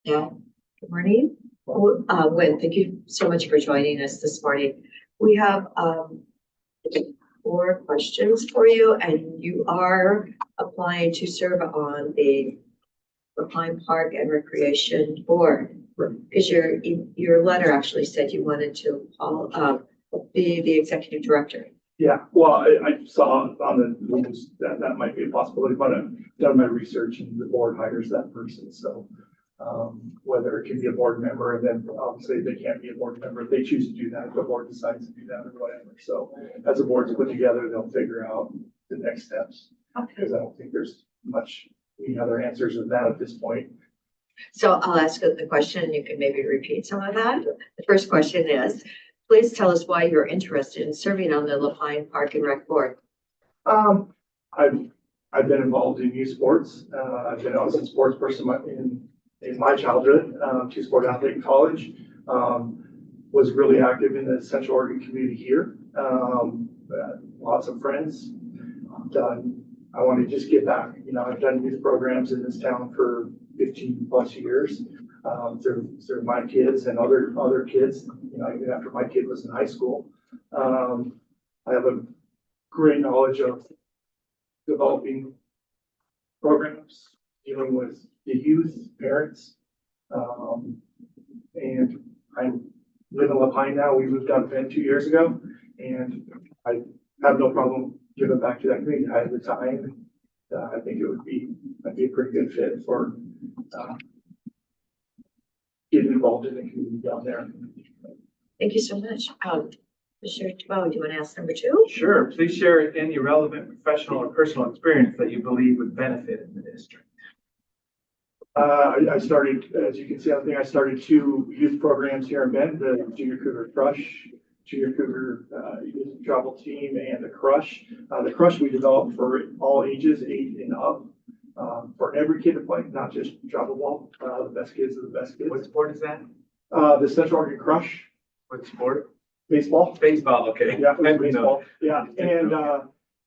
Yeah, good morning. Wen, thank you so much for joining us this morning. We have four questions for you, and you are applying to serve on the Pine Park and Recreation Board. Because your letter actually said you wanted to be the executive director. Yeah, well, I saw on the news that that might be a possibility, but I've done my research and the board hires that person, so. Whether it can be a board member, and then obviously they can't be a board member if they choose to do that, if the board decides to do that or whatever. So as the board's put together, they'll figure out the next steps. Okay. Because I don't think there's much any other answers than that at this point. So I'll ask the question, and you can maybe repeat some of that. The first question is, please tell us why you're interested in serving on the Lapine Park and Rec Board. I've been involved in youth sports. I've been a sports person in my childhood, two-sport athlete in college. Was really active in the Central Oregon community here. Lots of friends. I want to just give back. You know, I've done youth programs in this town for 15 plus years. Through my kids and other kids, you know, even after my kid was in high school. I have a great knowledge of developing programs, dealing with the youth, parents. And I live in Lapine now. We moved out of Bend 2 years ago, and I have no problem giving back to that community. I have the time. I think I'd be a pretty good fit for getting involved in the community down there. Thank you so much. Mr. Dubois, do you want to ask number two? Sure. Please share any relevant professional or personal experience that you believe would benefit in the district. I started, as you can see, I started 2 youth programs here in Bend, the Junior Cougar Crush, Junior Cougar Youth Travel Team, and the Crush. The Crush we developed for all ages, 8 and up, for every kid to play, not just travel ball. The best kids are the best kids. What sport is that? The Central Oregon Crush. What sport? Baseball. Baseball, okay. Yeah, it was I didn't baseball. know. Yeah,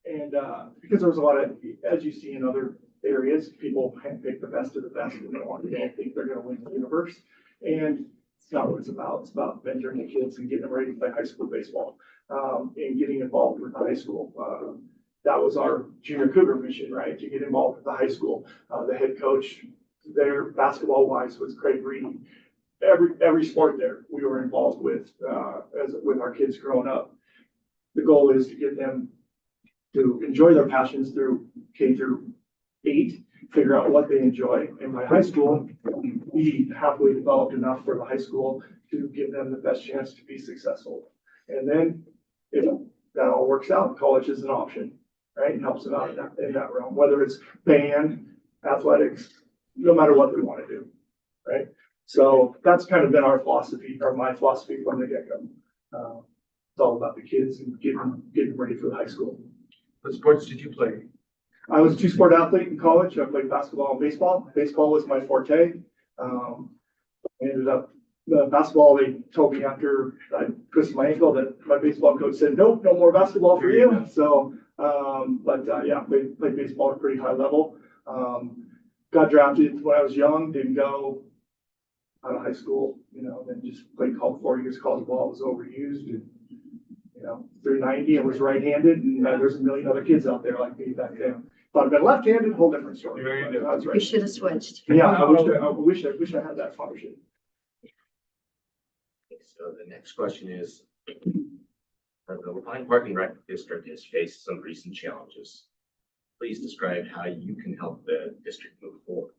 and because there was a lot of, as you see in other areas, people handpick the best of the best, and they think they're going to win the universe. And it's not what it's about. It's about mentoring the kids and getting them ready to play high school baseball, and getting involved with the high school. That was our Junior Cougar mission, right? To get involved with the high school. The head coach there, basketball wise, was Craig Reed. Every sport there we were involved with, with our kids growing up. The goal is to get them to enjoy their passions through K through 8, figure out what they enjoy. And by high school, we halfway developed enough for the high school to give them the best chance to be successful. And then if that all works out, college is an option, right? It helps them out in that realm, whether it's band, athletics, no matter what they want to do, right? So that's kind of been our philosophy, or my philosophy from the get-go. It's all about the kids and getting ready for the high school. What sports did you play? I was a 2-sport athlete in college. I played basketball and baseball. Baseball was my forte. Ended up the basketball. They told me after I twisted my ankle that my baseball coach said, "Nope, no more basketball for you." So, yeah, played baseball at a pretty high level. Got drafted when I was young. Didn't go out of high school, you know. Then just played 4 years college ball. Was overused, and you know, 390 and was right-handed, and there's a million other kids out there like me back then. If I'd been left-handed, whole different story. Very different. That's right. You should have switched. Yeah, I wish I had that function. So the next question is, the Lapine Park and Rec District has faced some recent challenges. Please describe how you can help the district move forward.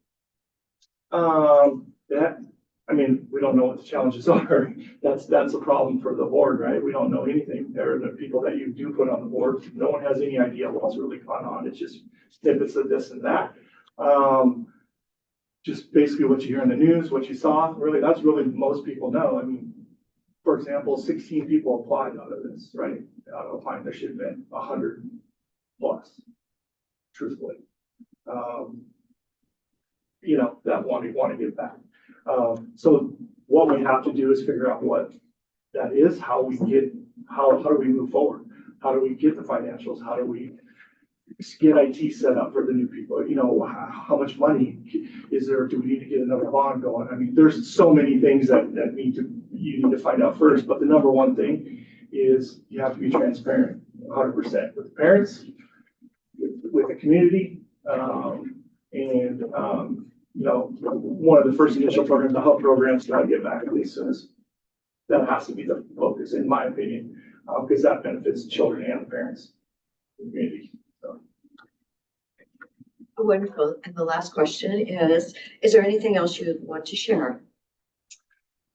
I mean, we don't know what the challenges are. That's a problem for the board, right? We don't know anything. There are the people that you do put on the board. No one has any idea what's really going on. It's just snippets of this and that. Just basically what you hear in the news, what you saw, really, that's really most people know. I mean, for example, 16 people applied out of this, right? Out of applying, there should have been 100 plus, truthfully. You know, that want to give back. So what we have to do is figure out what that is, how do we move forward? How do we get the financials? How do we get IT set up for the new people, you know, how much money is there, do we need to get another bond going? I mean, there's so many things that you need to find out first, but the number one thing is you have to be transparent, 100% with the parents, with the community, you know, one of the first initial programs, the HUB programs, got to get back at least soon. That has to be the focus, in my opinion, because that benefits the children and the parents, the community. So. Wonderful. And the last question is there anything else you would want to share?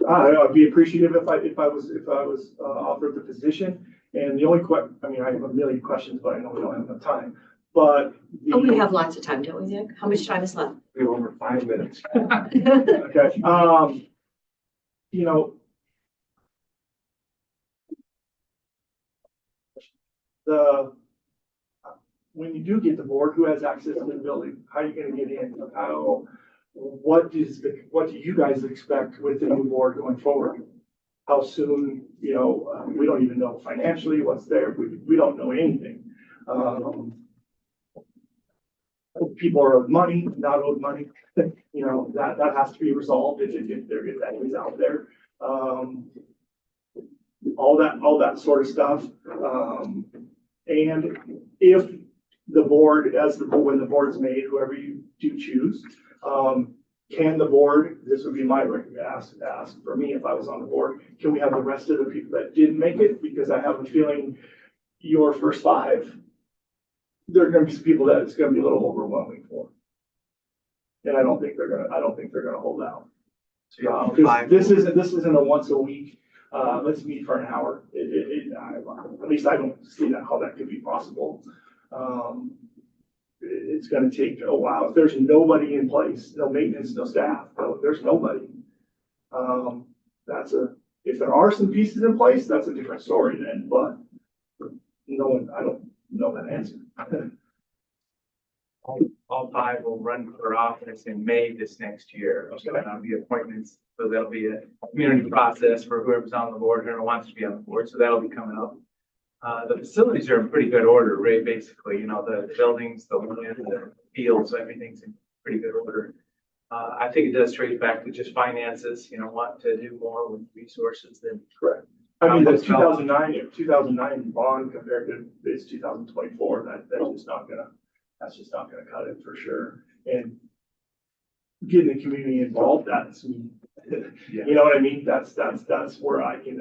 I'd be appreciative if I was offered the position. And the only I mean, I have a million questions, but I know we don't have enough time. But We have lots of time, don't we, Nick? How much time is left? We have over 5 minutes. okay. You know, when you do get the board, who has access to the building? How are you going to get in? What do you guys expect with the new board going forward? How soon? You know, we don't even know financially what's there. We don't know anything. People are owed money, not owed money. You know, that has to be resolved if that is out there. All that sort of stuff. And if the board, when the board's made, whoever you do choose, can the board, this would be my ask for me if I was on the board, can we have the rest of the people that didn't make it? Because I have a feeling your first 5, there are going to be some people that it's going to be a little overwhelming for. And I don't think they're gonna hold out. This isn't a once a week, let's meet for an hour. At least I don't see how that could be possible. It's gonna take a while. If there's nobody in place, no maintenance, no staff, there's nobody. If there are some pieces in place, that's a different story then, but I don't know that answer. All 5 will run for office in May this next year. So that'll be appointments. So there'll be a community process for whoever's on the board, whoever wants to be on the board. So that'll be coming up. The facilities are in pretty good order, right? Basically, you know, the buildings, the land, the fields, everything's in pretty good order. I think it does trace back to just finances, you know, want to do more with resources than. Correct. I mean, the 2009 bond compared to this 2024, that's just not gonna cut it for sure. And getting the community involved, you know what I mean? That's where I can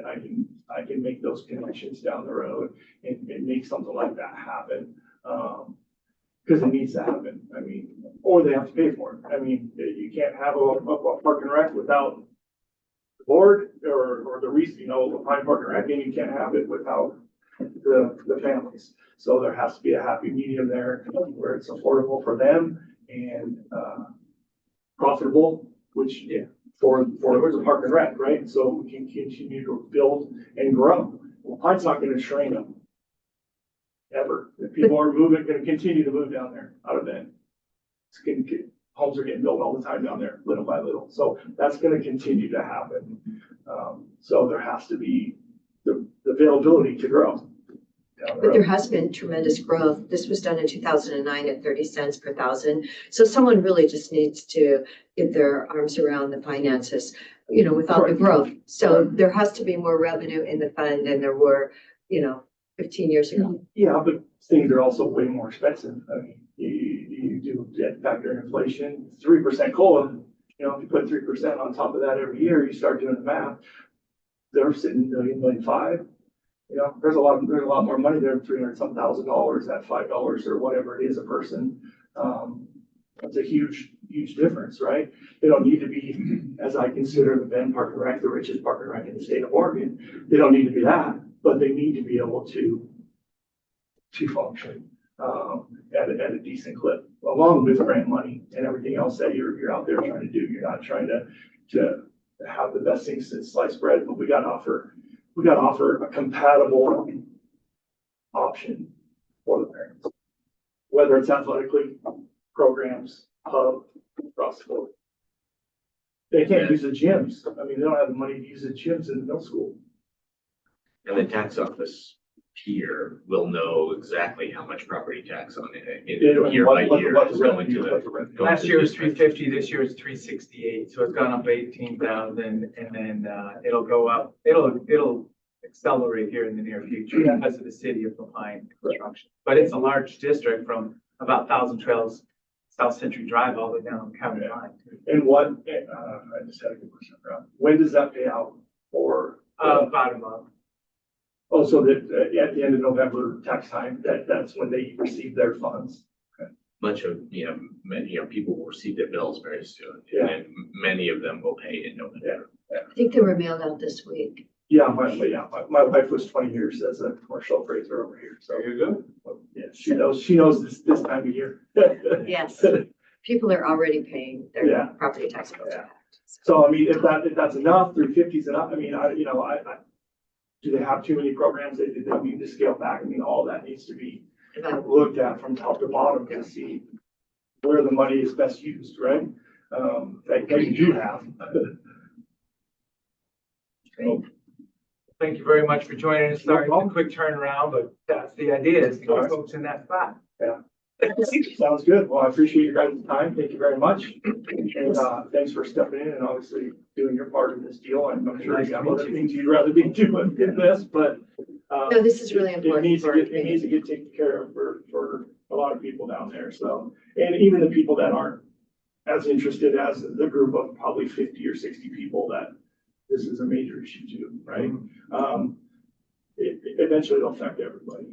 make those connections down the road and make something like that happen. Because it needs to happen. I mean, or they have to pay for it. I mean, you can't have a park and rec without the board or the reason, you know, the Pine Park and Rec, and you can't have it without the families. So there has to be a happy medium there where it's affordable for them and profitable, which for the Park and Rec, right? So we can continue to build and grow. Well, Pine's not going to shrink them ever. If people are going to continue to move down there out of Bend. Homes are getting built all the time down there, little by little. So that's going to continue to happen. So there has to be the availability to grow. But there has been tremendous growth. This was done in 2009 at 30 cents per thousand. So someone really just needs to get their arms around the finances, you know, without the growth. So there has to be more revenue in the fund than there were, you know, 15 years ago. Yeah, but things are also way more expensive. I mean, you do factor in inflation, 3% COLA. You know, if you put 3% on top of that every year, you start doing the math. They're sitting $1.5 million. You know, there's a lot more money there, $300-some thousand at $5 or whatever it is a person. That's a huge difference, right? They don't need to be, as I consider the Bend Park and Rec, the richest park and rec in the state of Oregon. They don't need to be that, but they need to be able to function at a decent clip, along with grant money and everything else that you're out there trying to do. You're not trying to have the best things since sliced bread, but we got to offer a compatible option for the parents, whether it's athletically, programs, hub, across the board. They can't use the gyms. I mean, they don't have the money to use the gyms in middle school. And the tax office peer will know exactly how much property tax on it Yeah, year by year is going to the. Last year was 350, this year is 368, so it's gone up 18,000, and then, it'll go up, it'll accelerate here in the near future Yeah. because of the city of Lapine construction. But it's a large district from about Thousand Trails, South Century Drive, all the way down County Line. And what, I just had a good question. When does that pay out for? About a month. Oh, so that at the end of November tax time, that's when they receive their funds. Bunch of, many, people will receive their bills very soon. Yeah. And many of them will pay in November. I think they were mailed out this week. Yeah, my wife was 20 years as a commercial appraiser over here, so. There you go. Yeah, she knows this time of year. Yes, people are already paying Yeah. their property tax bills. Yeah. So, I mean, if that's enough, 350 is enough, I mean, I do they have too many programs? They need to scale back. I mean, all that needs to be About- looked at from top to bottom to see where the money is best used, right? That you do have. Great. Thank you very much for joining us. No Sorry, it's a problem. quick turnaround, but that's the idea, is to All get right. folks in that spot. Sounds good. Well, I appreciate your guys' time. Thank you very much. And, thanks for stepping in and obviously doing your part in this deal. I'm sure Nice you to have meet other you. things you'd rather be doing than this, but. No, this is really It important needs for to our get, it needs to get taken care of for a lot of people down there, so. And even the people that aren't as interested as the group of probably 50 or 60 people that this is a major issue too, right? Eventually it'll affect everybody.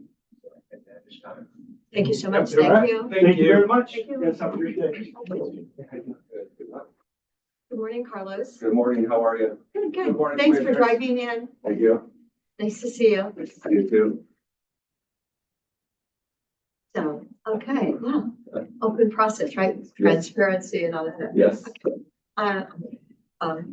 Thank you so much. Yep, Thank you. Thank you very much. Thank you. Yes, have a great day. Good morning, Carlos. Good morning, how are you? Good, Good good. morning, Thanks for Commissioners. driving in. Thank you. Nice to see you. You too. So, okay, wow. Open process, right? Transparency and all that. Yes.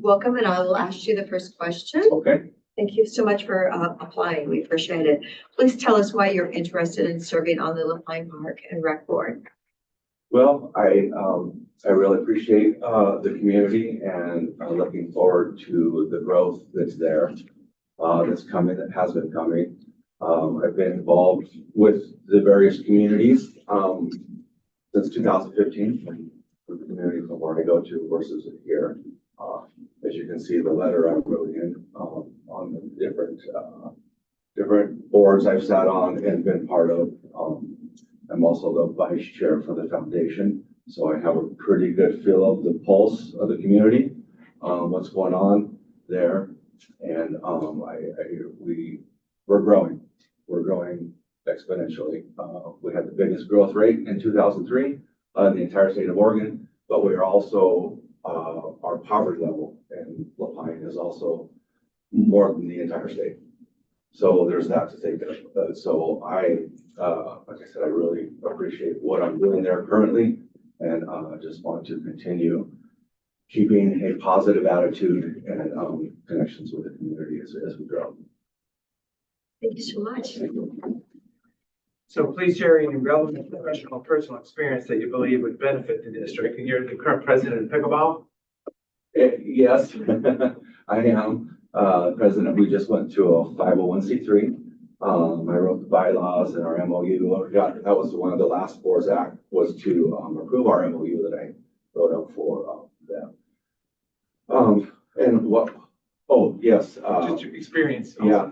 Welcome, and I will ask you the first question. Okay. Thank you so much for applying. We appreciate it. Please tell us why you're interested in serving on the Lapine Park and Rec Board. Well, I really appreciate, the community and I'm looking forward to the growth that's there, that's coming, that has been coming. I've been involved with the various communities, since 2015, with the community from where I go to versus here. As you can see, the letter I wrote in, on the different boards I've sat on and been part of. I'm also the vice chair for the foundation, so I have a pretty good feel of the pulse of the community, what's going on there. And, we're growing. We're growing exponentially. We had the biggest growth rate in 2003 in the entire state of Oregon, but we are also, our poverty level in Lapine is also more than the entire state. So there's that to take of. So like I said, I really appreciate what I'm doing there currently. And I just want to continue keeping a positive attitude and connections with the community as we grow. Thank you so much. So please share any relevant professional personal experience that you believe would benefit the district. And you're the current president of Pickleball? Yes, I am president. We just went to a 501c3. I wrote the bylaws and our MOU. That was one of the last boards act was to approve our MOU that I wrote up for them. And what, oh, yes. Just your experience. Yeah.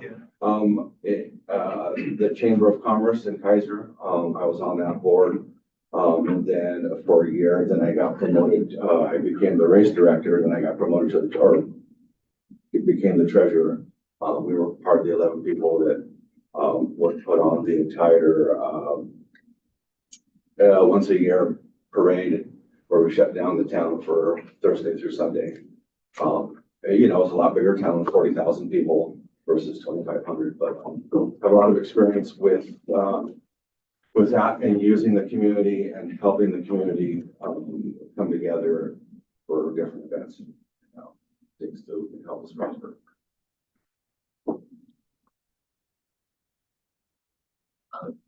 The Chamber of Commerce in Kaiser, I was on that board. And then for a year, then I got promoted, I became the race director, then I got promoted to became the treasurer. We were part of the 11 people that, would put on the entire, once a year parade where we shut down the town for Thursday through Sunday. It's a lot bigger town, 40,000 people versus 2,500, but have a lot of experience with that and using the community and helping the community come together for different events, things to help us prosper.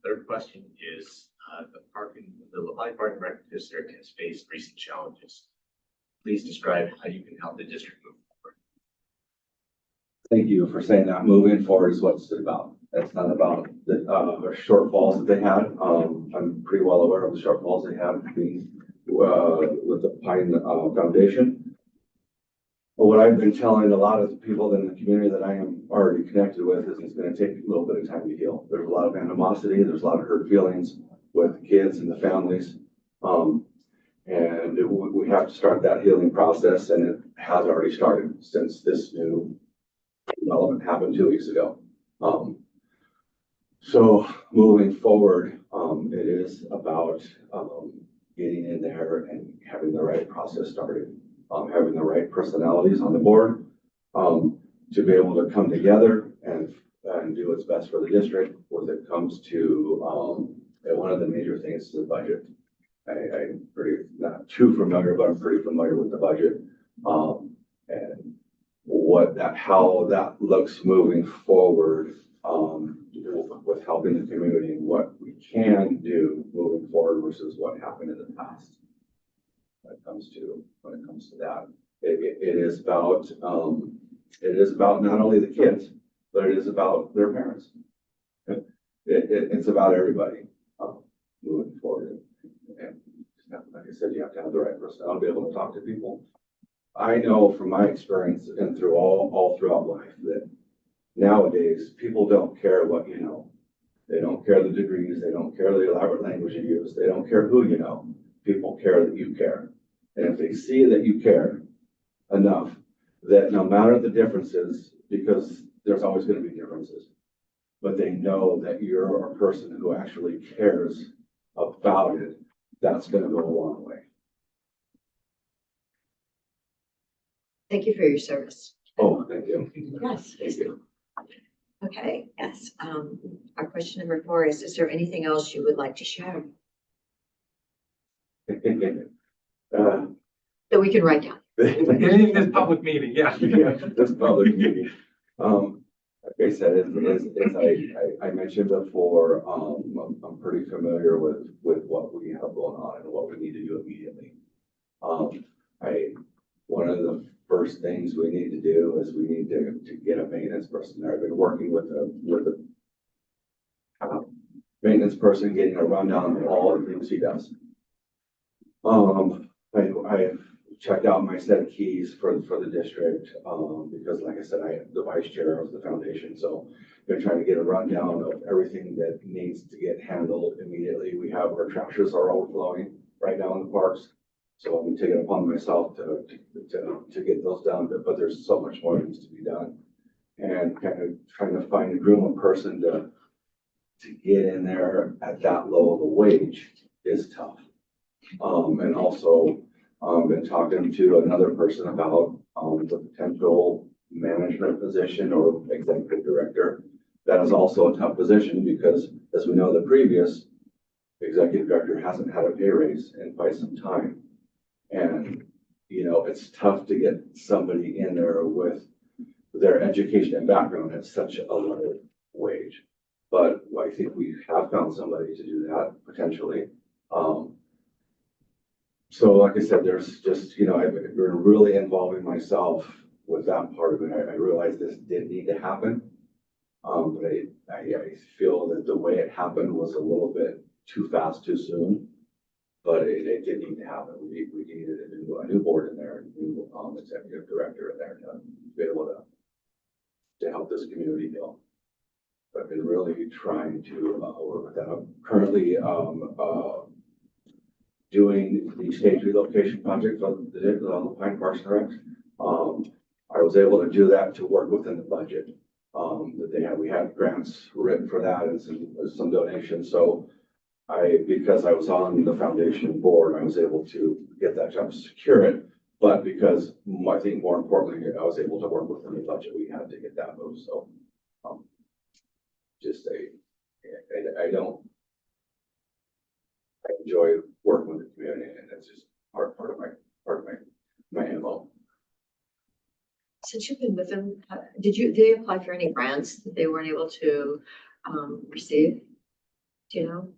Third question is, the Lapine Park and Rec District has faced recent challenges. Please describe how you can help the district move forward. Thank you for saying that. Moving forward is what it's about. It's not about the, shortfalls that they had. I'm pretty well aware of the shortfalls they have being, with the Pine, Foundation. But what I've been telling a lot of the people in the community that I am already connected with is it's gonna take a little bit of time to heal. There's a lot of animosity, there's a lot of hurt feelings with the kids and the families. And we have to start that healing process, and it has already started since this new development happened 2 weeks ago. So moving forward, it is about, getting in there and having the right process started, having the right personalities on the board, to be able to come together and do what's best for the district when it comes to, and one of the major things is the budget. I'm pretty, not too familiar, but I'm pretty familiar with the budget. And how that looks moving forward, with helping the community and what we can do moving forward versus what happened in the past. When it comes to that, it is about not only the kids, but it is about their parents. It's about everybody, moving forward. And like I said, you have to have the right personnel to be able to talk to people. I know from my experience and through all throughout life that nowadays people don't care what you know. They don't care the degrees. They don't care the elaborate language you use. They don't care who you know. People care that you care. And if they see that you care enough, that no matter the differences, because there's always going to be differences, but they know that you're a person who actually cares about it, that's going to go a long way. Thank you for your service. Oh, thank you. Yes. Thank you. Okay, yes. Our question number 4 is there anything else you would like to share that we can write down? In this public meeting, yeah. Yeah, this public meeting. Like I said, as I mentioned before, I'm pretty familiar with what we have going on and what we need to do immediately. One of the first things we need to do is we need to get a maintenance person there. I've been working with a maintenance person, getting a rundown of all the things he does. I've checked out my set of keys for the district, because like I said, I am the vice chair of the foundation. So they're trying to get a rundown of everything that needs to get handled immediately. We have our trashes are overflowing right now in the parks. So I'm taking it upon myself to get those done, but there's so much more that needs to be done. And kind of trying to find a groom a person to get in there at that low of a wage is tough. And also, been talking to another person about, the potential management position or executive director. That is also a tough position because, as we know, the previous executive director hasn't had a pay raise in quite some time. And, it's tough to get somebody in there with their education and background at such a low wage. But I think we have found somebody to do that potentially. So like I said, there's just, I've been really involving myself with that part of it. I realized this did need to happen. But I feel that the way it happened was a little bit too fast, too soon. But it did need to happen. We needed a new board in there, a new executive director in there to be able to help this community heal. I've been really trying to work with that. I'm currently doing the stage relocation project on the Pine Parks and Rec. I was able to do that to work within the budget that they had. We had grants written for that and some donations. So because I was on the foundation board, I was able to get that job, secure it. But because I think more importantly, I was able to work within the budget we had to get that moved. So I enjoy working with the community, and that's just part of my MO. Since you've been with them, did they apply for any grants that they weren't able to receive? Do you know?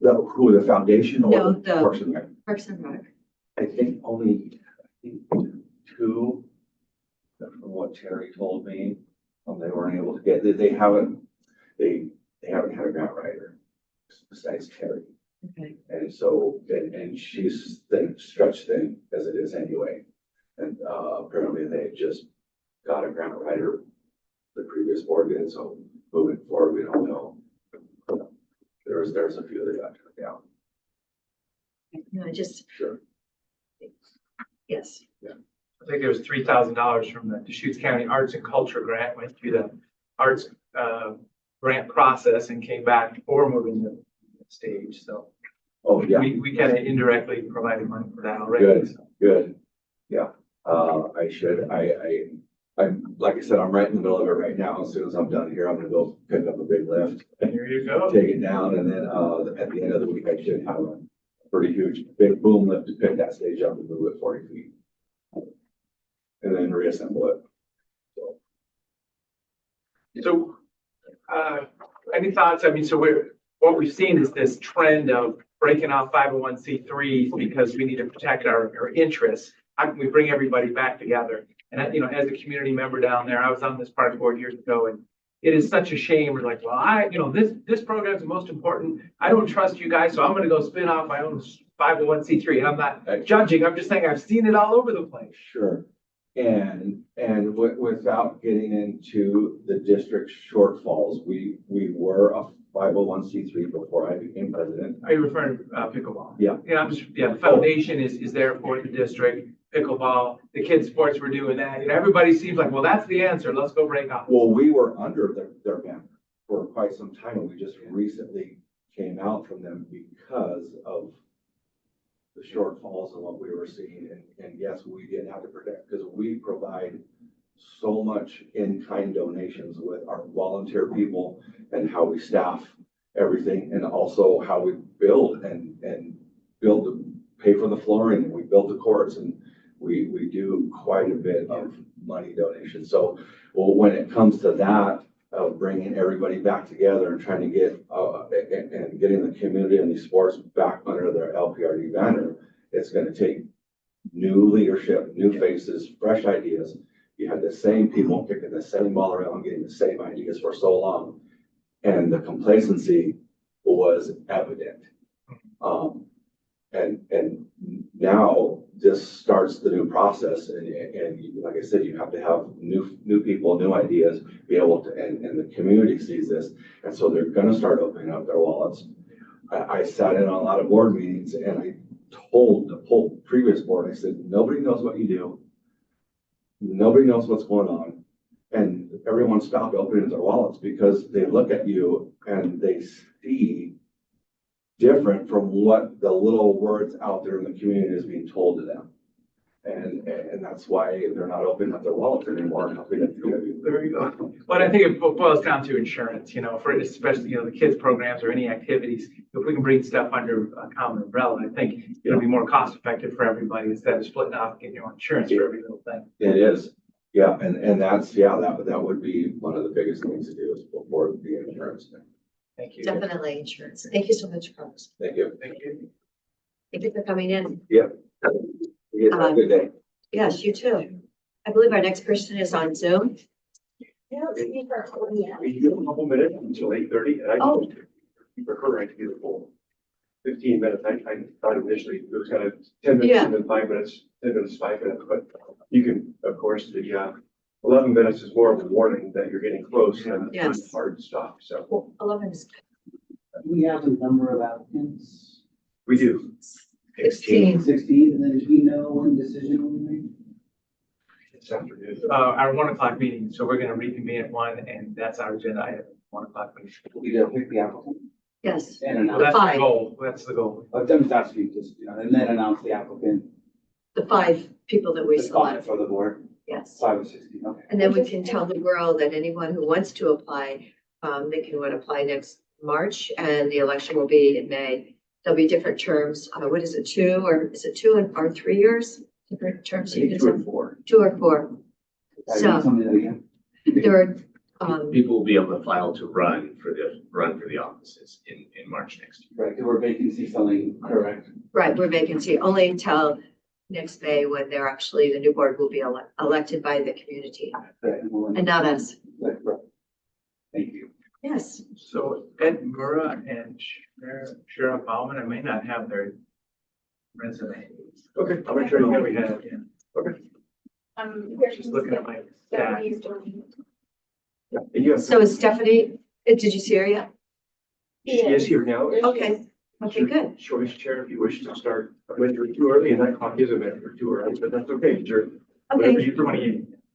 The foundation or No, the the Parks and Rec? Parks and Rec. I think two, from what Terry told me, they weren't able to get, they haven't they haven't had a grant writer besides Terry. Okay. And so, and she's thin, stretched thin as it is anyway. And, apparently they just got a grant writer, the previous board did, so moving forward, we don't know. There's a few that got turned down. No, just, Sure. yes. I think there was $3,000 from the Deschutes County Arts and Culture Grant, went through the arts grant process and came back before moving the stage. So Oh, yeah, we kind of indirectly provided money for that already. Good. So. good. Yeah, I'm, like I said, I'm right in the middle of it right now. As soon as I'm done here, I'm gonna go pick up a big lift, Here you go. take it down, and then, at the end of the week, I should have a pretty huge, big boom lift to pick that stage up and move it 40 feet. And then reassemble it. So, any thoughts? I mean, so what we've seen is this trend of breaking off 501c3s because we need to protect our interests. How can we bring everybody back together? And, you know, as a community member down there, I was on this park board years ago, and it is such a shame. We're like, well, you know, this program is the most important. I don't trust you guys, so I'm going to go spin off my own 501c3. And I'm not judging. I'm just saying I've seen it all over the place. Sure. And without getting into the district shortfalls, we were a 501c3 before I became president. Are you referring to pickleball? Yeah. Yeah, the foundation is there for the district, pickleball, the kids' sports, we're doing that. You know, everybody seems like, well, that's the answer. Let's go break off. Well, we were under their banner for quite some time, and we just recently came out from them because of the shortfalls and what we were seeing. And yes, we did have to protect, because we provide so much in-kind donations with our volunteer people and how we staff everything, and also how we build and build, pay for the flooring, and we build the courts, and we do quite a bit of money donations. So, well, when it comes to that, of bringing everybody back together and trying to get, and getting the community and these sports back under their LPRD banner, it's gonna take new leadership, new faces, fresh ideas. You had the same people kicking the same ball around, getting the same ideas for so long, and the complacency was evident. And now this starts the new process, and like I said, you have to have new people, new ideas, be able to, and the community sees this, and so they're gonna start opening up their wallets. I sat in on a lot of board meetings, and I told the whole previous board, I said, nobody knows what you do. Nobody knows what's going on. And everyone stopped opening their wallets because they look at you and they see different from what the little words out there in the community is being told to them. And that's why they're not opening up their wallets anymore. There you go. But I think it boils down to insurance, you know, for especially, you know, the kids programs or any activities. If we can bring stuff under a common umbrella, I think it'll be more cost effective for everybody instead of splitting off and getting your own insurance for every little thing. It is. Yeah. And that's, yeah, that would be one of the biggest things to do is before the insurance thing. Thank you. Definitely insurance. Thank you so much, Carlos. Thank you. Thank you. Thank you for coming in. Yep. You guys have a good day. Yes, you too. I believe our next person is on Zoom. We do a couple minutes until 8:30, and I Oh. prefer right to do the full 15 minutes. I thought initially it was kind of 10 minutes Yeah. and then 5 minutes, 10 minutes, 5 minutes, but you can, of course, the 11 minutes is more of a warning that you're getting close and Yes. it's hard to stop. So 11 is We have a number of applicants, we do. 16. 16, and then do we know when decision will be made? This afternoon. Our 1 o'clock meeting, so we're gonna reconvene at 1, and that's our agenda item, 1 o'clock meeting. We gotta pick the applicant Yes, and Well, announce. that's the Fine. goal, that's the goal. I'm just asking, just, you know, and then announce the applicant. the 5 people that we The five select. for the board, Yes. 5 of 16, okay. And then we can tell the world that anyone who wants to apply, they can apply next March, and the election will be in May. There'll be different terms. What is it, 2 or 3 years? Different terms you can 2 and say, 4. 2 or 4. I So- need something that again. There are, People will be able to file to run for the offices in March next year. Right, there were vacancies selling, correct? right, we're vacancy only until next May when they're actually, the new board will be elected by the community Right, and we'll- and not us. right. Thank you. Yes, So Ed Murrah and Sheriff Bauman, I may not have their resumes. Okay, I'll make sure you Yeah, get we it. have, yeah. Here's Just looking at my stack. Stephanie's doing. Yeah, and you have, so is Stephanie, did you see her yet? she is here now. Okay, okay, good. Choice chair, if you wish to start a minute or two early, and that clock is a minute or two early, but that's okay, sure. Whatever Okay, you prefer.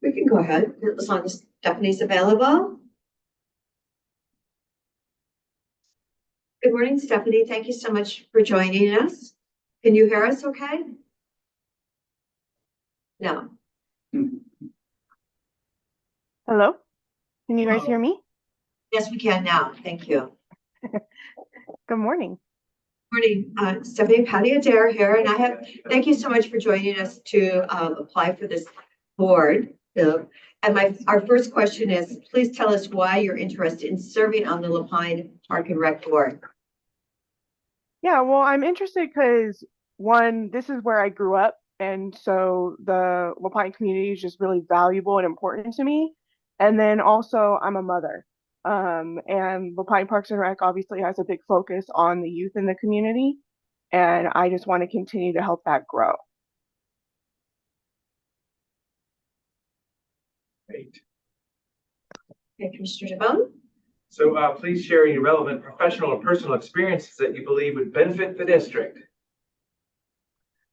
we can go ahead, as long as Stephanie's available. Good morning, Stephanie. Thank you so much for joining us. Can you hear us okay? No. Hello? Can you guys hear me? Yes, we can now. Thank you. Good morning. Morning, Stephanie, Patty Adair here, and thank you so much for joining us to apply for this board. And our first question is, please tell us why you're interested in serving on the Lapine Park and Rec Board. Yeah, well, I'm interested because one, this is where I grew up, and so the Lapine community is just really valuable and important to me. And then also, I'm a mother. And Lapine Parks and Rec obviously has a big focus on the youth in the community, and I just want to continue to help that grow. Great. Okay, Commissioner DeBonne? So please share any relevant professional or personal experiences that you believe would benefit the district.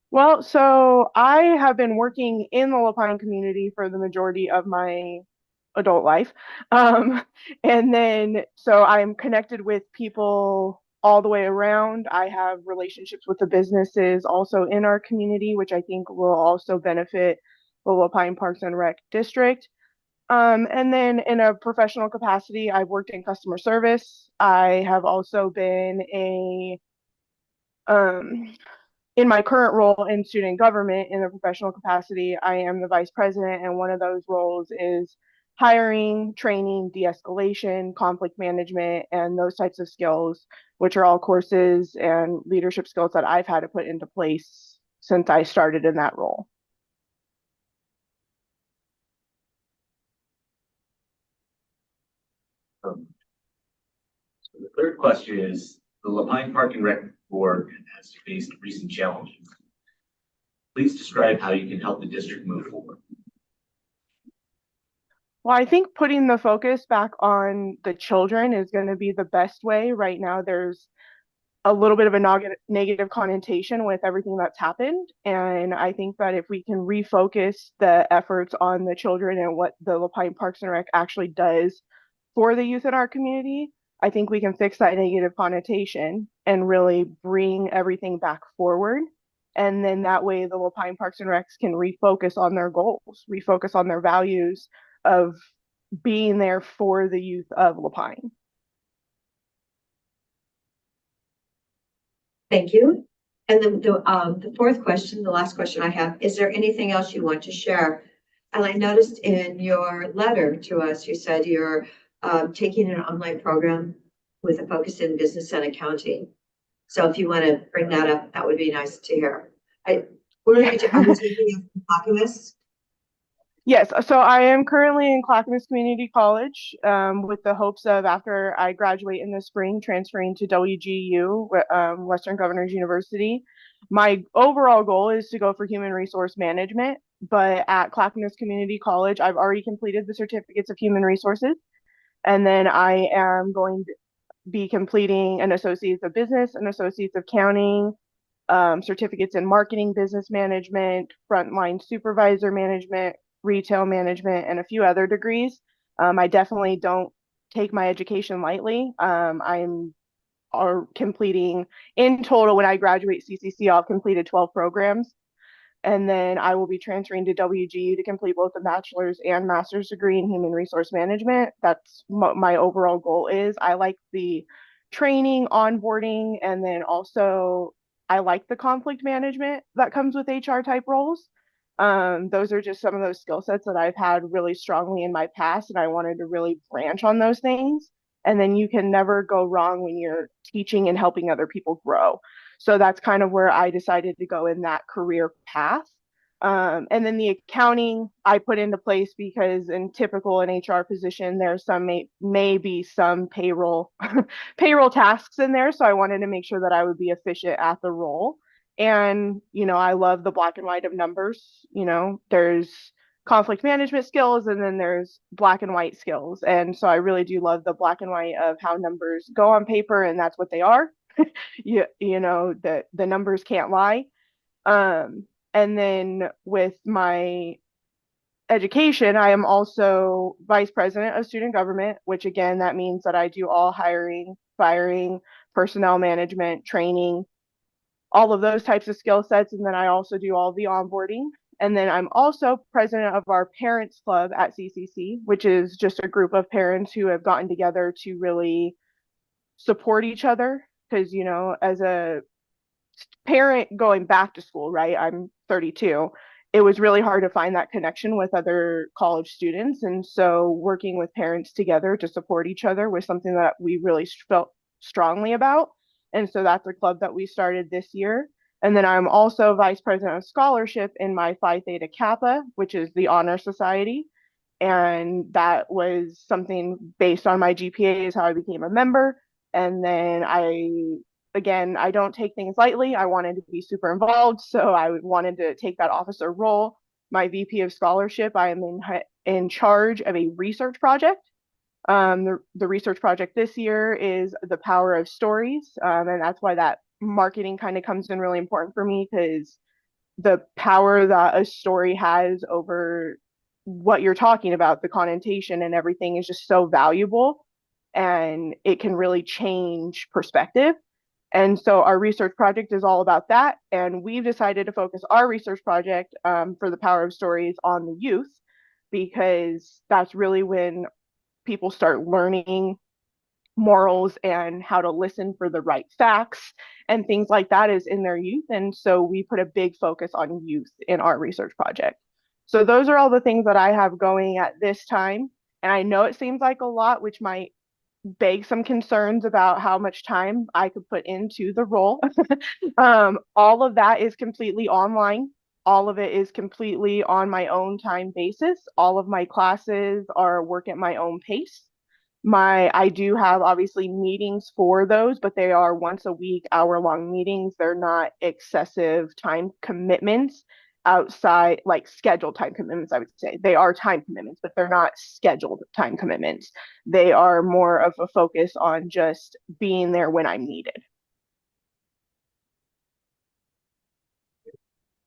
Well, so I have been working in the Lapine community for the majority of my adult life. And then, so I'm connected with people all the way around. I have relationships with the businesses also in our community, which I think will also benefit the Lapine Parks and Rec district. And then in a professional capacity, I've worked in customer service. I have also been in my current role in student government in a professional capacity, I am the vice president, and one of those roles is hiring, training, de-escalation, conflict management, and those types of skills, which are all courses and leadership skills that I've had to put into place since I started in that role. So the third question is, the Lapine Park and Rec Board has faced recent challenges. Please describe how you can help the district move forward. Well, I think putting the focus back on the children is going to be the best way. Right now, there's a little bit of a negative connotation with everything that's happened. And I think that if we can refocus the efforts on the children and what the Lapine Parks and Rec actually does for the youth in our community, I think we can fix that negative connotation and really bring everything back forward. And then that way the Lapine Parks and Recs can refocus on their goals, refocus on their values of being there for the youth of Lapine. Thank you. And then the fourth question, the last question I have, is there anything else you want to share? And I noticed in your letter to us, you said you're taking an online program with a focus in business and accounting. So if you want to bring that up, that would be nice to hear. Are you taking it from Clackamas? Yes, so I am currently in Clackamas Community College with the hopes of, after I graduate in the spring, transferring to WGU, Western Governors University. My overall goal is to go for human resource management, but at Clackamas Community College, I've already completed the certificates of human resources, and then I am going to be completing an Associates of Business, an Associates of Accounting, certificates in Marketing, Business Management, Frontline Supervisor Management, Retail Management, and a few other degrees. I definitely don't take my education lightly. I'm completing, in total, when I graduate CCC, I'll have completed 12 programs. And then I will be transferring to WGU to complete both a bachelor's and master's degree in human resource management. That's what my overall goal is. I like the training, onboarding, and then also I like the conflict management that comes with HR type roles. Those are just some of those skill sets that I've had really strongly in my past, and I wanted to really branch on those things. And then you can never go wrong when you're teaching and helping other people grow. So that's kind of where I decided to go in that career path. And then the accounting I put into place because in typical an HR position, there's some maybe some payroll payroll tasks in there. So I wanted to make sure that I would be efficient at the role. And, I love the black and white of numbers. There's conflict management skills and then there's black and white skills. And so I really do love the black and white of how numbers go on paper and that's what they are. The numbers can't lie. And then with my education, I am also vice president of student government, which again, that means that I do all hiring, firing, personnel management, training, all of those types of skill sets. And then I also do all the onboarding. And then I'm also president of our parents club at CCC, which is just a group of parents who have gotten together to really support each other. Because, as a parent going back to school, right? I'm 32. It was really hard to find that connection with other college students. And so working with parents together to support each other was something that we really felt strongly about. And so that's a club that we started this year. And then I'm also vice president of scholarship in my Phi Theta Kappa, which is the honor society. And that was something based on my GPA is how I became a member. And then again, I don't take things lightly. I wanted to be super involved, so I wanted to take that officer role. My VP of scholarship, I am in charge of a research project. The research project this year is the power of stories, and that's why that marketing kind of comes in really important for me because the power that a story has over what you're talking about, the connotation and everything is just so valuable, and it can really change perspective. And so our research project is all about that. And we've decided to focus our research project for the power of stories on the youth, because that's really when people start learning morals and how to listen for the right facts and things like that is in their youth. And so we put a big focus on youth in our research project. So those are all the things that I have going at this time. And I know it seems like a lot, which might beg some concerns about how much time I could put into the role. All of that is completely online. All of it is completely on my own time basis. All of my classes are work at my own pace. I do have obviously meetings for those, but they are once a week, hour-long meetings. They're not excessive time commitments outside, like scheduled time commitments, I would say. They are time commitments, but they're not scheduled time commitments. They are more of a focus on just being there when I'm needed.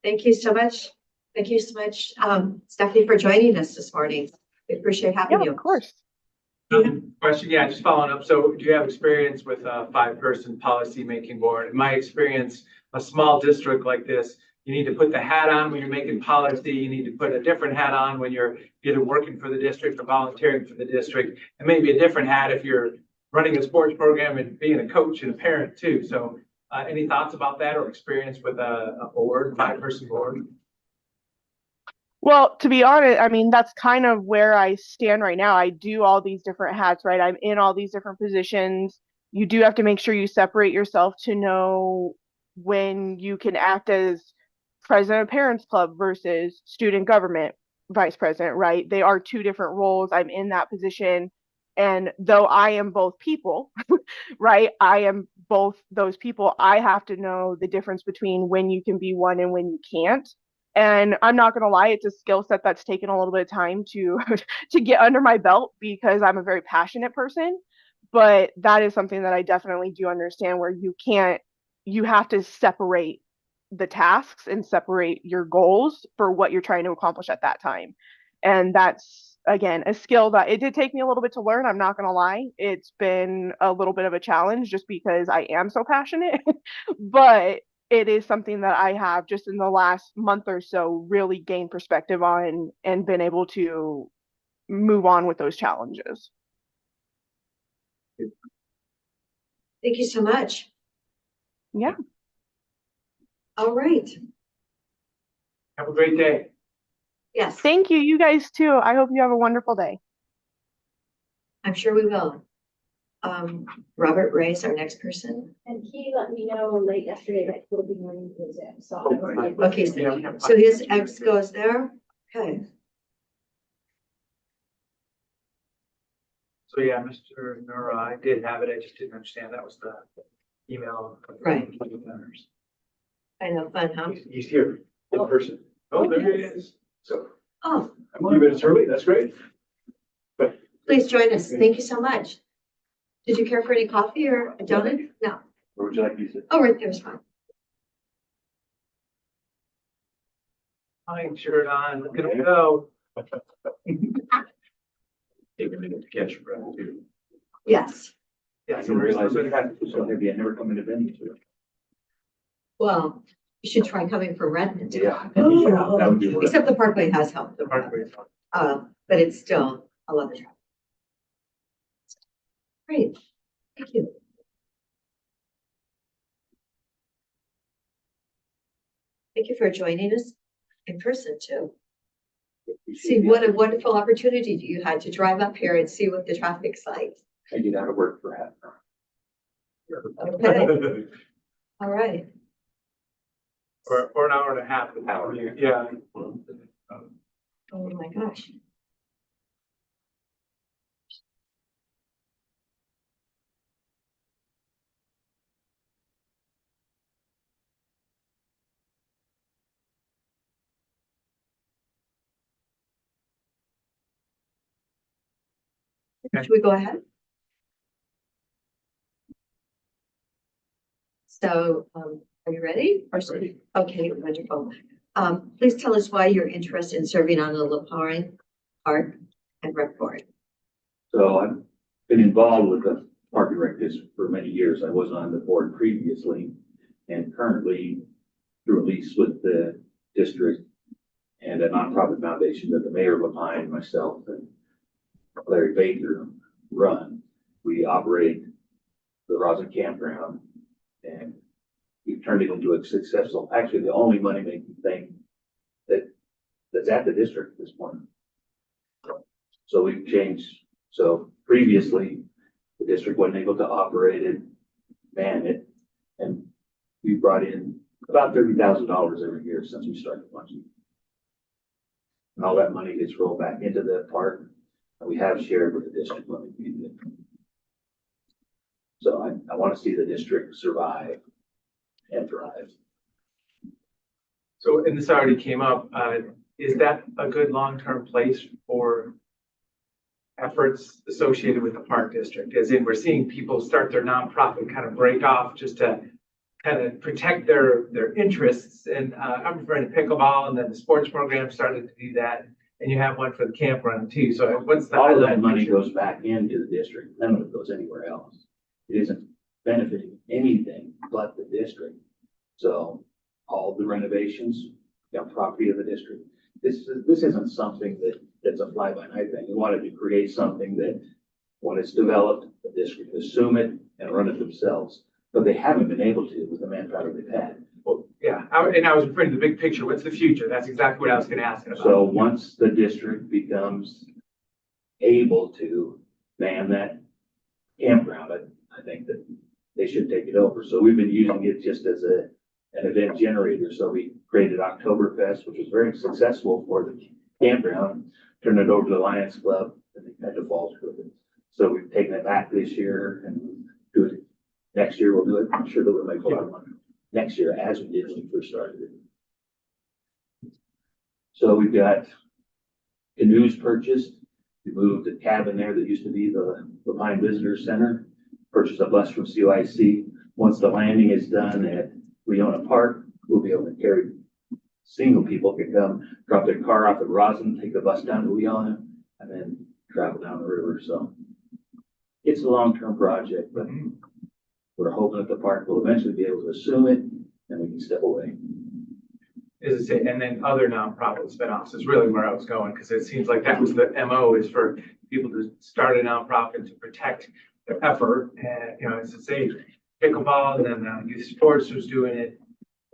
Thank you so much. Thank you so much, Stephanie, for joining us this morning. We appreciate having you. Of course. Question, yeah, just following up. So do you have experience with a 5-person policy making board? In my experience, a small district like this, you need to put the hat on when you're making policy. You need to put a different hat on when you're either working for the district or volunteering for the district, and maybe a different hat if you're running a sports program and being a coach and a parent too. So any thoughts about that or experience with a board, 5-person board? Well, to be honest, I mean, that's kind of where I stand right now. I do all these different hats, right? I'm in all these different positions. You do have to make sure you separate yourself to know when you can act as president of Parents Club versus student government vice president, right? They are two different roles. I'm in that position. And though I am both people, right? I am both those people. I have to know the difference between when you can be one and when you can't. And I'm not going to lie, it's a skill set that's taken a little bit of time to to get under my belt because I'm a very passionate person. But that is something that I definitely do understand where you have to separate the tasks and separate your goals for what you're trying to accomplish at that time. And that's, again, a skill that it did take me a little bit to learn. I'm not going to lie. It's been a little bit of a challenge just because I am so passionate. But it is something that I have just in the last month or so really gained perspective on and been able to move on with those challenges. Thank you so much. Yeah. All right. Have a great day. Yes, Thank you. You guys too. I hope you have a wonderful day. I'm sure we will. Robert Ray is our next person. And he let me know late yesterday that he'll be running his in, so. I was like, Okay, so his ex goes there? Okay, So yeah, Mr. Nura, I did have it. I just didn't understand. That was the email. Right. kind of fun, huh? He's here in person. Oh, there he is. So, Oh, I'm a few minutes early. That's great. please join us. Thank you so much. Did you care for any coffee or a donut? No. Where would you like me to sit? Oh, right there's fine. Fine shirt on, look at him go. Take a minute to catch your breath too. Yes. Yeah, I so didn't we're realize still the traffic was so heavy. I never come into Bend to it. Well, you should try coming from Redmond. Yeah. That would be worth it. Except the Parkway has helped. the Parkway. But it's still a lot of traffic. Great. Thank you. Thank you for joining us in person too. See what a wonderful opportunity you had to drive up here and see what the traffic's like. I get out of work for half an hour. Okay, all right. Or an hour and a half. Yeah. Oh my gosh. Should we go ahead? So, are you ready? Ready. Okay, wonderful. Please tell us why you're interested in serving on the Lapine Park and Rec Board. So I've been involved with the Park and Rec District for many years. I was on the board previously and currently through a lease with the district and a nonprofit foundation that the mayor of Lapine, myself, and Larry Baker run. We operate the Rosin Campground and we've turned it into a successful, actually the only money-making thing that's at the district at this point. So we've changed. So previously, the district wasn't able to operate it, man it, and we brought in about $30,000 every year since we started launching. And all that money gets rolled back into the park, and we have shared with the district when we need it. So I want to see the district survive and thrive. So, and this already came up, is that a good long-term place for efforts associated with the park district? As in, we're seeing people start their nonprofit kind of break off just to kind of protect their interests. And I'm referring to pickleball, and then the sports program started to do that. And you have one for the campground too. So what's the All of that highlight money picture? goes back into the district. None of it goes anywhere else. It isn't benefiting anything but the district. So all the renovations, property of the district. This isn't something that's a fly-by-night thing. We wanted to create something that when it's developed, the district can assume it and run it themselves. But they haven't been able to with the manpower they've had. Well, yeah, and I was referring to the big picture. What's the future? That's exactly what I was going to ask about. So once the district becomes able to man that campground, I think that they should take it over. So we've been using it just as an event generator. So we created Oktoberfest, which was very successful for the campground, turned it over to the Lions Club, and they had to fall with it. So we've taken it back this year and do it. Next year we'll do it. I'm sure that we'll make a lot of money next year as we did when we first started it. So we've got canoes purchased. We moved the cabin there that used to be the Lapine Visitor Center, purchased a bus from CYC. Once the landing is done at Leona Park, we'll be able to carry, single people can come, drop their car off at Rosin, take the bus down to Leona, and then travel down the river. So it's a long-term project, but we're hoping that the park will eventually be able to assume it and we can step away. Is it say, and then other nonprofit spinoffs is really where I was going, because it seems like that was the MO, is for people to start a nonprofit to protect their effort. And, as I say, pickleball, and then youth sports was doing it.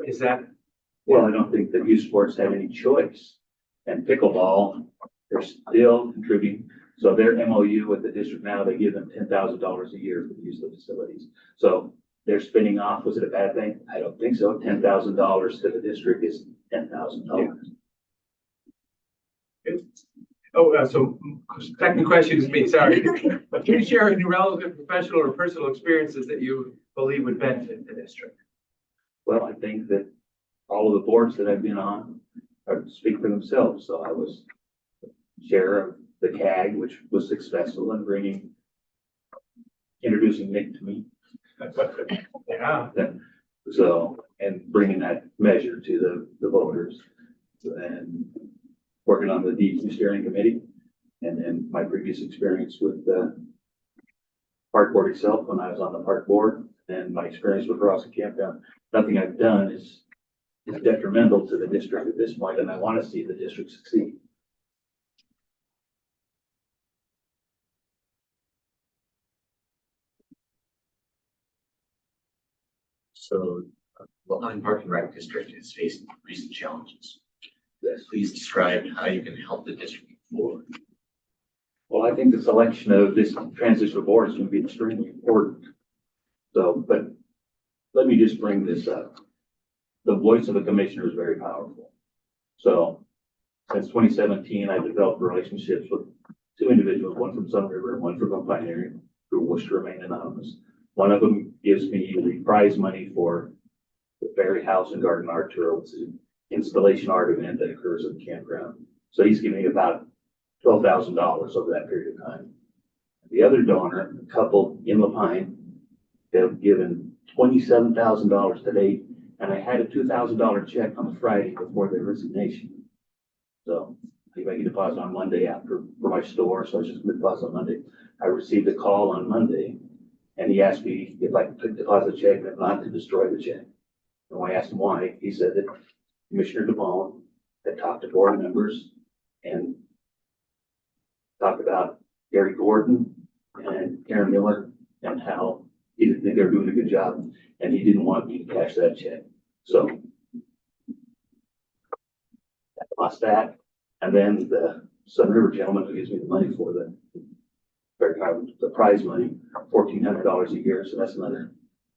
Is that? Well, I don't think that youth sports have any choice. And pickleball, they're still contributing So their MOU with the district now, they give them $10,000 a year for the use of the facilities. So they're spinning off. Was it a bad thing? I don't think so. $10,000 to the district is $10,000. So second question is me, sorry. Can you share any relevant professional or personal experiences that you believe would benefit the district? Well, I think that all of the boards that I've been on speak for themselves. So I was chair of the CAG, which was successful in introducing Nick to me. Yeah. So, and bringing that measure to the voters and working on the DEQ steering committee. And then my previous experience with the park board itself when I was on the park board and my experience with Rawson Campground. Nothing I've done is detrimental to the district at this point, and I want to see the district succeed. So, Lehigh Park and Rec District is facing recent challenges. Yes. Please describe how you can help the district move forward. Well, I think the selection of this transitional board is going to be extremely important. So, but let me just bring this up. The voice of a commissioner is very powerful. So since 2017, I've developed relationships with two individuals, one from Sun River and one from a Pioneer, who wish to remain anonymous. One of them gives me the prize money for the Fairy House and Garden Art Tour, which is an installation art event that occurs at the campground. So he's giving me about $12,000 over that period of time. The other donor, a couple in La Pine, have given $27,000 to date, and I had a $2,000 check on the Friday before their resignation. So I make a deposit on Monday for my store, so I was just going to deposit on Monday. I received a call on Monday, and he asked me if I could deposit a check and not to destroy the check. And when I asked him why, he said that Commissioner DePaul had talked to board members and talked about Gary Gordon and Karen Miller and how he didn't think they were doing a good job, and he didn't want me to cash that check. So I lost that. And then the Sun River gentleman who gives me the money for the prize money, $1,400 a year. So that's another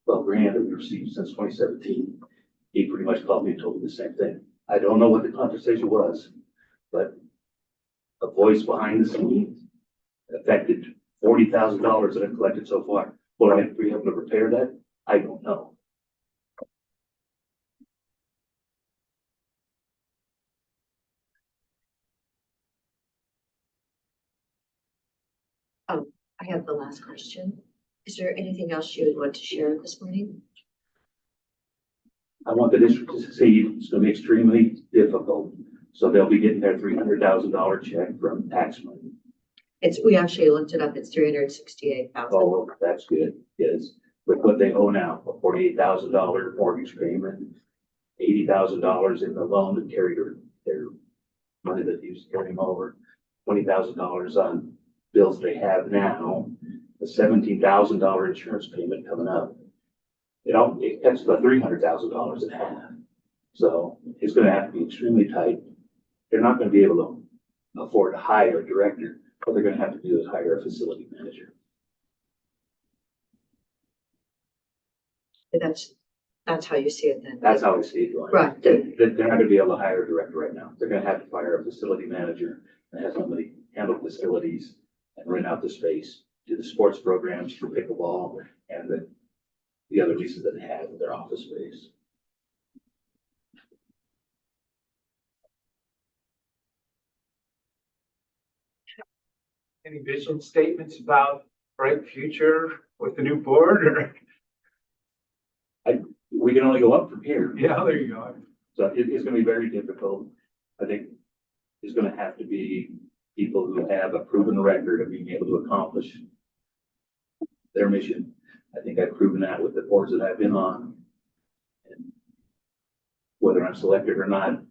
12 grand that we received since 2017. He pretty much called me and told me the same thing. I don't know what the conversation was, but a voice behind the scenes affected $40,000 that I've collected so far. Will I be able to repair that? I don't know. I have the last question. Is there anything else you would want to share this morning? I want the district to succeed. It's going to be extremely difficult. So they'll be getting their $300,000 check from tax money. We actually looked it up. It's 368,000. Oh, well, that's good. Yes. With what they owe now, a $48,000 mortgage payment, $80,000 in the loan to carry their money that used to carry them over, $20,000 on bills they have now, the $17,000 insurance payment coming up. It cuts the $300,000 in half. So it's going to have to be extremely tight. They're not going to be able to afford to hire a director. What they're going to have to do is hire a facility manager. That's how you see it then. That's how I see it going. Right. They're not going to be able to hire a director right now. They're going to have to hire a facility manager and have somebody handle facilities and rent out the space, do the sports programs for pickleball and the other leases that they have with their office space. Any vision statements about bright future with the new board or? We can only go up from here. Yeah, there you go. So it's going to be very difficult. I think it's going to have to be people who have a proven record of being able to accomplish their mission. I think I've proven that with the boards that I've been on. And whether I'm selected or not,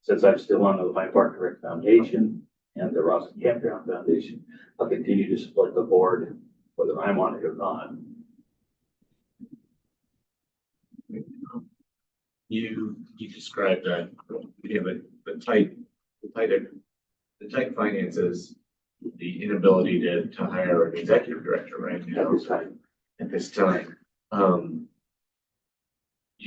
since I'm still on the Lehigh Park and Rec Foundation and the Rawson Campground Foundation, I'll continue to support the board, whether I'm on it or not. You described that we have the tight finances, the inability to hire an executive director right now. At this time. Do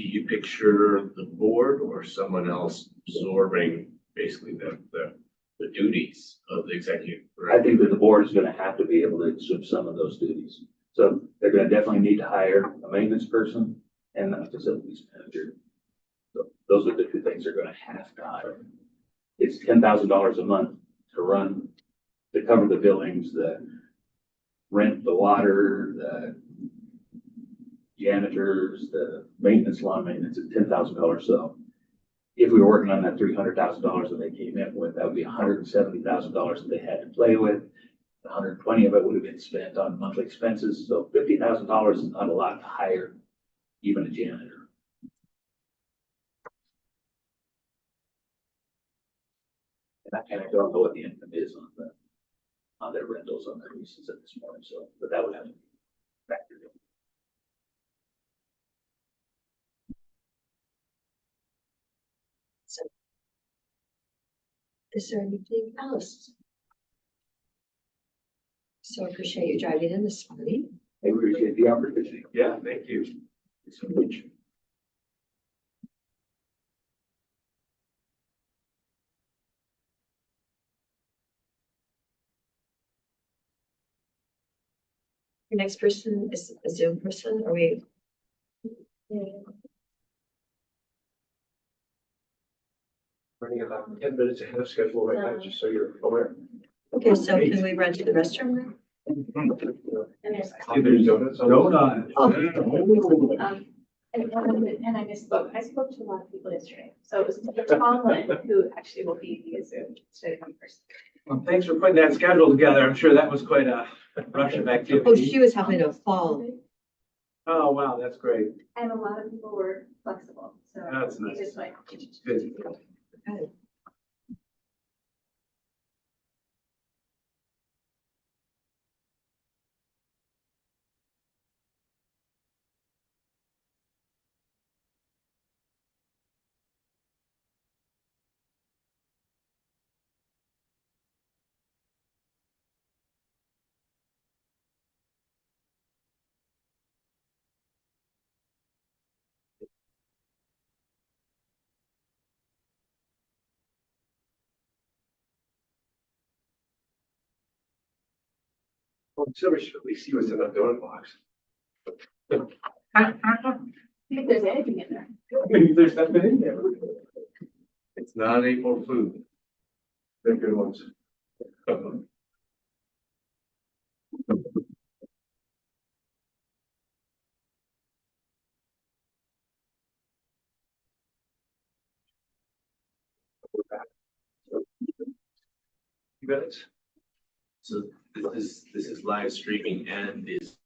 you picture the board or someone else absorbing basically the duties of the executive I director? think that the board is gonna have to be able to assume some of those duties. So they're gonna definitely need to hire a maintenance person and a facilities manager. So those are the two things they're gonna have to hire. It's $10,000 a month to run, to cover the buildings, the rent, the water, the janitors, the maintenance, lawn maintenance, at $10,000. So if we were working on that $300,000 that they came in with, that would be $170,000 that they had to play with. 120 of it would have been spent on monthly expenses. So $50,000 is not a lot to hire even a janitor. And I don't know what the income is on their rentals, on their leases at this point. So, but that would have to be factored in. So, is there anything else? So I appreciate you driving in this morning. I appreciate the opportunity. Yeah, thank you. Thank you so much. Your next person is a Zoom person, or we, Running about 10 minutes ahead of schedule right now, just so you're aware. okay, so can we run to the restroom room? And there's. There's donuts. Donut. And I misspoke. I spoke to a lot of people yesterday. So it was Tomlin who actually will be via Zoom instead of in person. Well, thanks for putting that schedule together. I'm sure that was quite a rush of Oh, activity. she was having a fall. Oh, wow, that's great. And a lot of people were flexible, so. That's nice. It's like. Good. Good. Well, somebody should at least see what's in that donut box. If there's anything in there. Maybe there's nothing in there. It's not April food. They're good ones. Minutes. So this is live streaming and is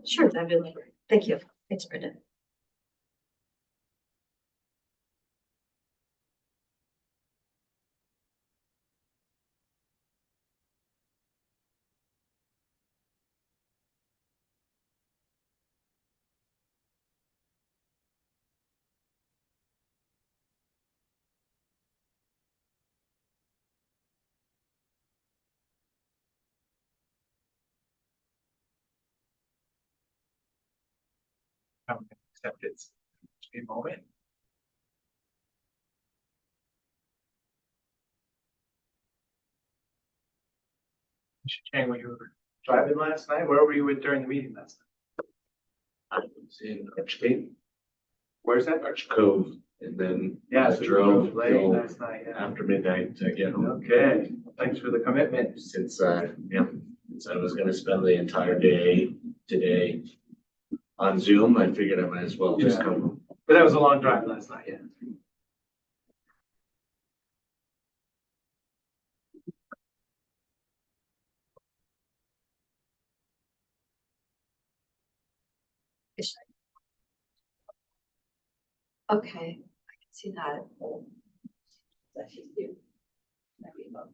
Sure, that'd be lovely. Thank you. Thanks, Brenda. Except it's a moment. Shane, when you were driving last night, where were you with during the meeting last night? I was in Arch Cave, Where's that? Arch Cove, and then Yeah, I so you drove drove late till last night, yeah. after midnight to get home. Okay, thanks for the commitment. Since I was gonna spend the entire day today on Zoom, I figured I might as well just Yeah. come home. But that was a long drive last night, yeah. Okay, I can see that. That she's due. There we go.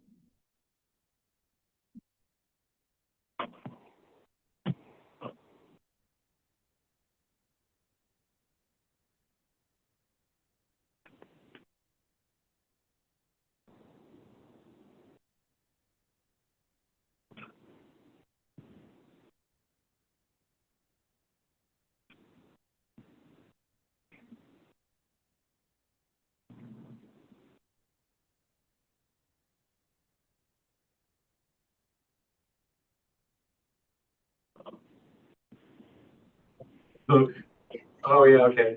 Oh, yeah, okay.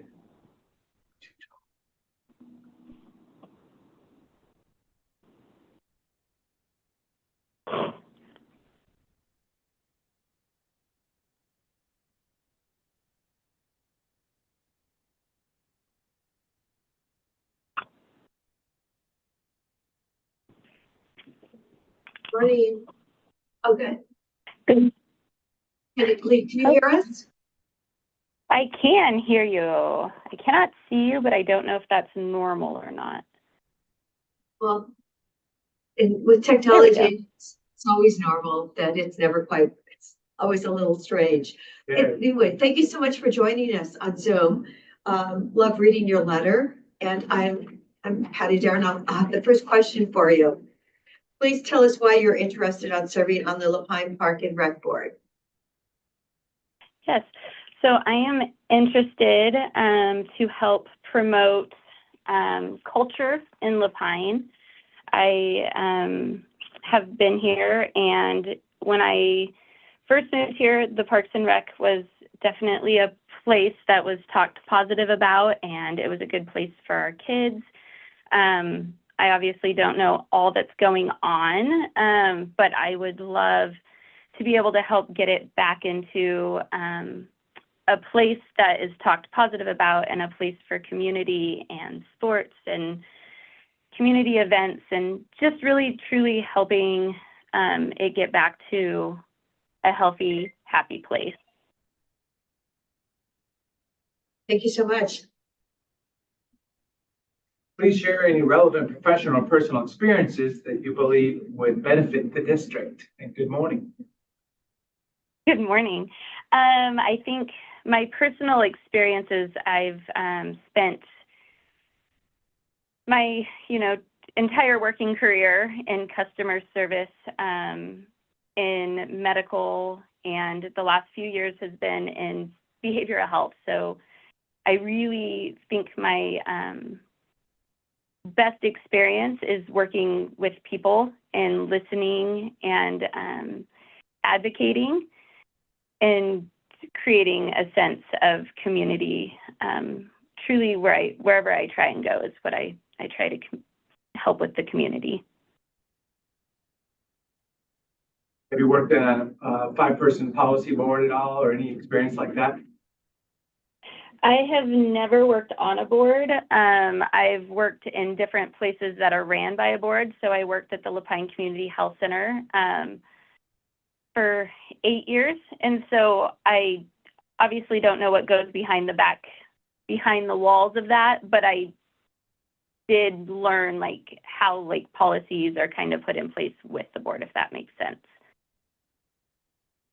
Morning. Oh, good. Good. Can you hear us? I can hear you. I cannot see you, but I don't know if that's normal or not. Well, with There we technology, it's always normal that it's never quite, it's always a little strange. Yeah. Anyway, thank you so much for joining us on Zoom. Love reading your letter, and I'm Patty Darren. I'll have the first question for you. Please tell us why you're interested on serving on the Lapine Park and Rec Board. Yes. So I am interested to help promote culture in Lapine. I have been here, and when I first moved here, the Parks and Rec was definitely a place that was talked positive about, and it was a good place for our kids. I obviously don't know all that's going on, but I would love to be able to help get it back into a place that is talked positive about, and a place for community and sports and community events, and just really truly helping it get back to a healthy, happy place. Thank you so much. Please share any relevant professional or personal experiences that you believe would benefit the district. And good morning. Good morning. I think my personal experiences, I've spent my, entire working career in customer service, in medical, and the last few years has been in behavioral health. So I really think my best experience is working with people and listening and advocating and creating a sense of community. Truly, wherever I try and go is what I try to help with the community. Have you worked on a 5-person policy board at all, or any experience like that? I have never worked on a board. I've worked in different places that are ran by a board. So I worked at the Lapine Community Health Center for 8 years. And so I obviously don't know what goes behind the walls of that, but I did learn like how like policies are kind of put in place with the board, if that makes sense.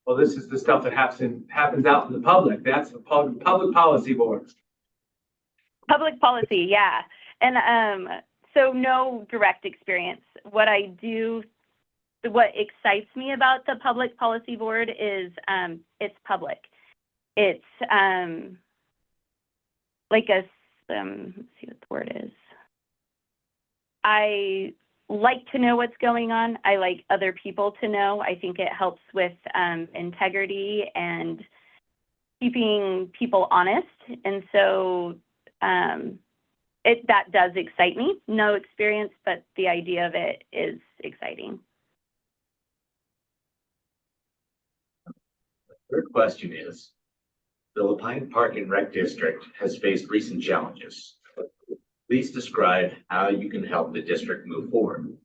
Well, this is the stuff that happens out in the public. That's the public policy board. Public policy, yeah. And so no direct experience. What excites me about the public policy board is it's public. It's like let's see what the word is. I like to know what's going on. I like other people to know. I think it helps with integrity and keeping people honest. And so that does excite me. No experience, but the idea of it is exciting. Third question is, the Lapine Park and Rec District has faced recent challenges. Please describe how you can help the district move forward.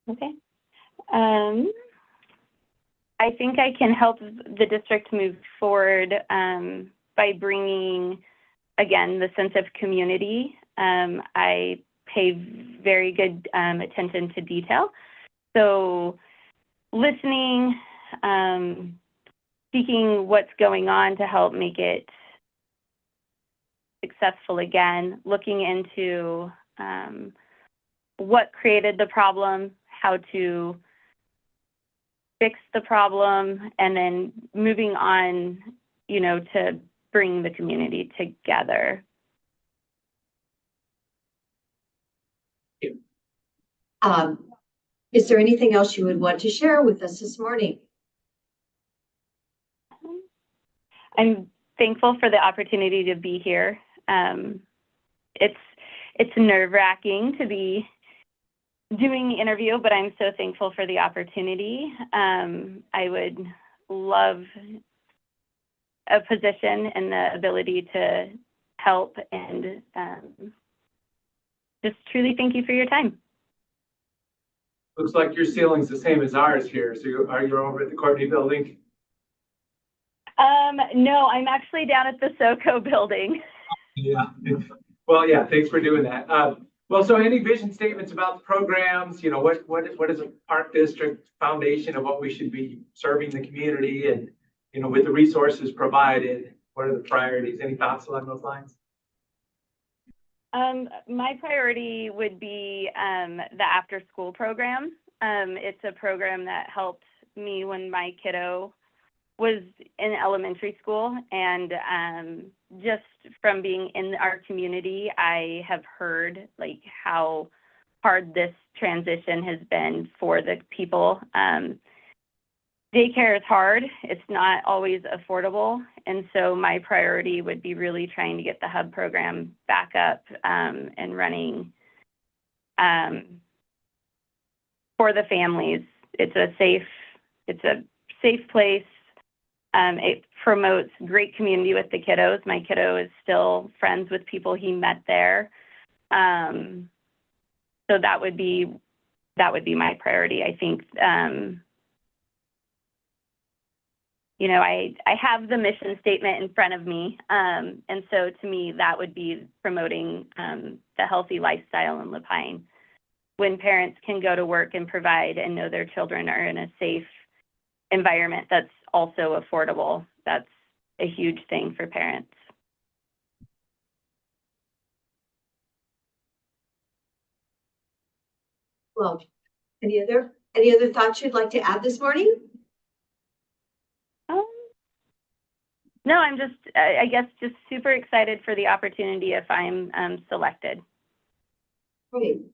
Okay. I think I can help the district move forward by bringing, again, the sense of community. I pay very good attention to detail. So listening, seeking what's going on to help make it successful again, looking into what created the problem, how to fix the problem, and then moving on, to bring the community together. Is there anything else you would want to share with us this morning? I'm thankful for the opportunity to be here. It's nerve-wracking to be doing the interview, but I'm so thankful for the opportunity. I would love a position and the ability to help, and just truly thank you for your time. Looks like your ceiling's the same as ours here. So are you over at the Courtney building? No, I'm actually down at the SoCo building. Yeah. Well, yeah, thanks for doing that. Well, so any vision statements about the programs, what is a park district foundation of what we should be serving the community, and, with the resources provided, what are the priorities? Any thoughts along those lines? My priority would be the after school program. It's a program that helped me when my kiddo was in elementary school, and just from being in our community, I have heard like how hard this transition has been for the people. Daycare is hard. It's not always affordable. And so my priority would be really trying to get the hub program back up and running for the families. It's a safe place. It promotes great community with the kiddos. My kiddo is still friends with people he met there. So that would be my priority. I think, I have the mission statement in front of me. And so to me, that would be promoting the healthy lifestyle in Lapine. When parents can go to work and provide and know their children are in a safe environment that's also affordable, that's a huge thing for parents. Well, any other thoughts you'd like to add this morning? No, I'm I guess just super excited for the opportunity if I'm selected. Great.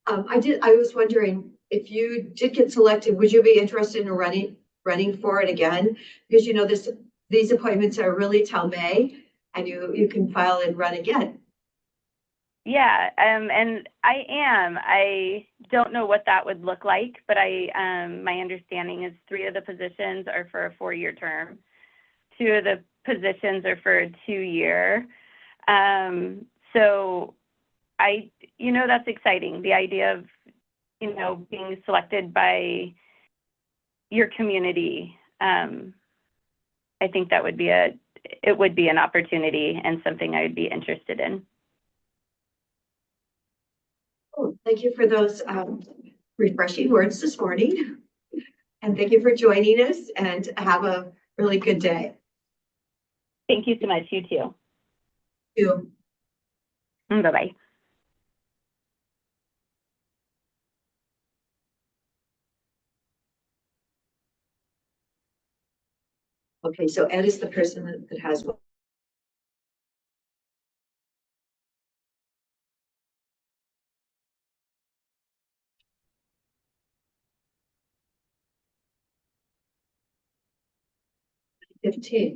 I was wondering, if you did get selected, would you be interested in running for it again? Because these appointments are really till May, and you can file and run again. Yeah, and I am. I don't know what that would look like, but my understanding is 3 of the positions are for a 4-year term. 2 of the positions are for a 2-year. So that's exciting. The idea of, being selected by your community, I think that would be it would be an opportunity and something I would be interested in. Oh, thank you for those refreshing words this morning. And thank you for joining us, and have a really good day. Thank you so much. You too. You. Bye-bye. Okay, so Ed is the person that has.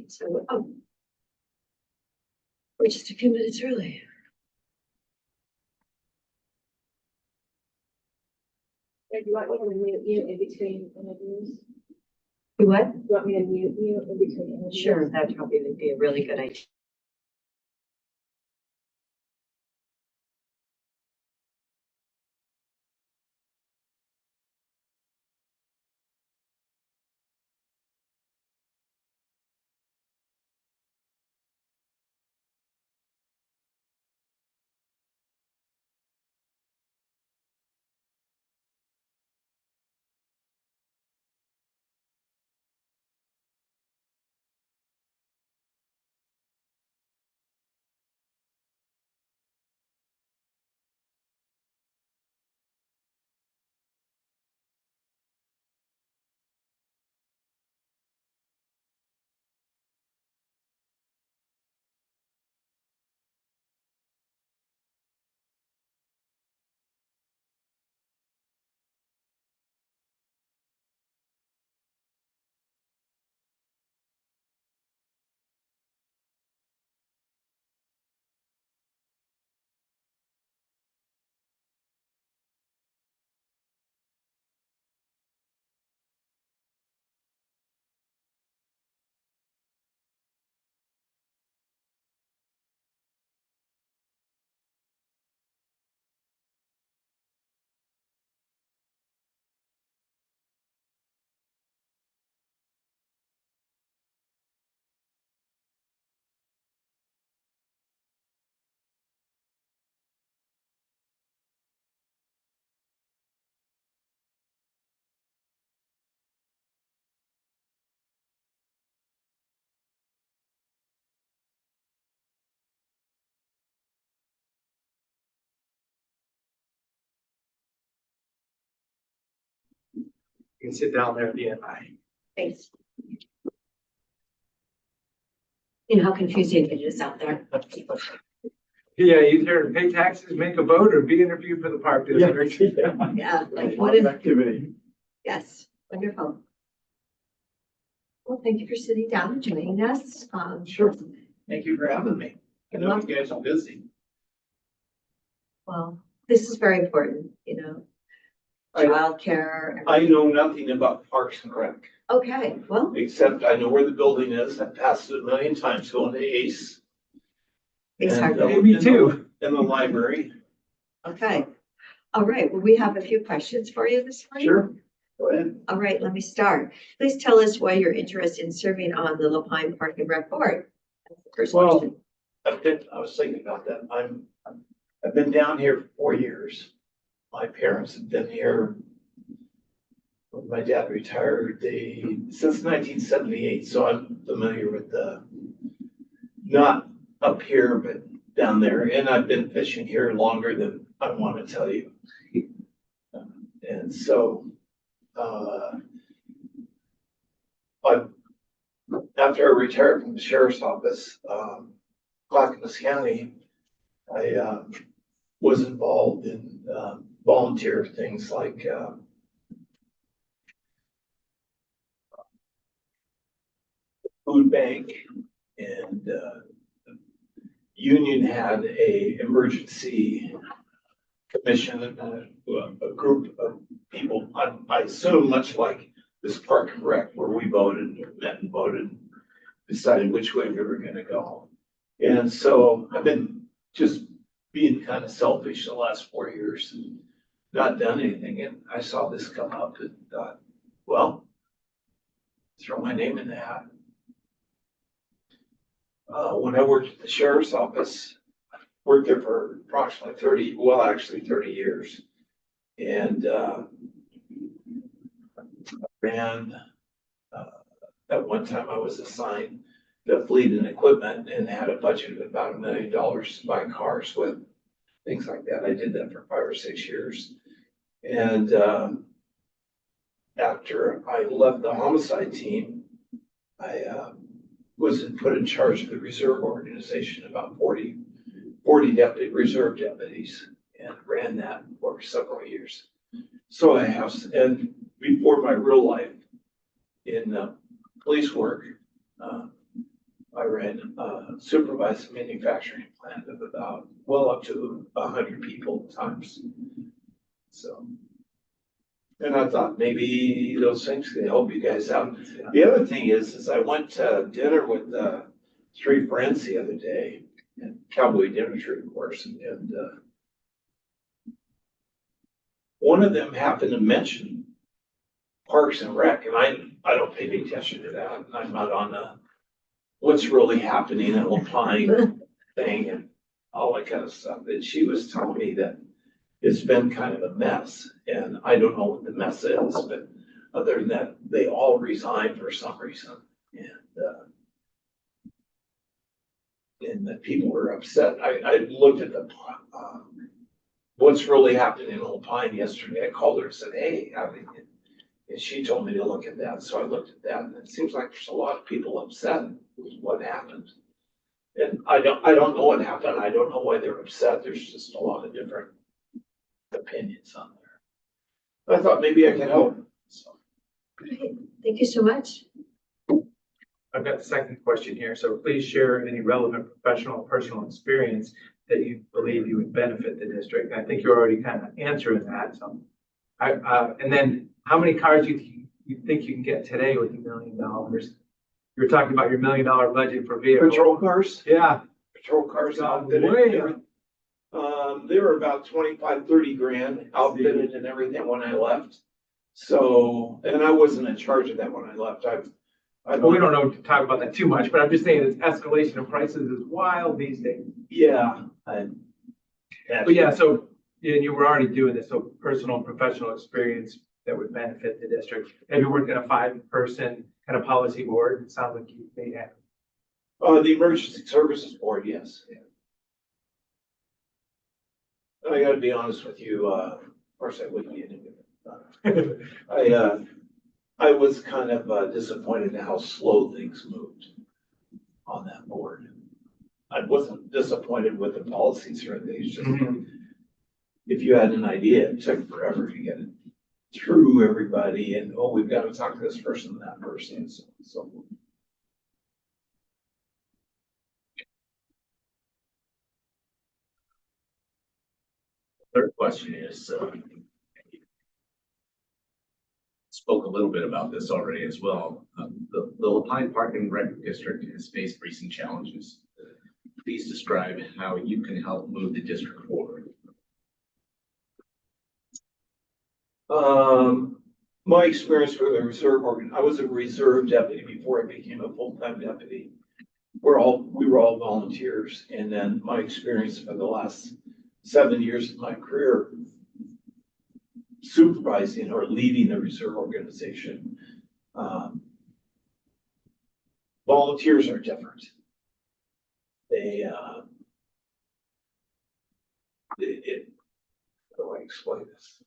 So, we're just a few minutes early. Do you want me to mute you in between interviews? You what? Do you want me to mute you in between interviews? Sure, that probably would be a really good idea. You can sit down there at the end. Thanks. You know how confusing it is out there. Yeah, either to pay taxes, make a vote, or be interviewed for the park district. Yeah, like A what lot of if, activity. yes, wonderful. Well, thank you for sitting down and joining us. Sure. Thank you for having me. I know you guys are busy. Well, this is very important, you know, I- childcare. I know nothing about Parks and Rec, Okay, well, except I know where the building is. I passed it a million times going to Ace. it's hard. And, Hey, me too. In the library. Okay. All right, well, we have a few questions for you this morning. Sure. Go ahead. All right, let me start. Please tell us why you're interested in serving on the Lapine Park and Rec Board. That's the first Well, question. I was thinking about that. I've been down here for 4 years. My parents have been here. When my dad retired, since 1978, so I'm familiar with not up here, but down there. And I've been fishing here longer than I want to tell you. And so, after I retired from the sheriff's office, Clackamas County, I was involved in volunteer things like food bank, and Union had a emergency commission, a group of people, I assume much like this Park and Rec, where we met and voted, decided which way we were gonna go. And so I've been just being kind of selfish the last 4 years and not done anything. And I saw this come up and thought, well, throw my name in the hat. When I worked at the sheriff's office, worked there for approximately 30 years. And, ran, at one time I was assigned the fleet and equipment and had a budget of about $1 million to buy cars with, things like that. I did that for 5 or 6 years. And, after I left the homicide team, I, was put in charge of the reserve organization, about 40 reserve deputies, and ran that for several years. So I have, and before my real life in police work, I ran supervised a manufacturing plant of about up to 100 people at times. So, and I thought maybe those things could help you guys out. The other thing is I went to dinner with 3 friends the other day, and cowboy dinner treat, of course, and one of them happened to mention Parks and Rec, and I don't pay any attention to that. I'm not on the what's really happening in LaPine thing and all that kind of stuff. And she was telling me that it's been kind of a mess, and I don't know what the mess is, but other than that, they all resigned for some reason, and the people were upset. I looked at the what's really happening in LaPine yesterday. I called her and said, "Hey, how did you?" And she told me to look at that, so I looked at that, and it seems like there's a lot of people upset with what happened. And I don't know what happened. I don't know why they're upset. There's just a lot of different opinions on there. I thought maybe I could help. So. Great, thank you so much. I've got the second question here. So please share any relevant professional or personal experience that you believe you would benefit the district. And I think you're already kind of answering that. So, and then how many cars do you think you can get today with $1 million? You were talking about your $1 million budget for vehicles. Patrol cars? Yeah. Patrol cars outfitted. Way. They were about 25, 30 grand outfitted and everything when I left. So, and I wasn't in charge of that when I left. We don't know to talk about that too much, but I'm just saying that escalation of prices is wild these days. Yeah. But yeah, so and you were already doing this, so personal and professional experience that would benefit the district. Have you worked in a 5-person kind of policy board? It sounds like you may have. The Emergency Services Board, yes. I gotta be honest with you, of course I wouldn't be in it. I was kind of disappointed in how slow things moved on that board. I wasn't disappointed with the policies or anything. It's just, if you had an idea, it took forever to get it through everybody, and we've got to talk to this person and that person, and so forth. Third question is, spoke a little bit about this already as well. The LaPine Park and Rec District has faced recent challenges. Please describe how you can help move the district forward. My experience with the reserve organ, I was a reserve deputy before I became a full-time deputy. We were all volunteers, and then my experience for the last 7 years of my career supervising or leading the reserve organization. Volunteers are different. How do I explain this?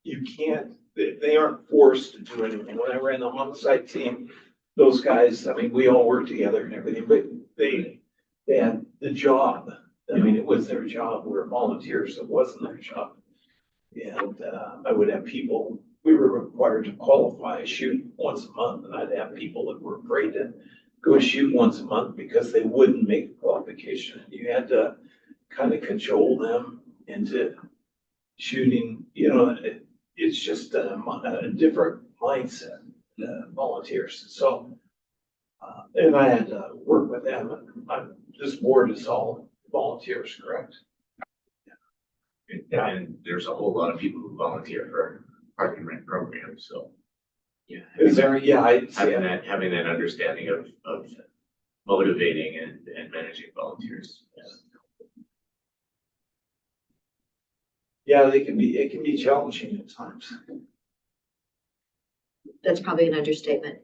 You can't, they aren't forced to do anything. When I ran the homicide team, those guys, I mean, we all worked together and everything, but they had the job. I mean, it was their job. We were volunteers. It wasn't their job. And I would have people, we were required to qualify a shoot once a month, and I'd have people that were afraid to go shoot once a month because they wouldn't make the qualification. You had to kind of cajole them into shooting. You know, it's just a different mindset, volunteers. So, and I had to work with them. This board is all volunteers, correct? And there's a whole lot of people who volunteer for park and rent program, so. Yeah. Is there, yeah, I see it. Having that understanding of motivating and managing volunteers. Yeah, it can be challenging at times. That's probably an understatement.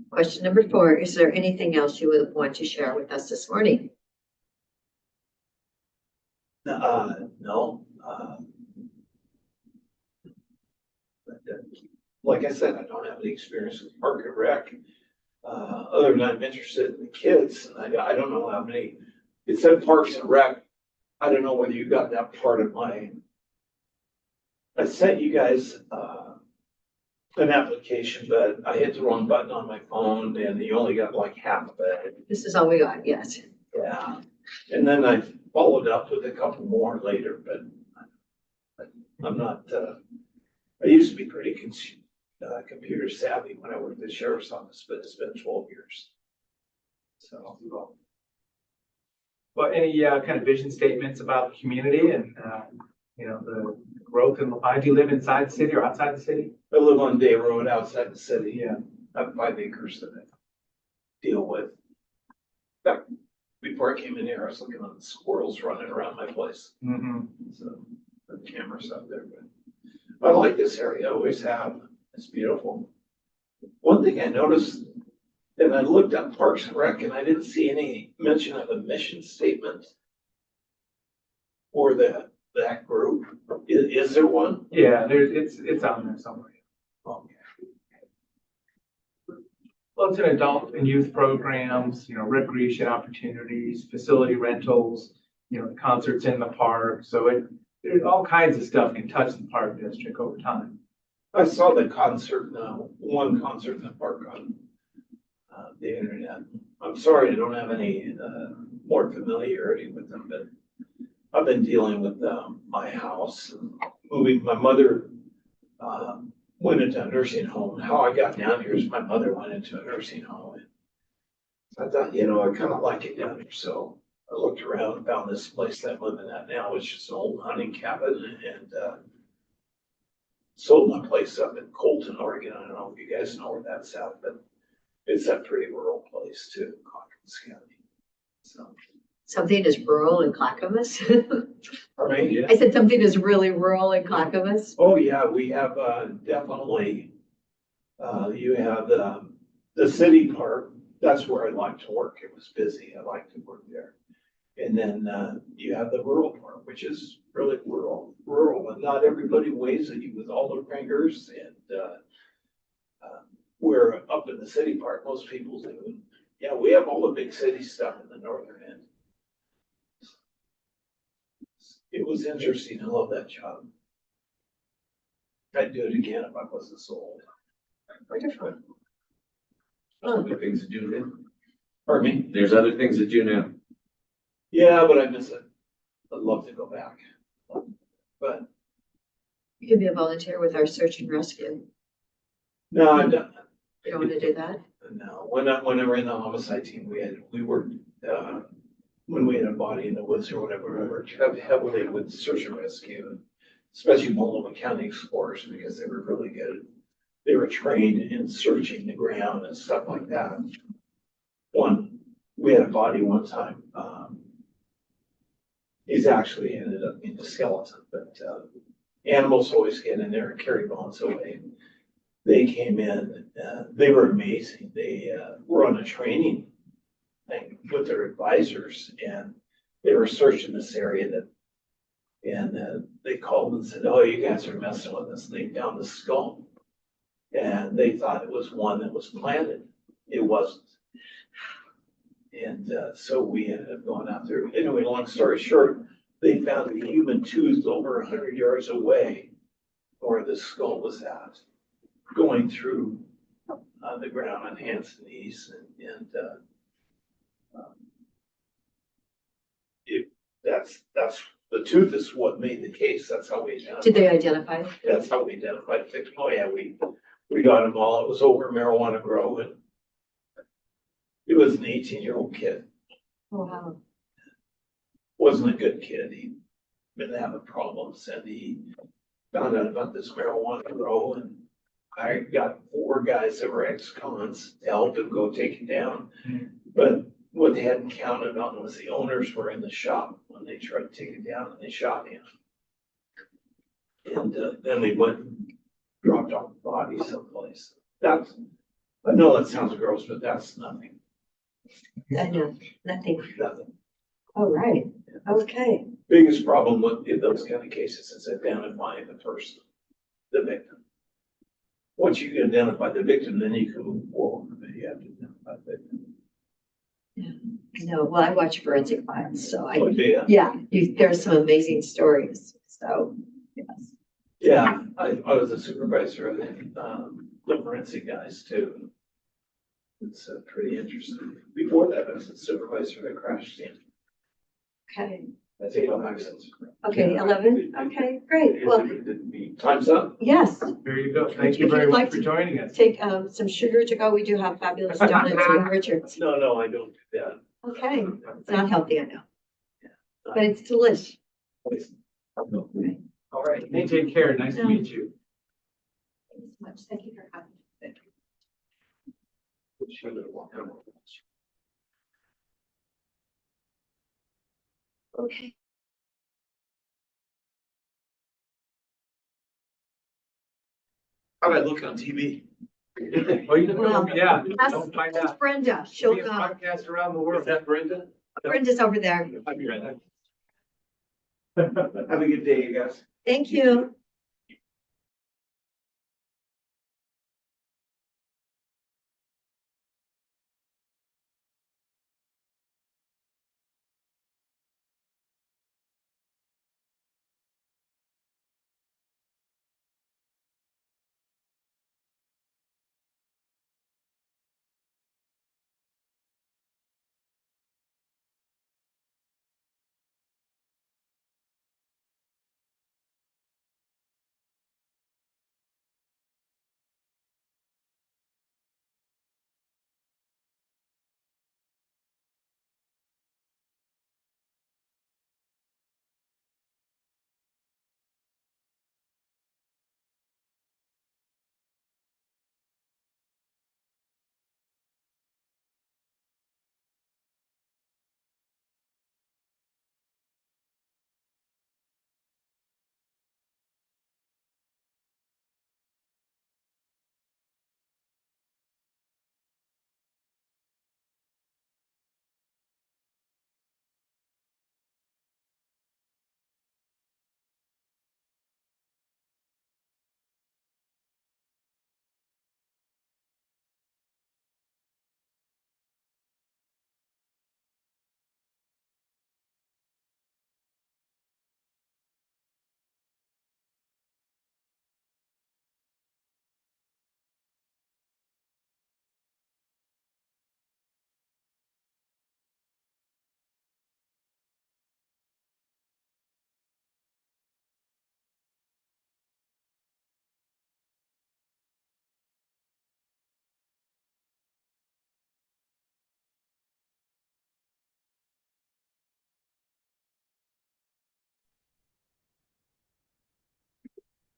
Question number 4, is there anything else you would want to share with us this morning? No. Like I said, I don't have any experience with Park and Rec. Other than I'm interested in the kids, and I don't know how many, it said Parks and Rec. I don't know whether you got that part of I sent you guys, an application, but I hit the wrong button on my phone and you only got like half of it. This is all we got, yes. Yeah. And then I followed up with a couple more later, but I'm not, I used to be pretty computer savvy when I worked at the sheriff's office, but it's been 12 years. So. Well, any kind of vision statements about the community and, the growth in Lehigh? Do you live inside the city or outside the city? I live on Day Road outside the city. Yeah. I have 5 acres that I deal with. In fact, before I came in here, I was looking at the squirrels running around my place. Mm-hmm. So the cameras out there, but I like this area. I always have. It's beautiful. One thing I noticed, and I looked up Parks and Rec, and I didn't see any mention of a mission statement for that group. Is there one? Yeah, it's on there somewhere. Okay. Well, it's in adult and youth programs, recreation opportunities, facility rentals, concerts in the park. So there's all kinds of stuff can touch the park district over time. I saw the concert now, one concert in the park on the internet. I'm sorry, I don't have any more familiarity with them, but I've been dealing with my house and moving. My mother went into a nursing home. How I got down here is my mother went into a nursing home. I thought, I kind of like it down here. So I looked around and found this place that I'm living at now, which is an old hunting cabin, and sold my place up in Colton, Oregon. I don't know if you guys know where that's at, but it's a pretty rural place too, Clackamas County. So. Something is rural in Clackamas? Pardon me? I said something is really rural in Clackamas? Oh, yeah, we have definitely, you have the city part. That's where I like to work. It was busy. I like to work there. And then you have the rural part, which is really rural, and not everybody waves at you with all their fingers. And we're up in the city part, most people do. Yeah, we have all the big city stuff in the northern end. It was interesting. I love that job. I'd do it again if I wasn't so old. Wonderful. Other things to do now. Pardon me? There's other things to do now. Yeah, but I miss it. I'd love to go back. But You can be a volunteer with our search and rescue. no, I've done that. You don't want to do that? No, when I were in the homicide team, we worked, when we had a body in the woods or whatever, we worked heavily with search and rescue, especially Multnomah County Explorers, because they were really good. They were trained in searching the ground and stuff like that. We had a body one time, he's actually ended up being a skeleton, but, animals always get in there and carry bones away. They came in, they were amazing. They were on a training thing with their advisors, and they were searching this area and they called and said, "Oh, you guys are messing with us." They found the skull, and they thought it was one that was planted. It wasn't. And so we ended up going out there. Anyway, long story short, they found a human tooth over 100 yards away where the skull was at, going through the ground on hands and knees, and that's the tooth is what made the case. That's how we identified. Did they identify? That's how we identified it. Oh yeah, we got them all. It was over Marijuana Grove, and it was an 18-year-old kid. Oh, wow. Wasn't a good kid. He been having problems, and he found out about this marijuana grow, and I got 4 guys that were ex-cons to help him go take it down. But what they hadn't counted on was the owners were in the shop when they tried to take it down, and they shot him. And then they went and dropped off the body someplace. That's, I know that sounds gross, but that's nothing, I know, nothing. nothing. All right, okay. Biggest problem with in those kind of cases is identifying the person, the victim. Once you can identify the victim, then you can move forward, but you have to identify the victim. No, well, I watch Forensic Files, so Oh, yeah. yeah, there's some amazing stories, so, yes. Yeah, I was a supervisor of the forensic guys too. It's pretty interesting. Before that, I was a supervisor at a crash scene. Okay, That's 8 accidents. okay, 11, okay, great, well, Time's up. yes, There you go. If Thank you you'd very like much for to joining us. take some sugar to go, we do have fabulous donuts in Richards. No, I don't do that. Okay, it's not healthy, I know, but it's delicious. All right. You take care. Nice to meet you. Thank you so much, thank you for having me. Okay. How'd I look on TV? Well, you Well, know, yeah, Ask don't find ask out. Brenda, she'll Be a know. podcast around the world. Is that Brenda? Brenda's over there. I'll be right back. Have a good day, you guys. Thank you.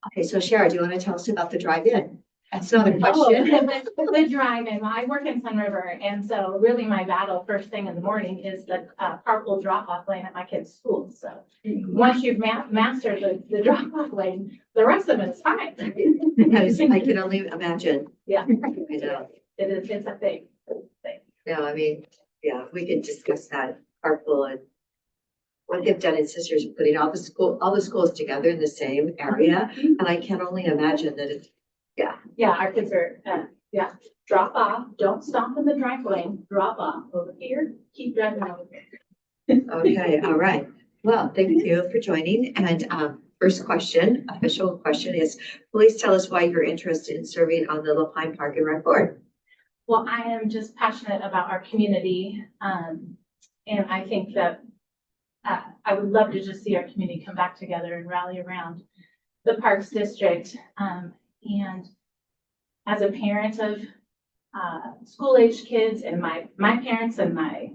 Okay, so Shara, do you want to tell us about the drive-in? That's not a question. The drive-in, I work in Sun River, and so really my battle first thing in the morning is the carpool drop-off lane at my kid's school. So once you've mastered the drop-off lane, the rest of it is fine. I can only imagine. Yeah, I know. it's a thing. No, I mean, yeah, we could discuss that carpool and what they've done in Sisters, putting all the schools together in the same area. And I can only imagine that it's, Yeah, our kids are, drop off, don't stop in the drive lane, drop off over here, keep driving over here. okay, all right. Well, thank you for joining. And first question, official question is, please tell us why you're interested in serving on the LaPine Park and Rec Board. Well, I am just passionate about our community. And I think that I would love to just see our community come back together and rally around the Parks District. And as a parent of school-aged kids, and my parents and my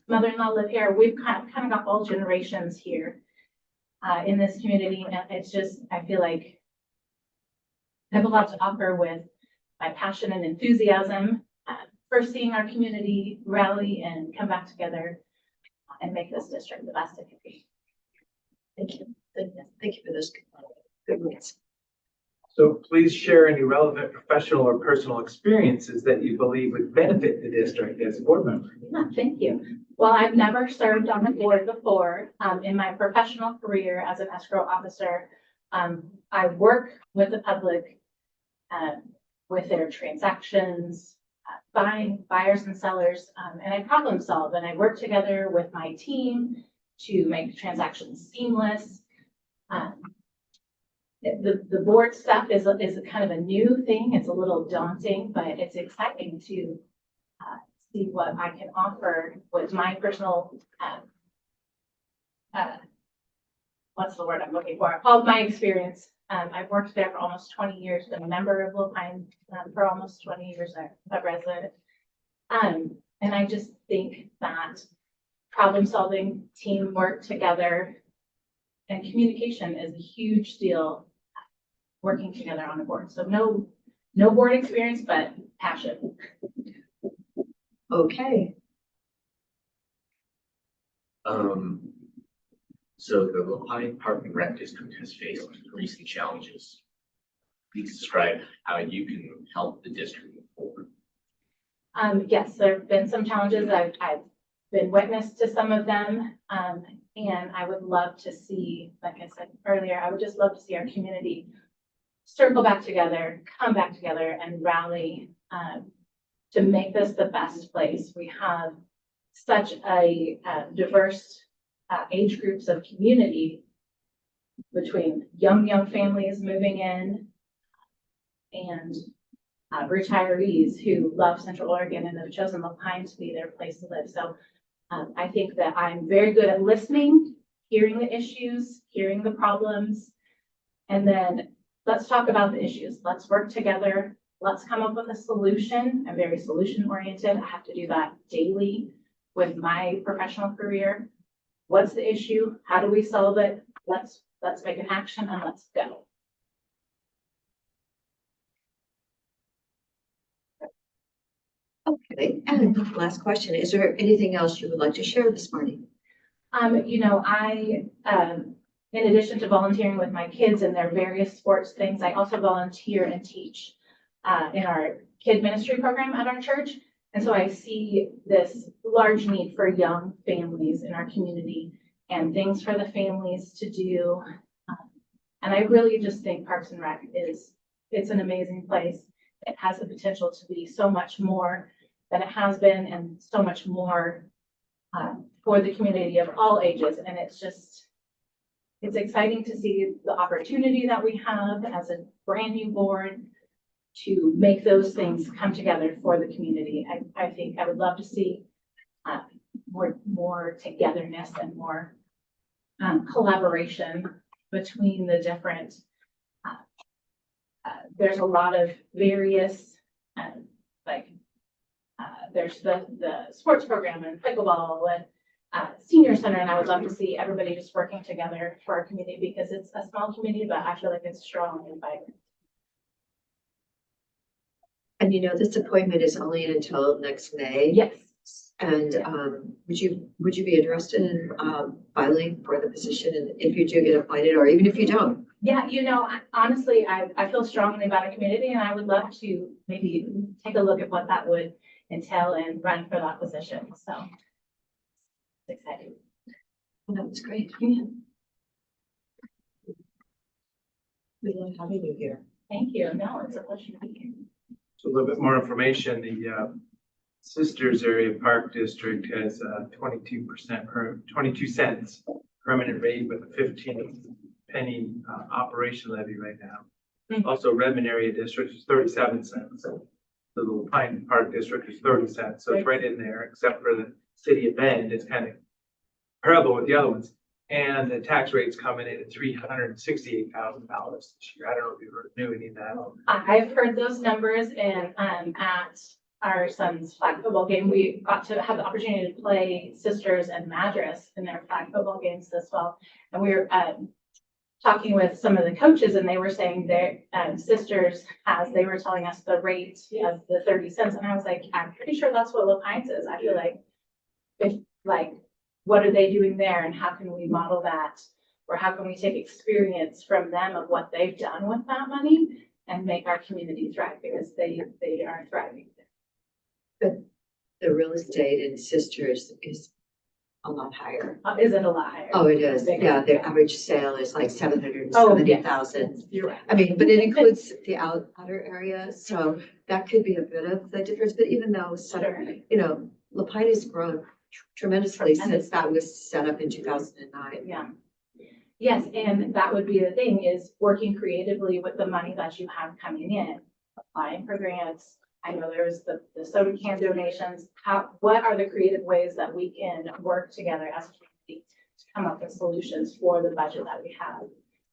mother-in-law live here, we've kind of got all generations here. in this community. And it's just, I feel like I have a lot to offer with my passion and enthusiasm for seeing our community rally and come back together and make this district the best it can be. Thank you. Thank you for those good words. So please share any relevant professional or personal experiences that you believe would benefit the district as a board member. Yeah, thank you. Well, I've never served on the board before. In my professional career as an escrow officer, I work with the public with their transactions, buyers and sellers, and I problem solve, and I work together with my team to make transactions seamless. The board stuff is a kind of a new thing. It's a little daunting, but it's exciting to see what I can offer with my personal, what's the word I'm looking for? All my experience. I've worked there for almost 20 years, been a member of Lopine for almost 20 years, a resident. And I just think that problem solving, teamwork together, and communication is a huge deal working together on a board. So no board experience, but passion. Okay. So the Lopine Park and Rec District has faced recent challenges. Please describe how you can help the district move forward. Yes, there have been some challenges. I've been witness to some of them. And I would love to see, like I said earlier, I would just love to see our community circle back together, come back together and rally to make this the best place. We have such a diverse age groups of community between young families moving in and retirees who love Central Oregon and have chosen Lopine to be their place to live. So I think that I'm very good at listening, hearing the issues, hearing the problems, and then let's talk about the issues. Let's work together. Let's come up with a solution. I'm very solution oriented. I have to do that daily with my professional career. What's the issue? How do we solve it? Let's make an action and let's go. Okay, and last question, is there anything else you would like to share this morning? You know, I, in addition to volunteering with my kids and their various sports things, I also volunteer and teach in our kid ministry program at our church. And so I see this large need for young families in our community and things for the families to do. And I really just think Parks and Rec it's an amazing place. It has the potential to be so much more than it has been and so much more for the community of all ages. And it's exciting to see the opportunity that we have as a brand new board to make those things come together for the community. I think I would love to see more togetherness and more collaboration between the different. There's a lot of various there's the sports program and pickleball and senior center, and I would love to see everybody just working together for our community because it's a small community, but I feel like it's strong and vibrant. And you know, this appointment is only until next May. Yes. And would you be interested in filing for the position, and if you do get appointed, or even if you don't? Yeah, you know, honestly, I feel strongly about our community, and I would love to maybe take a look at what that would entail and run for that position. So it's exciting. Well, that's great. Yeah. We love having you here. Thank you. No, it's a pleasure to be here. So a little bit more information, the Sisters Area Park District has 22% or 22 cents permanent rate with a 15 penny operation levy right now. Also, Redmond Area District is 37 cents. The Little Pine Park District is 30 cents. So it's right in there, except for the city of Bend. It's kind of parallel with the other ones. And the tax rate's coming in at $368,000 this year. I don't know if you knew any of that. I've heard those numbers, and at our son's flag football game. We got to have the opportunity to play Sisters and Madras in their flag football games this fall. And we were talking with some of the coaches, and they were saying their Sisters, as they were telling us the rate of the 30 cents. And I was like, I'm pretty sure that's what Lapines is. I feel like, if like, what are they doing there, and how can we model that? Or how can we take experience from them of what they've done with that money and make our community thrive, because they are thriving. The real estate in Sisters is a lot higher. Is it a lot higher? Oh, it is. Bigger. Yeah, their average sale is like 770,000. You're right. I mean, but it includes the outer area, so that could be a bit of the difference. But even though, Sure. you know, Lapine has grown tremendously since that was set up in 2009. Yeah. Yes, and that would be the thing, is working creatively with the money that you have coming in, applying for grants. I know there's the soda can donations. What are the creative ways that we can work together as a community to come up with solutions for the budget that we have?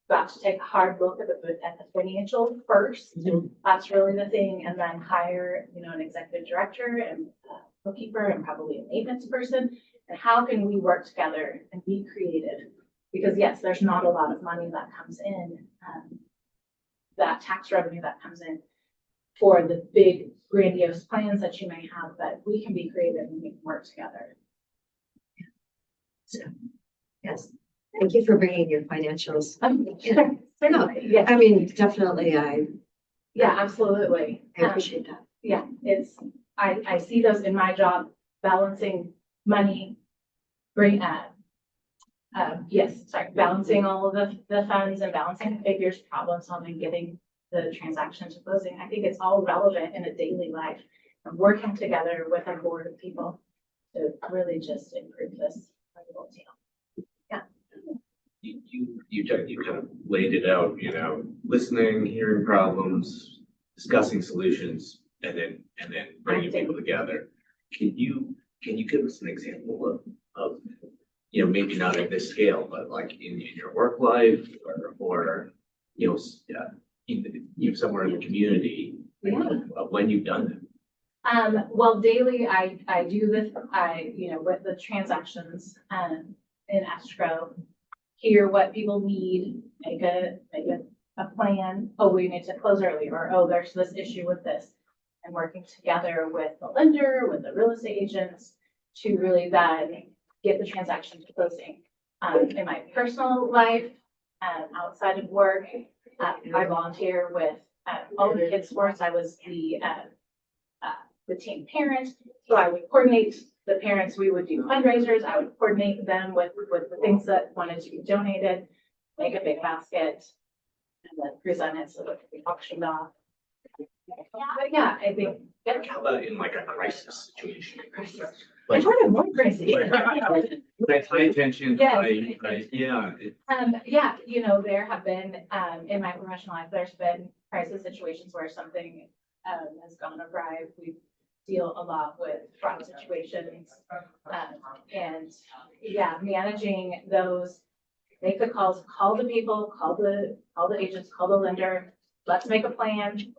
Got to take a hard look at the financial first. That's really the thing, and then hire, you know, an executive director and a bookkeeper and probably a maintenance person. And how can we work together and be creative? Because yes, there's not a lot of money that comes in, that tax revenue that comes in for the big grandiose plans that you may have, but we can be creative and we can work together. So, yes, thank you for bringing your financials. Sure, certainly, yeah, I mean, definitely, I yeah, absolutely. appreciate that. Yeah, I see those in my job, balancing money, balancing all of the funds and balancing the figures, problem solving, getting the transaction to closing. I think it's all relevant in a daily life, and working together with a board of people to really just improve this whole deal. Yeah. You kind of laid it out, you know, listening, hearing problems, discussing solutions, and then bringing people together. Can you give us an example of, you know, maybe not at this scale, but like in your work life or you know, somewhere in the community, of when you've done that? Well, daily, I do this, you know, with the transactions, in escrow, hear what people need, make a plan. Oh, we need to close early, or, oh, there's this issue with this. And working together with the lender, with the real estate agents, to really then get the transaction to closing. In my personal life, outside of work, I volunteer with all the kids' sports. I was the team parent, so I would coordinate the parents. We would do fundraisers. I would coordinate them with the things that wanted to be donated, make a big basket, and then present it so that it could be auctioned off. But yeah, I think. How about in like a crisis situation? I try to avoid crazy. Like high tension, Yes. yeah. Yeah, you know, there have been, in my professional life, there's been crisis situations where something, has gone awry. We deal a lot with fraud situations. And yeah, managing those, make the calls, call the people, call the agents, call the lender. Let's make a plan.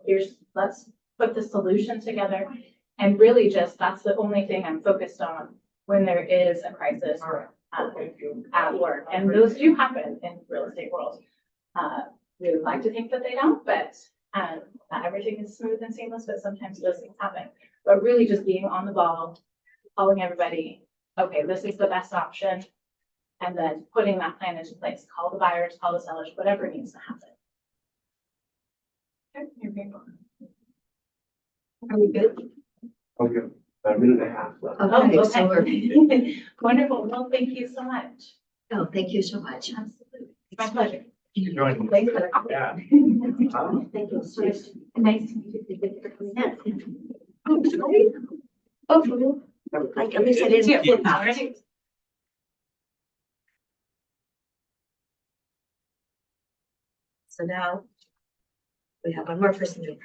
Let's put the solution together. And really just, that's the only thing I'm focused on when there is a crisis at work. And those do happen in real estate world. We would like to think that they don't, but not everything is smooth and seamless, but sometimes those things happen. But really just being on the ball, calling everybody, okay, this is the best option. And then putting that plan into place, call the buyers, call the sellers, whatever needs to happen. Okay, you're very welcome. Are we good? Okay, about a minute and a half left. Okay, so we're, Wonderful. Well, thank you so much. no, thank you so much. Absolutely. It's my pleasure. You joined. Thanks for the Yeah. Thank you so much. Nice to meet you. Yes. Oh, sorry. Oh, like, at least I didn't flip out, right? So now we have one more person to.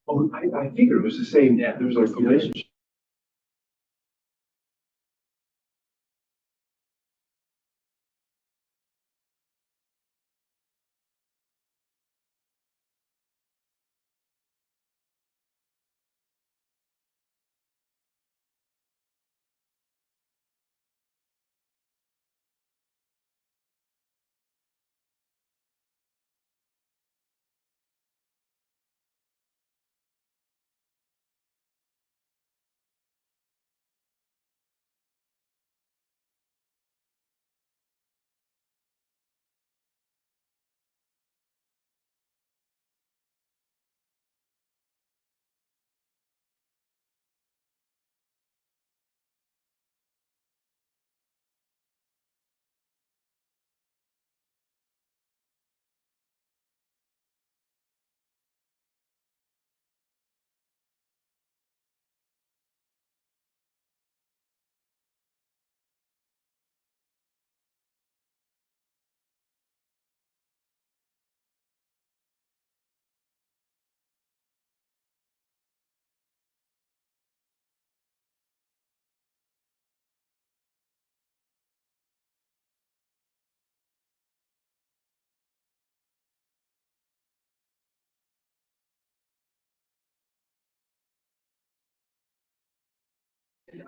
Oh, I figured it was the same, Yeah. there was a relationship.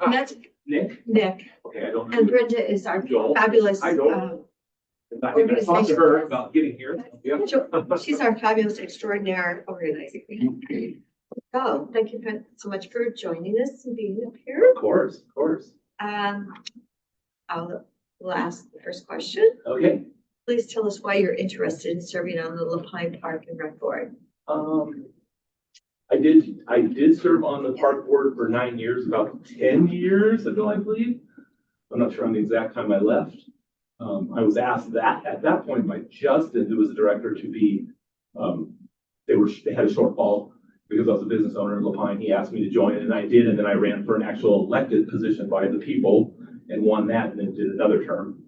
And that's Nick? Nick, Okay, I don't know. and Brenda is our Joel. fabulous, Hi, Joel. I think I talked to her about getting here. Yep. she's our fabulous extraordinary organizing. So, thank you so much for joining us and being up here. Of course, of course. We'll ask the first question. Okay. Please tell us why you're interested in serving on the Lapine Park and Rec Board. I did serve on the park board for 9 years, about 10 years ago, I believe. I'm not sure on the exact time I left. I was asked that at that point by Justin, who was the director, to be, they had a shortfall because I was a business owner in Lapine. He asked me to join and I did. And then I ran for an actual elected position by the people and won that and then did another term.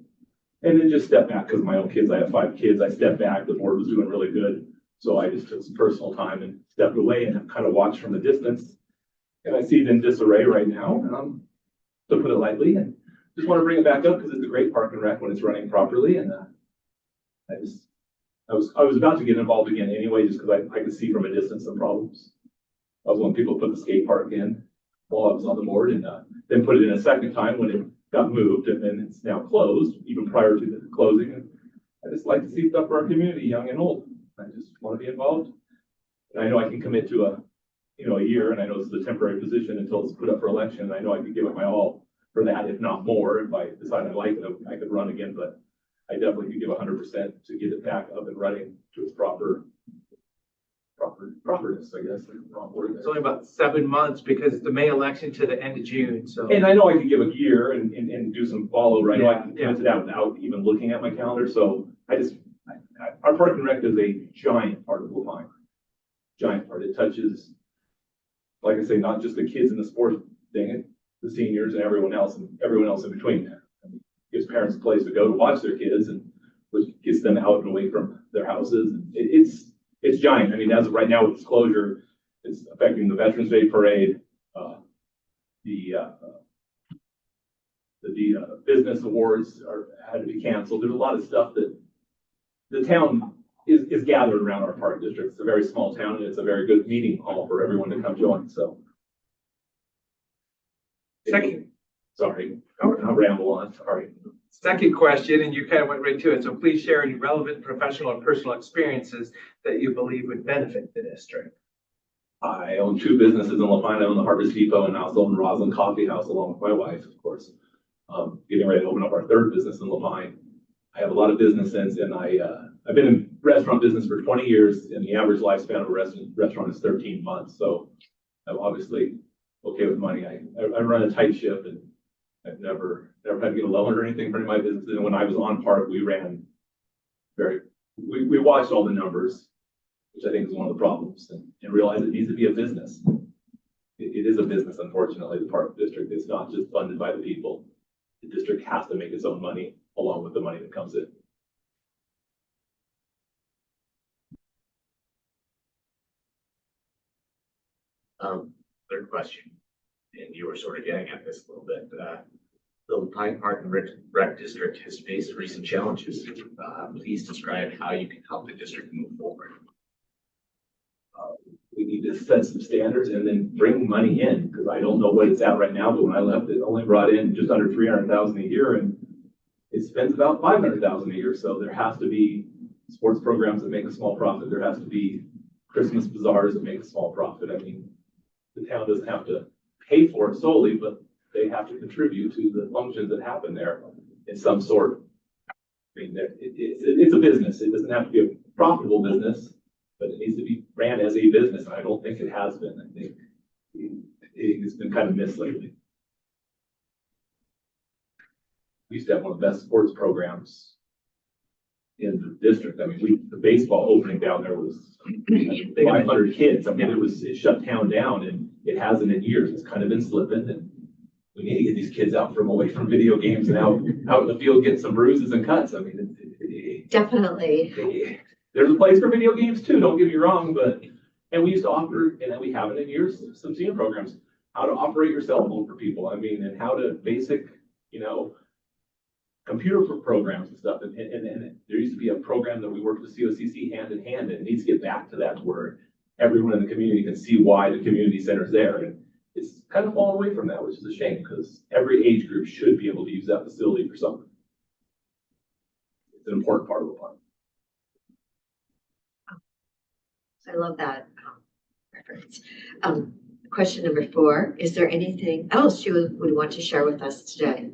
And then just stepped back because of my own kids. I have 5 kids. I stepped back. The board was doing really good. So I just took some personal time and stepped away and have kind of watched from a distance. And I see it in disarray right now, and to put it lightly, and just want to bring it back up because it's a great park and rec when it's running properly. And I was about to get involved again anyway, just because I could see from a distance some problems. I was one people put the skate park in while I was on the board, and then put it in a second time when it got moved, and then it's now closed, even prior to the closing. And I just like to see stuff for our community, young and old. I just want to be involved. And I know I can commit to a year, and I know it's a temporary position until it's put up for election. And I know I can give it my all for that, if not more. If I decide I like it, I could run again, but I definitely could give 100% to get it back up and running to its properness, I guess. Wrong word there. It's only about 7 months because it's the May election to the end of June, so. And I know I could give a year and do some follow, right? I know I can Yeah. commit to that without even looking at my calendar. So our park and rec is a giant part of Lapine. Giant part. It touches, like I say, not just the kids in the sports thing, the seniors and everyone else in between. I mean, gives parents a place to go to watch their kids, and which gets them out and away from their houses. It's giant. I mean, as of right now with this closure, it's affecting the Veterans Day Parade, the business awards had to be canceled. There's a lot of stuff that the town is gathered around our park district. It's a very small town, and it's a very good meeting hall for everyone to come join, so. Second, Sorry, I'll ramble on, sorry. second question, and you kind of went right to it. So please share any relevant professional or personal experiences that you believe would benefit the district. I own 2 businesses in Lapine. I own the Harvest Depot and I also own Roslyn Coffee House along with my wife, of course. Getting ready to open up our 3rd business in Lapine. I have a lot of business sense, and I've been in restaurant business for 20 years, and the average lifespan of a restaurant is 13 months. So I'm obviously okay with money. I run a tight ship, and I've never had to get a loan or anything for any of my businesses. And when I was on park, we watched all the numbers, which I think is one of the problems, and realized it needs to be a business. It is a business, unfortunately, the park district. It's not just funded by the people. The district has to make its own money along with the money that comes in. Third question, and you were sort of getting at this a little bit. The Pine Park and Rec District has faced recent challenges. Please describe how you can help the district move forward. We need to set some standards and then bring money in, because I don't know what it's at right now, but when I left, it only brought in just under 300,000 a year, and it spends about 500,000 a year. So there has to be sports programs that make a small profit. There has to be Christmas bazaars that make a small profit. I mean, the town doesn't have to pay for it solely, but they have to contribute to the functions that happen there in some sort. I mean, it's a business. It doesn't have to be a profitable business, but it needs to be ran as a business. And I don't think it has been. I think it's been kind of missed lately. We used to have one of the best sports programs in the district. I mean, the baseball opening down there was 500 kids. I mean, it shut town down, and it hasn't in years. It's kind of been slipping, and we need to get these kids out from away from video games and out in the field getting some bruises and cuts. I mean, Definitely. There's a place for video games too, don't get me wrong, and we used to offer, and we haven't in years, some senior programs, how to operate your cell phone for people. I mean, and how to basic, computer programs and stuff. And there used to be a program that we worked with COCC hand in hand, and it needs to get back to that where everyone in the community can see why the community center is there. And it's kind of fallen away from that, which is a shame, because every age group should be able to use that facility for something. It's an important part of the plan. I love that reference. Question number 4, is there anything else you would want to share with us today?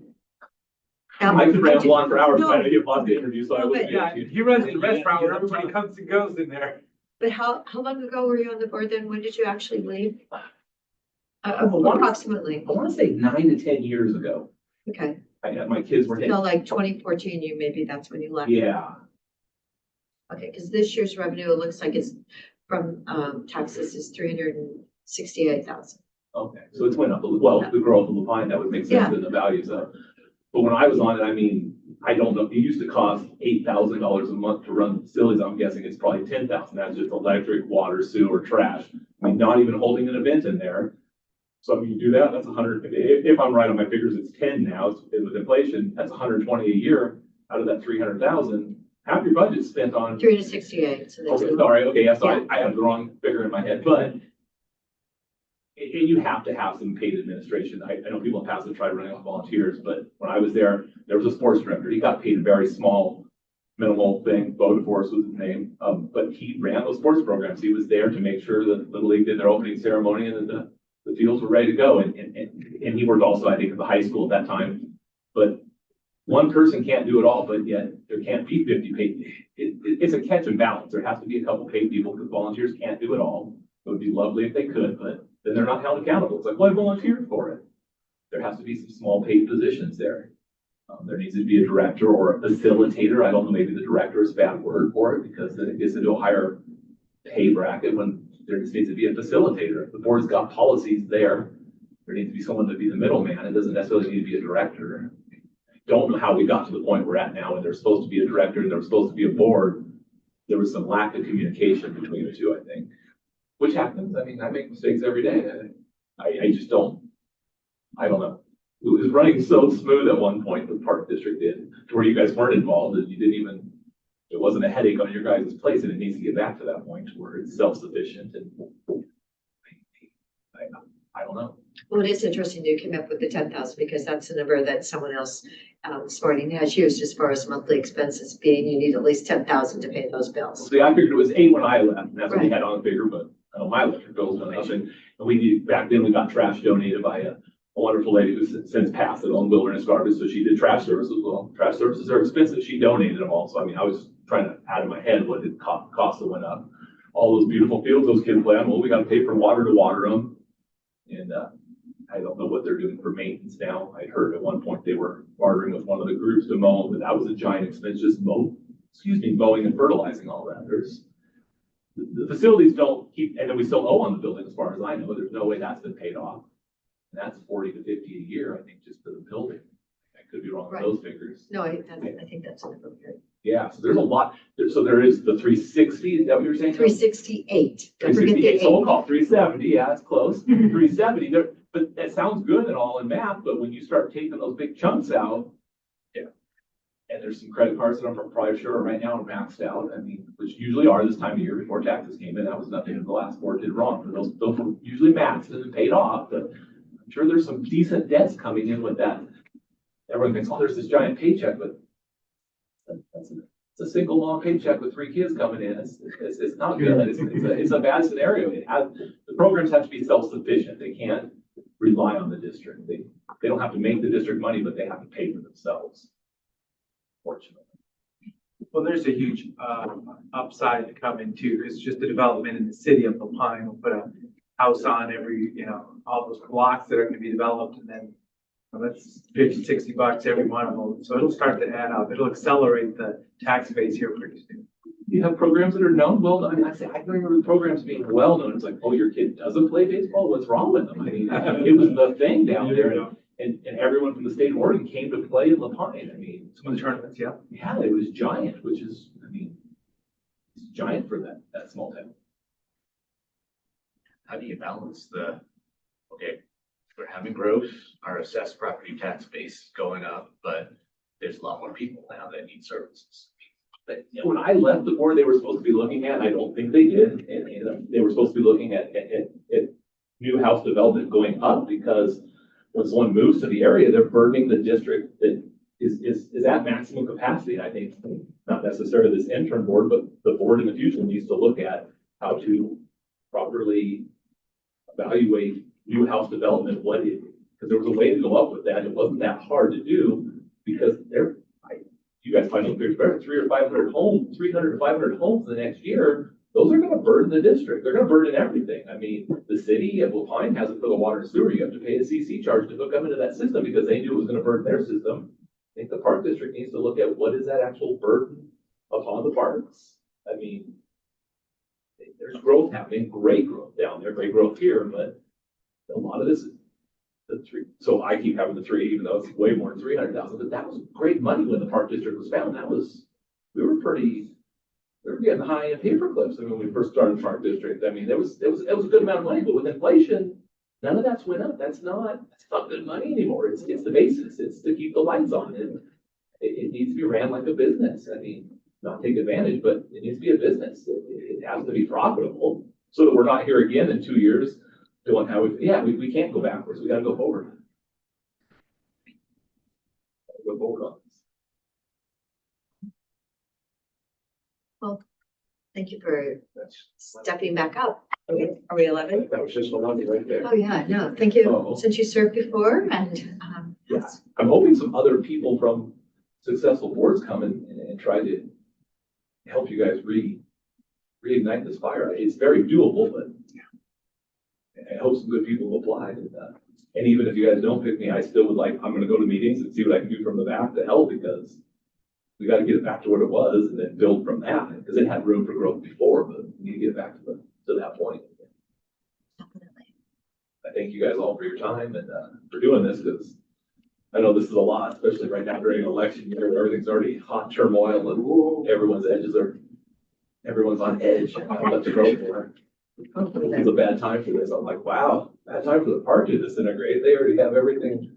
I could ramble on for hours, No. but I know you have lots to interview, so I No, wouldn't. but- be able Yeah, to. he runs a restaurant where everybody comes and goes in there. But how long ago were you on the board then? When did you actually leave? Oh, Approximately. I want to say 9 to 10 years ago. Okay. I had my kids were. So like 2014, maybe that's when you left. Yeah, Okay, because this year's revenue, it looks like it's from taxes is 368,000. okay, so it's went up a little, well, the growth of Lapine, that would make sense in the values of. But when I was on it, I mean, I don't know, it used to cost $8,000 a month to run the facilities. I'm guessing it's probably 10,000. That's just electric, water, sewer, trash. I mean, not even holding an event in there. So I mean, you do that, that's 100, if I'm right on my figures, it's 10 now, with inflation, that's 120 a year out of that 300,000. Half your budget's spent on. 368. So that's Okay, sorry, okay, yeah, so I have the wrong figure in my head, but you have to have some paid administration. I know people in past have tried running off volunteers, but when I was there, there was a sports director. He got paid a very small, minimal thing. Bo DeForest was his name, but he ran those sports programs. He was there to make sure that Little League did their opening ceremony and that the fields were ready to go. And he worked also, I think, at the high school at that time. But one person can't do it all, but yet there can't be 50 paid. It's a catch and balance. There has to be a couple paid people because volunteers can't do it all. It would be lovely if they could, but then they're not held accountable. It's like, well, I volunteered for it. There has to be some small paid positions there. There needs to be a director or a facilitator. I don't know, maybe the director is a bad word for it because then it gets into a higher pay bracket when there just needs to be a facilitator. If the board's got policies there, there needs to be someone to be the middleman. It doesn't necessarily need to be a director. I don't know how we got to the point we're at now, and there's supposed to be a director and there's supposed to be a board. There was some lack of communication between the two, I think, which happens. I mean, I make mistakes every day. I just don't, I don't know. It was running so smooth at one point, the park district did, to where you guys weren't involved and you didn't even, it wasn't a headache on your guys' place, and it needs to get back to that point where it's self-sufficient and I don't know. Well, it is interesting you came up with the 10,000 because that's the number that someone else this morning has used as far as monthly expenses being, you need at least 10,000 to pay those bills. See, I figured it was 8 when I left, and that's what we had on the figure, but my electric bills went up, and back then we got trash donated by a wonderful lady who's since passed it on Wilderness Garbage, so she did trash services. Well, trash services are expensive. She donated them all, so I mean, I was trying to add in my head what it cost that went up. All those beautiful fields those kids play on, well, we got to pay for water to water them, and I don't know what they're doing for maintenance now. I heard at one point they were bartering with one of the groups to mow, but that was a giant expense, just mowing and fertilizing all that. The facilities don't keep, and then we still owe on the building as far as I know. There's no way that's been paid off. And that's 40 to 50 a year, I think, just for the building. I could be wrong with those figures. No, I think that's an appropriate. Yeah, so there's a lot. So there is the 360, is that what you're saying? 368. Don't forget the 368, so we'll 8. call it 370, yeah, that's close. 370, there, but that sounds good and all in math, but when you start taking those big chunks out, yeah. And there's some credit cards that I'm probably sure right now are maxed out, I mean, which usually are this time of year before taxes came in. That was nothing that the last board did wrong, but those were usually maxed and paid off, but I'm sure there's some decent debts coming in with that. Everyone thinks, oh, there's this giant paycheck, but it's a single long paycheck with 3 kids coming in. It's not good. It's a bad scenario. The programs have to be self-sufficient. They can't rely on the district. They don't have to make the district money, but they have to pay for themselves, fortunately. Well, there's a huge upside to come in too. It's just the development in the city of Lapine will put a house on every, all those blocks that are going to be developed, and then that's $50-$60 every one of them. So it'll start to add up. It'll accelerate the tax base here pretty soon. You have programs that are known, well known. I mean, I don't remember the programs being well known. It's like, oh, your kid doesn't play baseball? What's wrong with them? I mean, it was the thing down there. And everyone from the state of Oregon came to play in Lapine. I mean, Some of the tournaments, yeah. yeah, it was giant, which is, I mean, it's giant for that small town. How do you balance okay, we're having growth, our assessed property tax base is going up, but there's a lot more people now that need services. But when I left the board, they were supposed to be looking at, and I don't think they did, and they were supposed to be looking at new house development going up because when someone moves to the area, they're burdening the district that is at maximum capacity. And I think not necessarily this intern board, but the board in the future needs to look at how to properly evaluate new house development, because there was a way to go up with that. It wasn't that hard to do because you guys find out there's better 300 to 500 homes the next year. Those are gonna burden the district. They're gonna burden everything. I mean, the city of LaPine hasn't put a water and sewer. You have to pay a CC charge to hook up into that system because they knew it was gonna burden their system. I think the park district needs to look at what is that actual burden upon the parks. I mean, there's growth happening, great growth down there, great growth here, but a lot of this is the three. So I keep having the three, even though it's way more than 300,000, but that was great money when the park district was found. We were getting high end paper clips. I mean, when we first started the park district, I mean, it was a good amount of money, but with inflation, none of that's went up. That's not good money anymore. It's the basics. It's to keep the lights on. And it needs to be ran like a business. I mean, not take advantage, but it needs to be a business. It has to be profitable so that we're not here again in 2 years doing we can't go backwards. We got to go forward. Go forward on this. Thank you for stepping back up. Are we 11? That was just a lot right there. Oh, yeah, no, thank you, Oh. since you served before and, Yeah, I'm hoping some other people from successful boards come and try to help you guys reignite this fire. It's very doable, but I hope some good people apply. And even if you guys don't pick me, I still would I'm gonna go to meetings and see what I can do from the back to help because we gotta get it back to what it was and then build from that, because it had room for growth before, but we need to get it back to that point. definitely. I thank you guys all for your time and for doing this, because I know this is a lot, especially right now during an election year where everything's already hot turmoil and everyone's on edge on what to go for. It's a bad time for this. I'm like, wow, bad time for the park to disintegrate. They already have everything.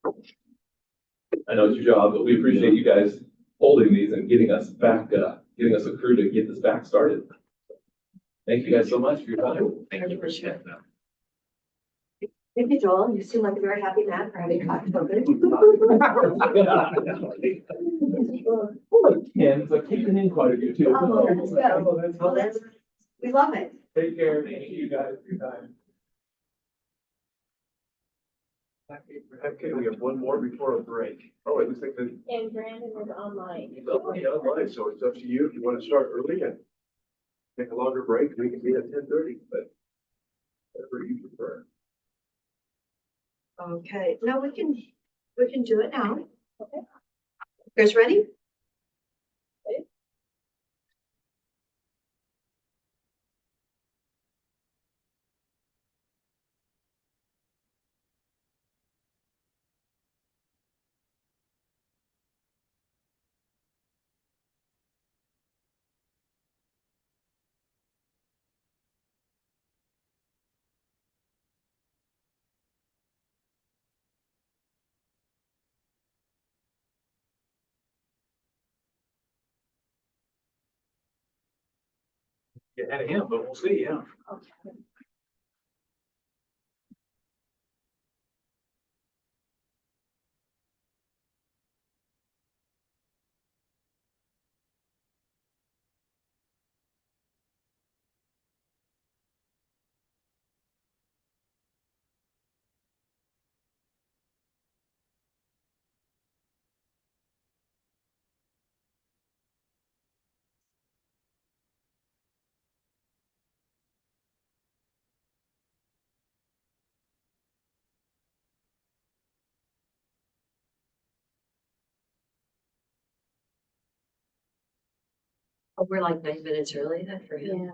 I know it's your job, but we appreciate you guys holding these and getting us back, getting us a crew to get this back started. Thank you guys so much for your time. Thank you for sharing that. Thank you, Joel. You seem like a very happy man for having caught COVID. Ken's like kicking in quite a few too. Oh, that's good. Well, we love it. Take care. Thank you guys for your time. Okay, we have one more before a break. Oh, it looks like the, And Brandon is online. online, so it's up to you if you want to start early and take a longer break. We can be at 10:30, but whatever you prefer. Okay, no, we can do it now. Okay. You guys ready? Get ahead of him, but we'll see, yeah. Oh, we're like 9 minutes early then for him.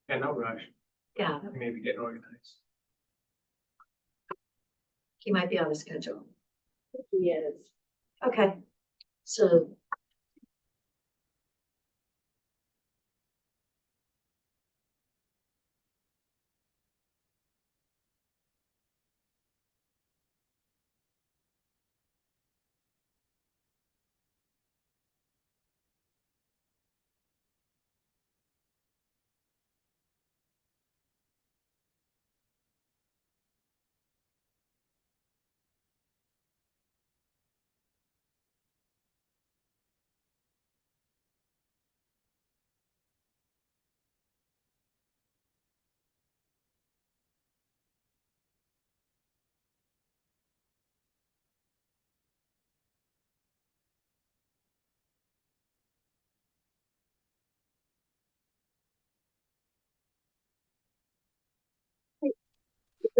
And no rush. Yeah, Maybe getting organized. he might be on the schedule. He is. Okay, so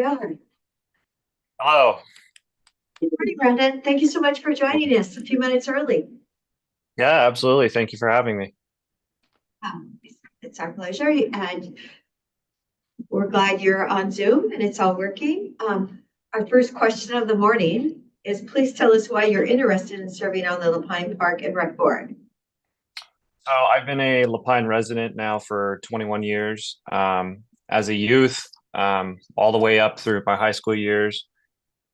Yeah. Hello. Good morning, Brendan. Thank you so much for joining us a few minutes early. Yeah, absolutely. Thank you for having me. It's our pleasure, and we're glad you're on Zoom and it's all working. Our first question of the morning is, please tell us why you're interested in serving on the Lapine Park and Rec Board. So I've been a Lapine resident now for 21 years. As a youth, all the way up through my high school years.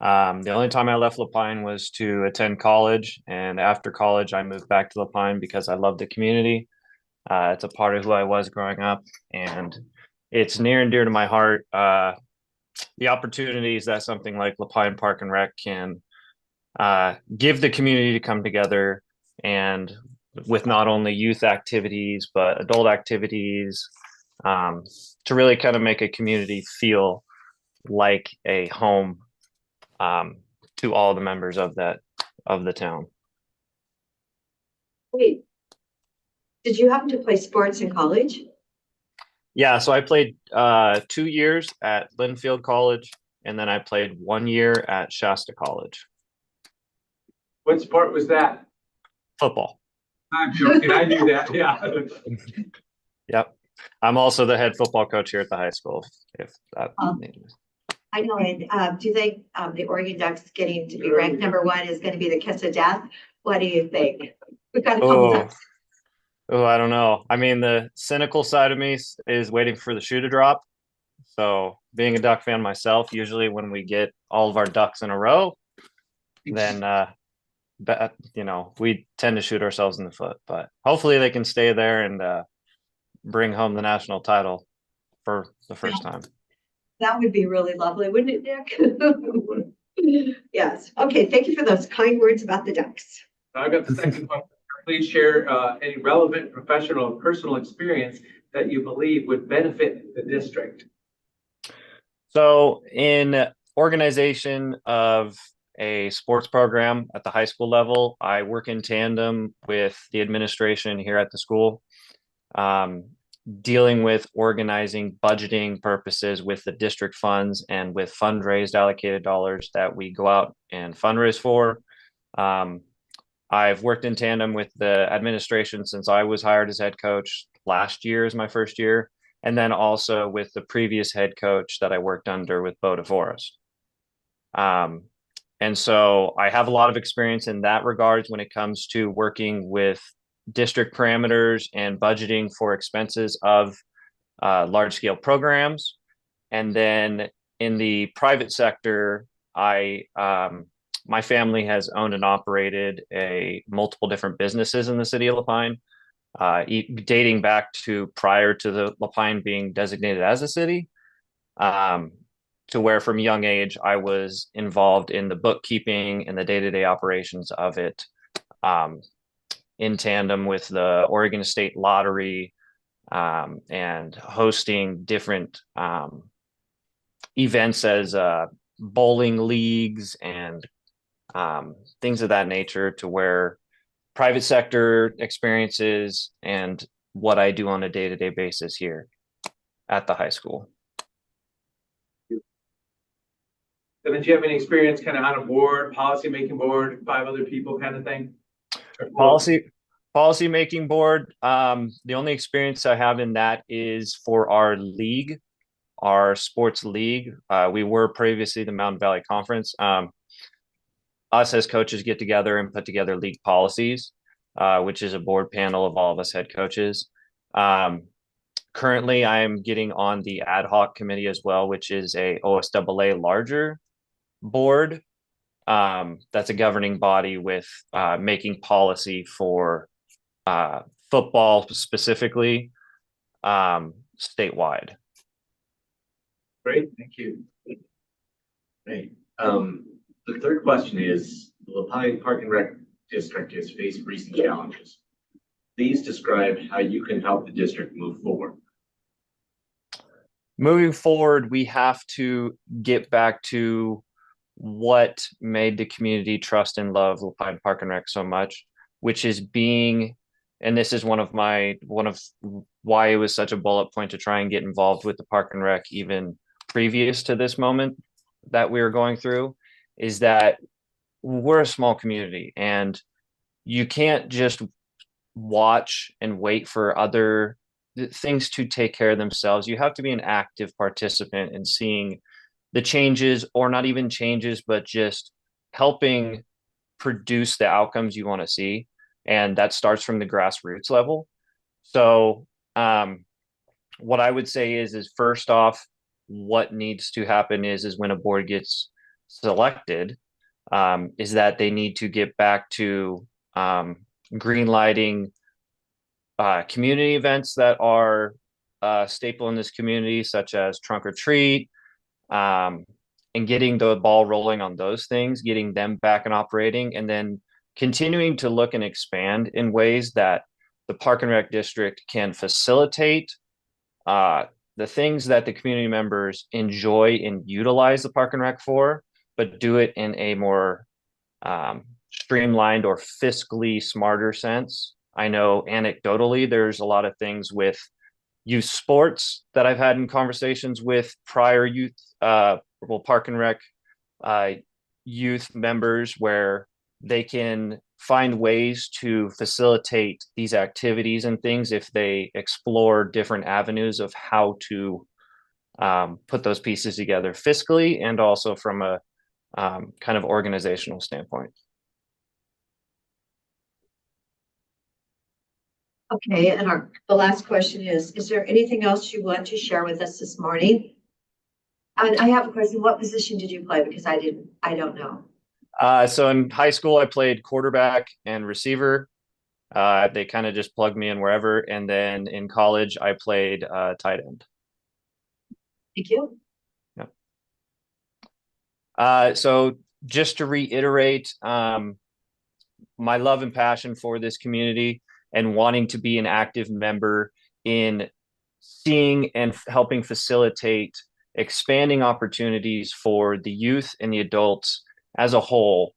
The only time I left Lapine was to attend college, and after college, I moved back to Lapine because I love the community. It's a part of who I was growing up, and it's near and dear to my heart. The opportunities that something like Lapine Park and Rec can give the community to come together, and with not only youth activities but adult activities, to really kind of make a community feel like a home to all the members of the town. Wait, did you happen to play sports in college? Yeah, so I played 2 years at Linfield College, and then I played 1 year at Shasta College. What sport was that? Football. I'm joking, I knew that, yeah. Yep. I'm also the head football coach here at the high school, if that I know, and do you think the Oregon Ducks getting to be ranked #1 is going to be the kiss of death? What do you think? We've got a couple Ducks. Oh, I don't know. I mean, the cynical side of me is waiting for the shoe to drop. So being a Duck fan myself, usually when we get all of our ducks in a row, then we tend to shoot ourselves in the foot. But hopefully they can stay there and bring home the national title for the first time. That would be really lovely, wouldn't it, Nick? Yes. Okay. Thank you for those kind words about the Ducks. I got the second one. Please share any relevant professional or personal experience that you believe would benefit the district. So in organization of a sports program at the high school level, I work in tandem with the administration here at the school, dealing with organizing budgeting purposes with the district funds and with fundraised allocated dollars that we go out and fundraise for. I've worked in tandem with the administration since I was hired as head coach. Last year is my first year. And then also with the previous head coach that I worked under with Bo DeForest. And so I have a lot of experience in that regards when it comes to working with district parameters and budgeting for expenses of large scale programs. And then in the private sector, my family has owned and operated multiple different businesses in the city of Lapine, dating back to prior to the Lapine being designated as a city, to where from a young age I was involved in the bookkeeping and the day-to-day operations of it, in tandem with the Oregon State Lottery, and hosting different events as bowling leagues and things of that nature, to where private sector experiences and what I do on a day-to-day basis here at the high school. Did you have any experience kind of on a board, policy making board, 5 other people kind of thing? Policy making board. The only experience I have in that is for our league, our sports league. We were previously the Mountain Valley Conference. Us as coaches get together and put together league policies, which is a board panel of all of us head coaches. Currently, I am getting on the ad hoc committee as well, which is a OSAA larger board. That's a governing body with making policy for football specifically, statewide. Great, thank you. Great. The third question is, the Lapine Park and Rec District has faced recent challenges. Please describe how you can help the district move forward. Moving forward, we have to get back to what made the community trust and love Lapine Park and Rec so much, which is being, and this is one of why it was such a bullet point to try and get involved with the Park and Rec even previous to this moment that we were going through is that we're a small community and you can't just watch and wait for other things to take care of themselves. You have to be an active participant in seeing the changes, or not even changes, but just helping produce the outcomes you want to see. And that starts from the grassroots level. So what I would say is first off, what needs to happen is when a board gets selected, is that they need to get back to green lighting community events that are staple in this community, such as trunk or treat, and getting the ball rolling on those things, getting them back and operating, and then continuing to look and expand in ways that the Park and Rec District can facilitate the things that the community members enjoy and utilize the Park and Rec for, but do it in a more streamlined or fiscally smarter sense. I know anecdotally, there's a lot of things with youth sports that I've had in conversations with prior youth, Park and Rec youth members, where they can find ways to facilitate these activities and things if they explore different avenues of how to put those pieces together fiscally and also from a kind of organizational standpoint. Okay, and the last question is there anything else you want to share with us this morning? And I have a question. What position did you play? Because I don't know. So in high school, I played quarterback and receiver. They kind of just plugged me in wherever. And then in college, I played tight end. Thank you. Yeah. So just to reiterate, my love and passion for this community and wanting to be an active member in seeing and helping facilitate expanding opportunities for the youth and the adults as a whole,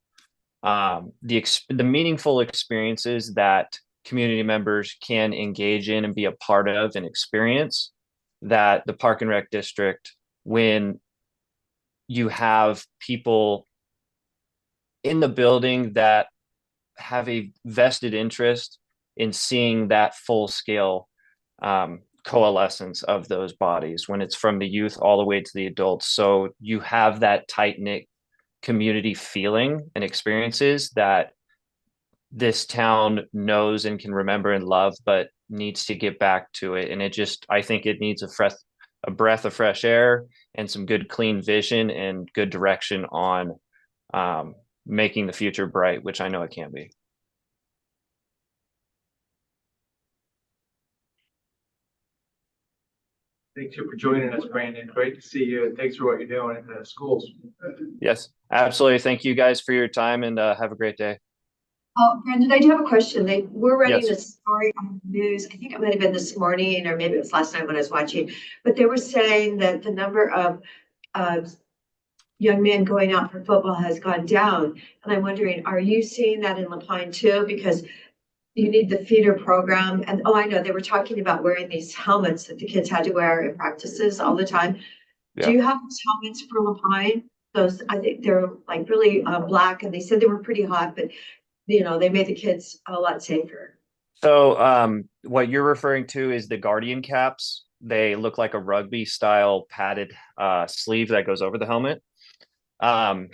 the meaningful experiences that community members can engage in and be a part of and experience, that the Park and Rec District, when you have people in the building that have a vested interest in seeing that full scale coalescence of those bodies, when it's from the youth all the way to the adults. So you have that tight knit community feeling and experiences that this town knows and can remember and love, but needs to get back to it. And I think it needs a breath of fresh air and some good, clean vision and good direction on making the future bright, which I know it can be. Thanks for joining us, Brandon. Great to see you, and thanks for what you're doing at the schools. Yes, absolutely. Thank you guys for your time, and have a great day. Oh, Brandon, I do have a question. They were running Yes. a story on the news. I think it might have been this morning, or maybe it was last night when I was watching, but they were saying that the number of young men going out for football has gone down. And I'm wondering, are you seeing that in La Pine too? Because you need the feeder program. And I know they were talking about wearing these helmets that the kids had to wear in practices all the time. Yeah. Do you have those helmets for La Pine? Those, I think they're like really black, and they said they were pretty hot, but they made the kids a lot safer. So what you're referring to is the Guardian caps. They look like a rugby style padded sleeve that goes over the helmet. That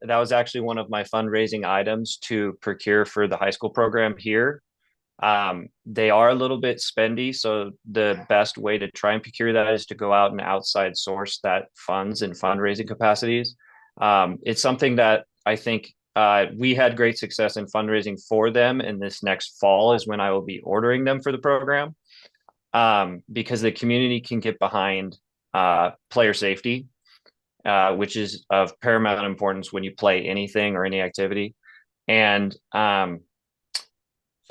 was actually one of my fundraising items to procure for the high school program here. They are a little bit spendy, so the best way to try and procure that is to go out and outside source that funds and fundraising capacities. It's something that I think we had great success in fundraising for them, and this next fall is when I will be ordering them for the program, because the community can get behind player safety, which is of paramount importance when you play anything or any activity. And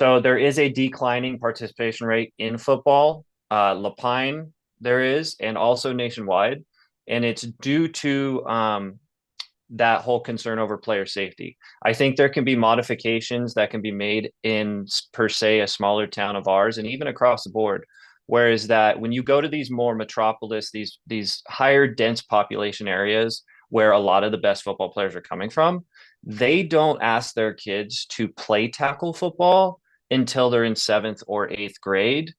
so there is a declining participation rate in football. La Pine, there is, and also nationwide. And it's due to that whole concern over player safety. I think there can be modifications that can be made in, per se, a smaller town of ours, and even across the board, Whereas that when you go to these more metropolis, these higher dense population areas where a lot of the best football players are coming from, they don't ask their kids to play tackle football until they're in seventh or eighth grade.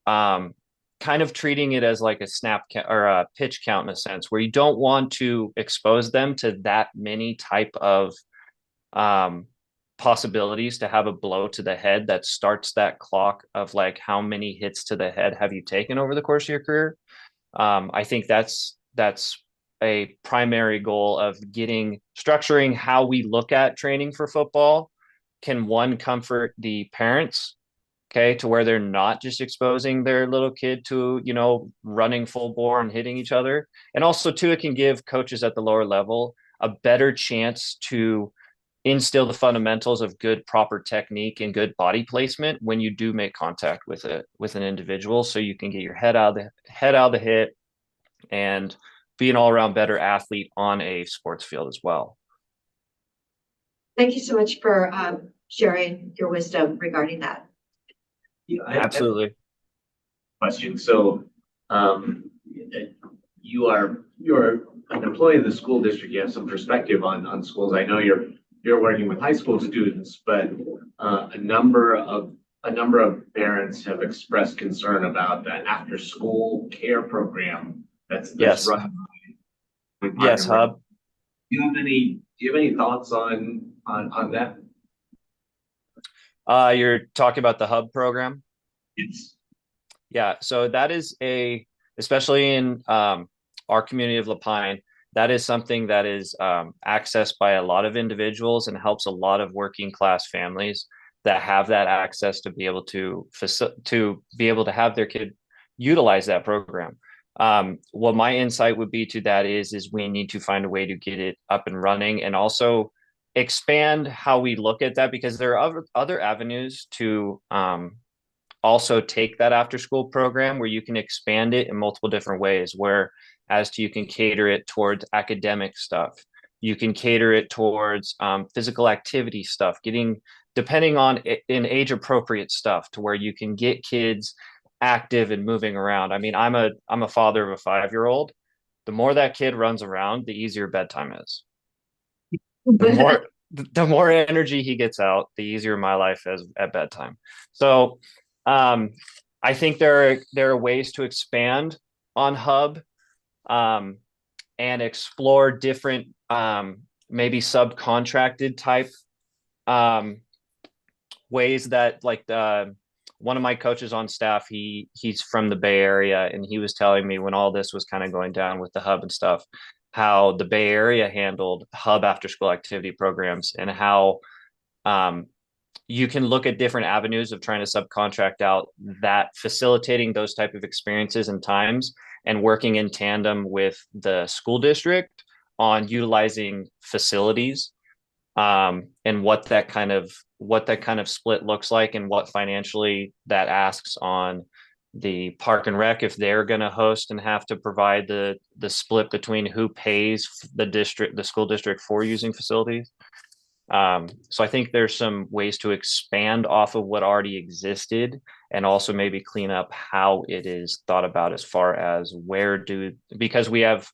Um, Kind of treating it as like a or a pitch count in a sense, where you don't want to expose them to that many type of um, possibilities to have a blow to the head that starts that clock of like how many hits to the head have you taken over the course of your career. I think that's a primary goal of structuring how we look at training for football. Can one comfort the parents, okay, to where they're not just exposing their little kid to, running full bore and hitting each other. And also, too, it can give coaches at the lower level a better chance to instill the fundamentals of good, proper technique and good body placement when you do make contact with an individual, so you can get your head out of the hit and be an all-around better athlete on a sports field as well. Thank you so much for sharing your wisdom regarding that. Yeah, Absolutely. Question. So, you're an employee of the school district. You have some perspective on schools. I know you're working with high school students, but a number of parents have expressed concern about that after school care program that's Yes. run by Yes, Hub. Do you have any thoughts on that? You're talking about the Hub program? Yes. Yeah, so that is especially in our community of La Pine, that is something that is accessed by a lot of individuals and helps a lot of working class families that have that access to be able to have their kid utilize that program. What my insight would be to that is we need to find a way to get it up and running, and also expand how we look at that, because there are other avenues to also take that after school program where you can expand it in multiple different ways, where you can cater it towards academic stuff. You can cater it towards physical activity stuff, depending on in age appropriate stuff, to where you can get kids active and moving around. I mean, I'm a father of a 5-year-old. The more that kid runs around, the easier bedtime is. The more energy he gets out, the easier my life is at bedtime. So I think there are ways to expand on Hub and explore different maybe subcontracted type ways that, like, one of my coaches on staff, he's from the Bay Area, and he was telling me when all this was kind of going down with the Hub and stuff, how the Bay Area handled Hub after school activity programs, and how you can look at different avenues of trying to subcontract out that, facilitating those type of experiences and times, and working in tandem with the school district on utilizing facilities, and what that kind of split looks like, and what financially that asks on the park and rec, if they're going to host and have to provide the split between who pays the school district for using facilities. So I think there's some ways to expand off of what already existed, and also maybe clean up how it is thought about, as far as because we have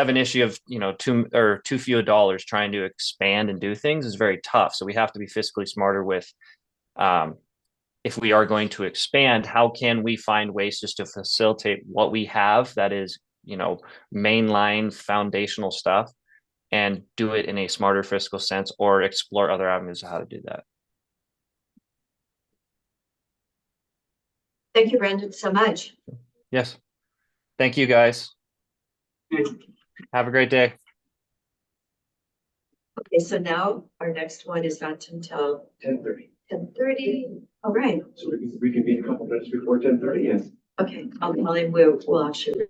an issue of, too few dollars trying to expand and do things is very tough. So we have to be fiscally smarter with, if we are going to expand, how can we find ways just to facilitate what we have that is, mainline foundational stuff, and do it in a smarter fiscal sense, or explore other avenues of how to do that. Thank you, Brandon, so much. Yes. Thank you, guys. Have a great day. Okay, so now our next one is not until 10:30. 10:30. All right. So we can be a couple minutes before 10:30, yes. Okay, I'll tell him we'll actually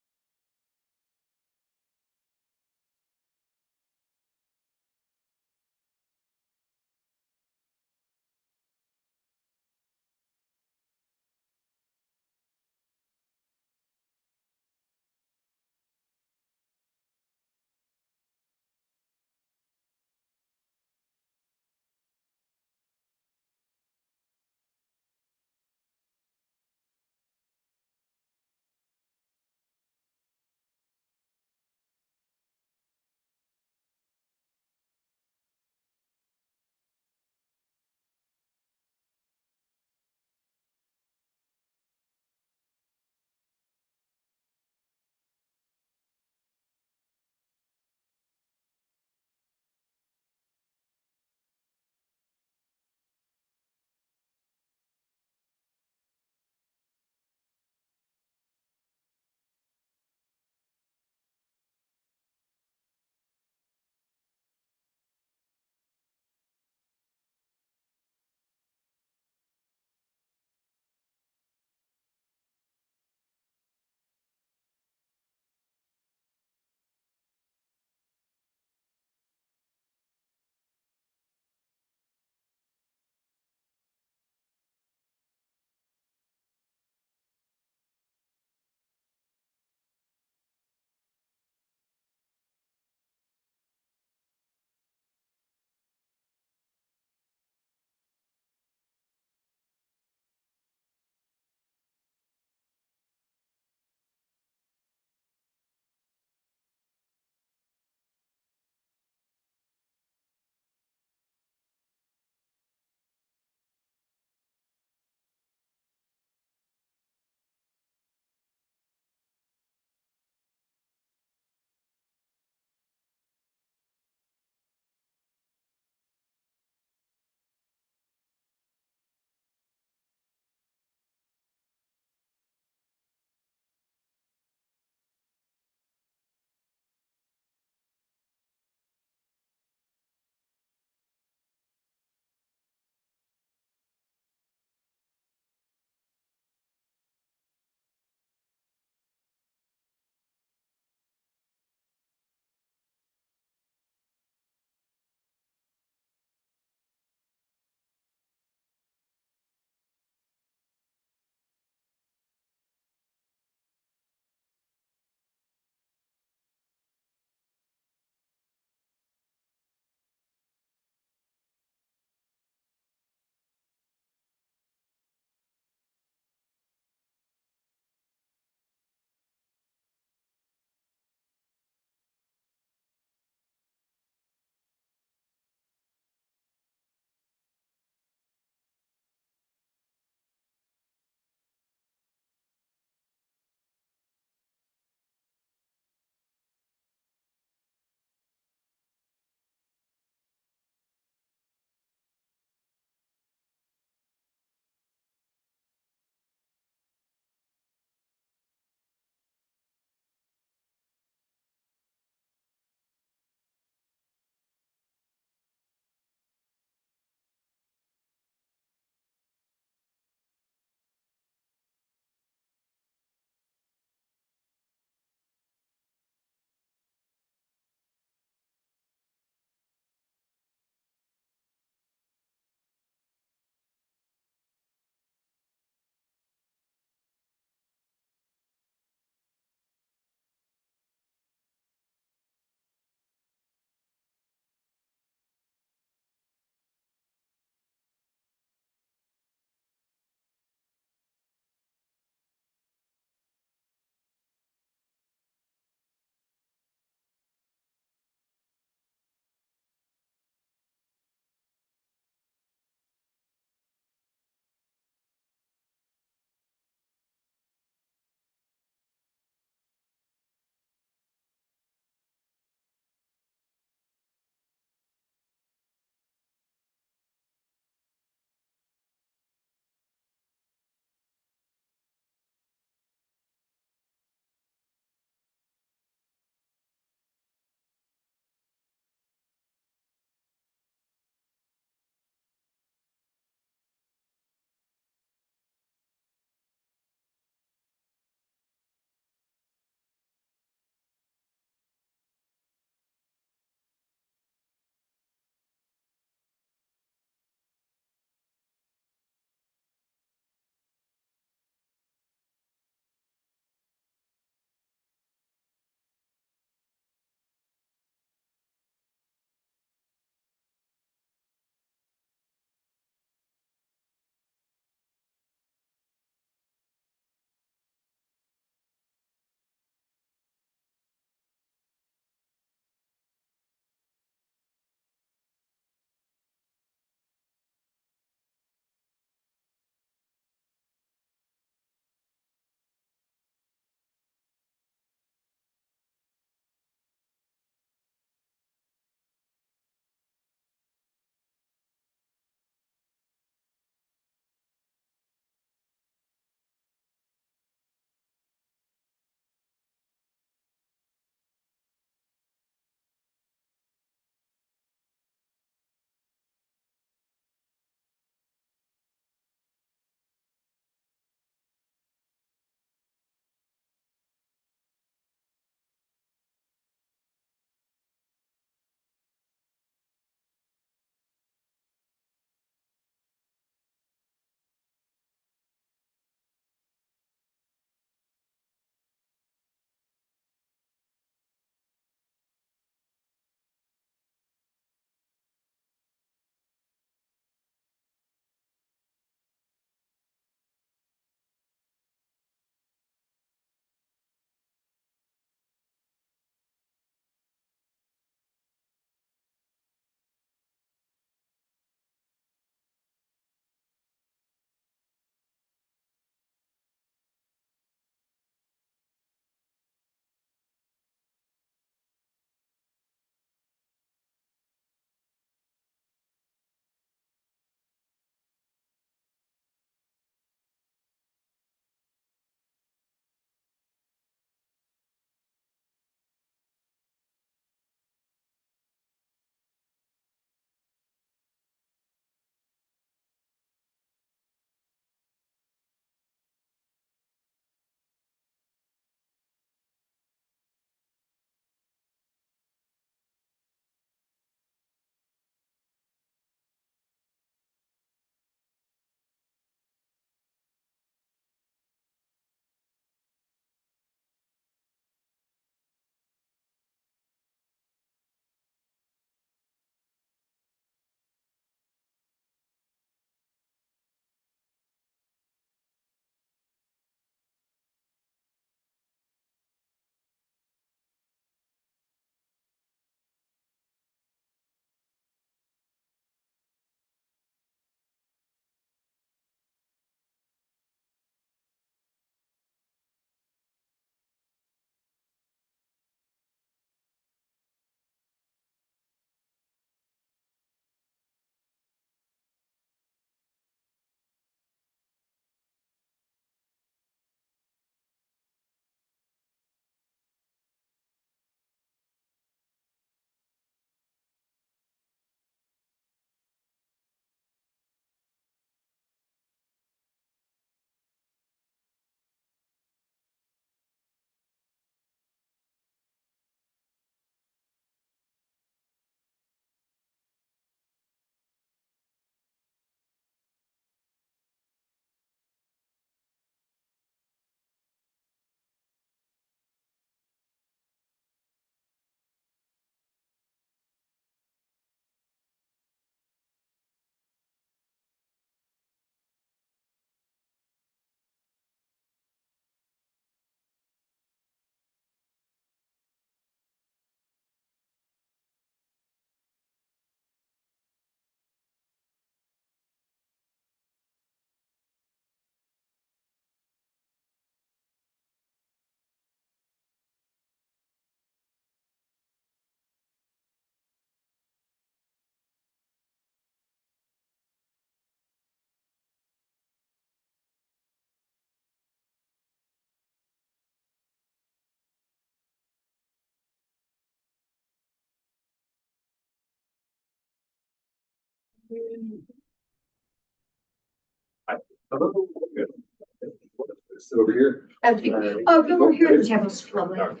Sit over here. Okay. Oh, go over here at the table, lovely.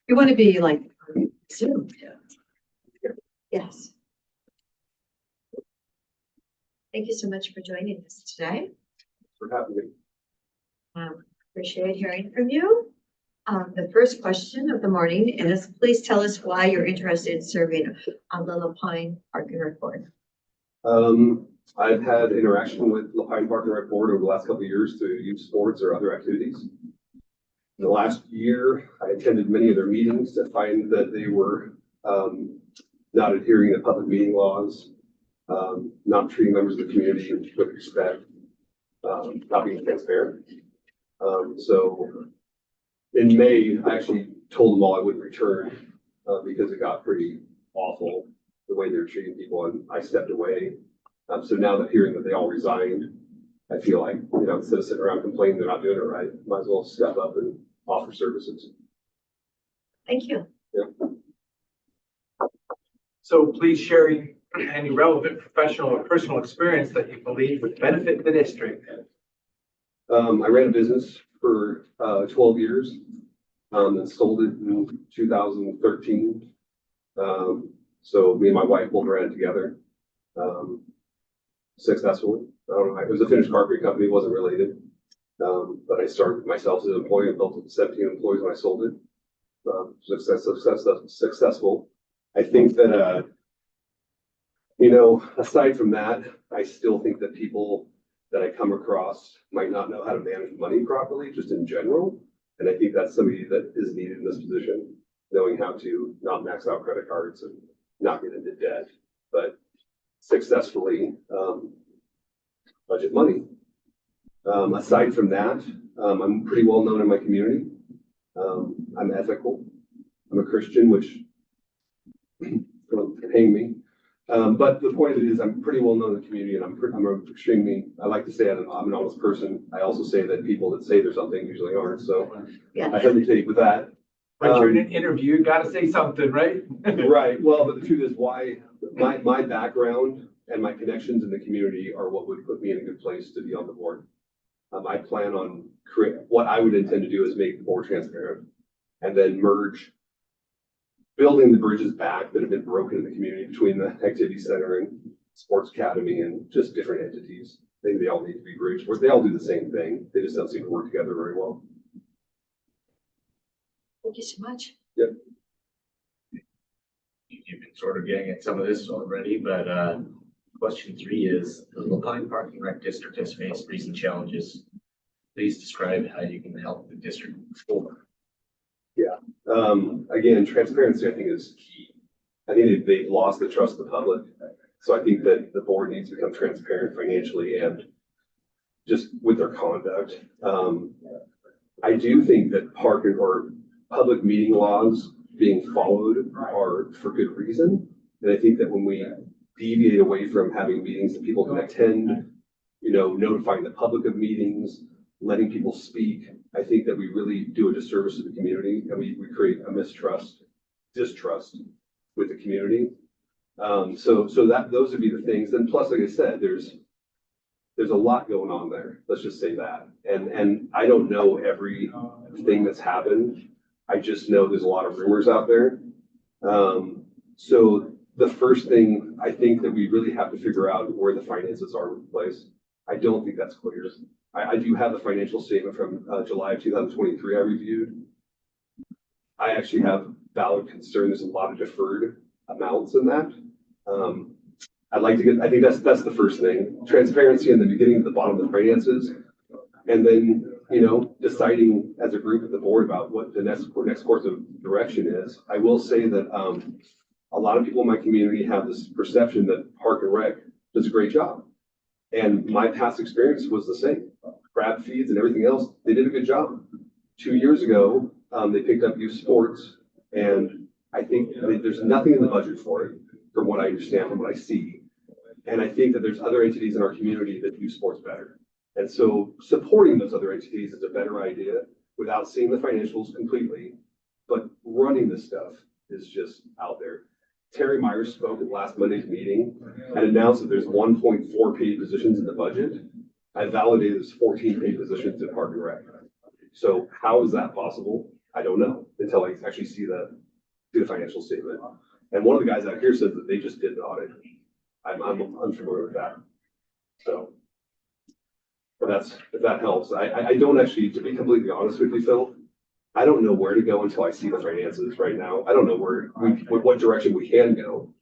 You want to be like Zoom. Yes. Thank you so much for joining us today. For having me. Appreciate hearing from you. The first question of the morning is, please tell us why you're interested in serving on the Lapine Park and Rec Board. I've had interaction with Lapine Park and Rec Board over the last couple of years to youth sports or other activities. In the last year, I attended many of their meetings to find that they were not adhering to public meeting laws, not treating members of the community with respect, not being transparent. So in May, I actually told them all I wouldn't return because it got pretty awful the way they were treating people, and I stepped away. So now that hearing that they all resigned, I feel like, instead of sitting around complaining they're not doing it right, might as well step up and offer services. Thank you. Yeah. So please share any relevant professional or personal experience that you believe would benefit the district. I ran a business for 12 years and sold it in 2013. So me and my wife both ran it together successfully. I don't know, it was a finished carpet company, it wasn't related. But I started myself as an employee and built it to 17 employees when I sold it. Successful. I think that, aside from that, I still think that people that I come across might not know how to manage money properly, just in general. And I think that's somebody that is needed in this position, knowing how to not max out credit cards and not get into debt, but successfully budget money. Aside from that, I'm pretty well known in my community. I'm ethical. I'm a Christian, which can hang me. But the point of it is, I'm pretty well known in the community, and I'm extremely, I like to say I'm an honest person. I also say that people that say there's something usually aren't, so Yeah. I hesitate with that. But you're in an interview, you gotta say something, right? Right, well, but the truth is why, my background and my connections in the community are what would put me in a good place to be on the board. I plan on what I would intend to do is make the board transparent and then merge building the bridges back that have been broken in the community between the activity center and sports academy and just different entities. I think they all need to be bridged, or they all do the same thing. They just don't seem to work together very well. Thank you so much. Yep. You've been sort of getting at some of this already, but question 3 is, the Lapine Park and Rec District has faced recent challenges. Please describe how you can help the district move forward. Yeah, again, transparency, I think, is key. I think they've lost the trust of the public. So I think that the board needs to become transparent financially and just with their conduct. I do think that or public meeting laws being followed are for good reason. And I think that when we deviate away from having meetings that people can attend, notifying the public of meetings, letting people speak, I think that we really do a disservice to the community, and we create a distrust with the community. So those would be the things. And plus, like I said, there's a lot going on there. Let's just say that. And I don't know everything that's happened. I just know there's a lot of rumors out there. So the first thing I think that we really have to figure out where the finances are in place. I don't think that's clear. I do have the financial statement from July of 2023 I reviewed. I actually have valid concern. There's a lot of deferred amounts in that. I think that's the first thing. Transparency in the beginning to the bottom of the finances. And then, deciding as a group at the board about what the next course of direction is. I will say that a lot of people in my community have this perception that Park and Rec does a great job. And my past experience was the same. Crab feeds and everything else, they did a good job. 2 years ago, they picked up youth sports, and I think there's nothing in the budget for it, from what I understand, from what I see. And I think that there's other entities in our community that do sports better. And so supporting those other entities is a better idea without seeing the financials completely, but running this stuff is just out there. Terry Myers spoke at last Monday's meeting and announced that there's 1.4 paid positions in the budget. I validated there's 14 paid positions in Park and Rec. So how is that possible? I don't know until I actually see the financial statement. And one of the guys out here said that they just did an audit. I'm unfamiliar with that. So, but if that helps. I don't actually, to be completely honest with you, Phil, I don't know where to go until I see the finances right now. I don't know what direction we can go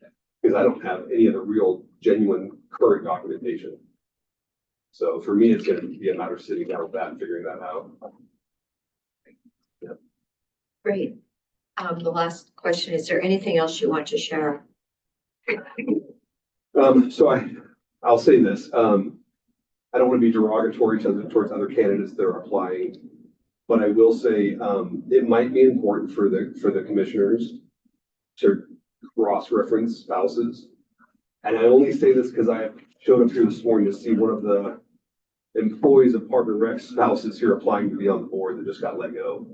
because I don't have any of the real genuine current documentation. So for me, it's going to be a matter of sitting down with that and figuring that out. Yep. Great. The last question, is there anything else you want to share? So I'll say this. I don't want to be derogatory towards other candidates that are applying, but I will say it might be important for the commissioners to cross-reference spouses. And I only say this because I showed up here this morning to see one of the employees of Park and Rec spouses here applying to be on the board that just got let go.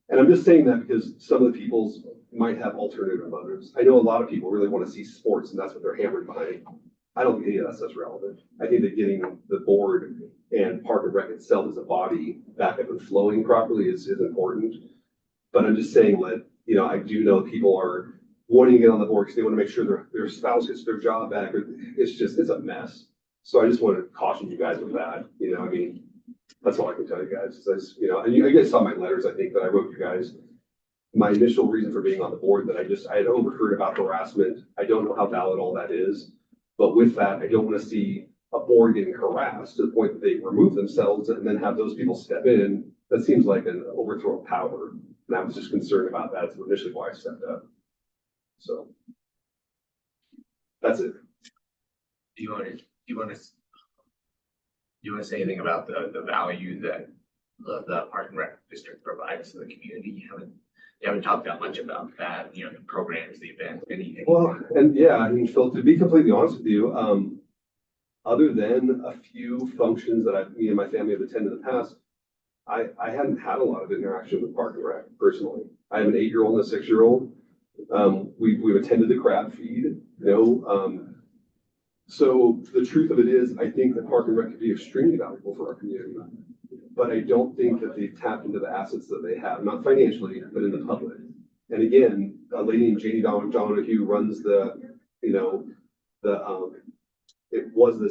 And I'm just saying that because some of the peoples might have alternative motives. I know a lot of people really want to see sports and that's what they're hammered behind. I don't think any of that stuff's relevant. I think that getting the board and Park and Rec itself as a body back up and flowing properly is important. But I'm just saying that, you know, I do know people are wanting to get on the board because they want to make sure their spouse gets their job back. It's a mess. So I just want to caution you guys with that. You know, I mean, that's all I can tell you guys. You know, and you guys saw my letters, I think, that I wrote you guys. My initial reason for being on the board that I had overheard about harassment. I don't know how valid all that is. But with that, I don't want to see a board getting harassed to the point that they remove themselves and then have those people step in. That seems like an overthrow of power. And I was just concerned about that. That's initially why I stepped up. So that's it. Do you want to say anything about the value that the Park and Rec district provides to the community? You haven't talked that much about that, you know, the programs, the events, anything. Well, and yeah, I mean, Phil, to be completely honest with you, other than a few functions that me and my family have attended in the past, I hadn't had a lot of interaction with Park and Rec personally. I have an 8-year-old and a 6-year-old. We've attended the crab feed, you know. So the truth of it is, I think that Park and Rec could be extremely valuable for our community. But I don't think that they've tapped into the assets that they have, not financially, but in the public. And again, a lady named Janie Donahue runs it was the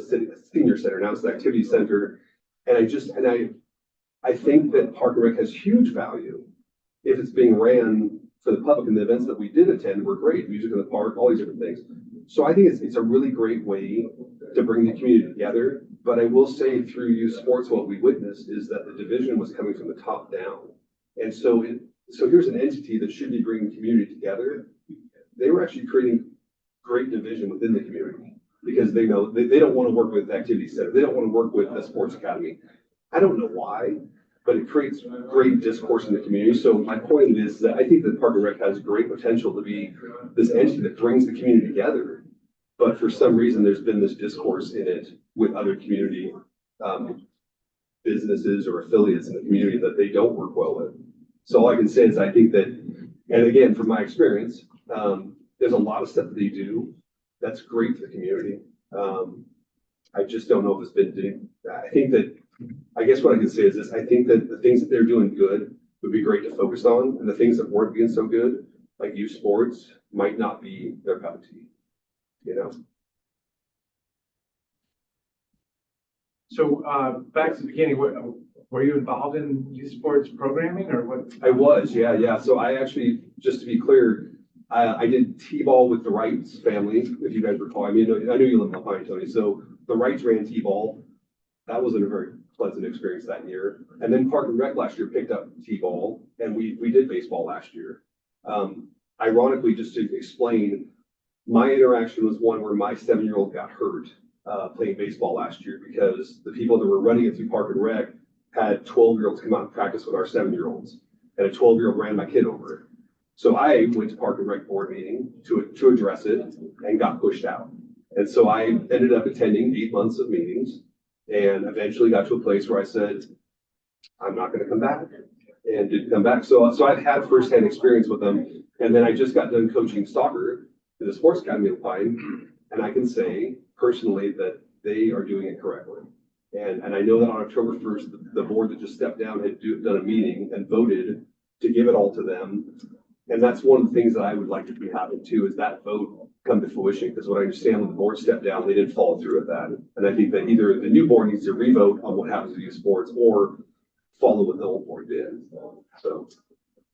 senior center, now it's the activity center. And I think that Park and Rec has huge value if it's being ran for the public, and the events that we did attend were great, music in the park, all these different things. So I think it's a really great way to bring the community together. But I will say through youth sports, what we witnessed is that the division was coming from the top down. And so here's an entity that should be bringing community together. They were actually creating great division within the community because they know they don't want to work with the activity center. They don't want to work with the sports academy. I don't know why, but it creates great discourse in the community. So my point is that I think that Park and Rec has great potential to be this entity that brings the community together. But for some reason, there's been this discourse in it with other community businesses or affiliates in the community that they don't work well with. So all I can say is I think that, and again, from my experience, there's a lot of stuff that they do that's great for the community. I just don't know if it's been doing. I guess what I can say is this: I think that the things that they're doing good would be great to focus on, and the things that weren't being so good, like youth sports, might not be their cup of tea. You know. So back to the beginning, were you involved in youth sports programming or what? I was, yeah. So I actually, just to be clear, I did T-ball with the Wrights family, if you guys recall. I mean, I know you live in La Pine, Tony. So the Wrights ran T-ball. That wasn't a very pleasant experience that year. And then Park and Rec last year picked up T-ball, and we did baseball last year. Ironically, just to explain, my interaction was one where my 7-year-old got hurt playing baseball last year because the people that were running it through Park and Rec had 12-year-olds come out and practice with our 7-year-olds, and a 12-year-old ran my kid over. So I went to Park and Rec board meeting to address it and got pushed out. And so I ended up attending 8 months of meetings and eventually got to a place where I said, I'm not going to come back, and didn't come back. So I've had firsthand experience with them. And then I just got done coaching soccer to the Sports Academy of Pine, and I can say personally that they are doing it correctly. And I know that on October 1st, the board that just stepped down had done a meeting and voted to give it all to them. And that's one of the things that I would like to be having too, is that vote come to fruition, because what I understand when the board stepped down, they didn't follow through with that. And I think that either the new board needs to revote on what happens to youth sports or follow what the old board did. So.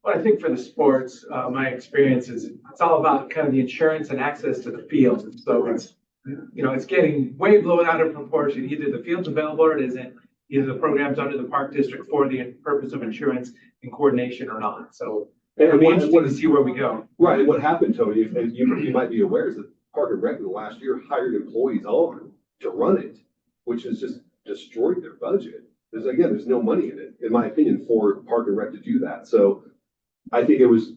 Well, I think for the sports, my experience is it's all about kind of the insurance and access to the field. So it's, it's getting way blown out of proportion. Either the field's available or it isn't. Either the program's under the park district for the purpose of insurance and coordination or not. So it'll be interesting to see where we go. Right, and what happened, Tony, and you might be aware, is that Park and Rec in the last year hired employees on to run it, which has just destroyed their budget. There's no money in it, in my opinion, for Park and Rec to do that. So I think it was,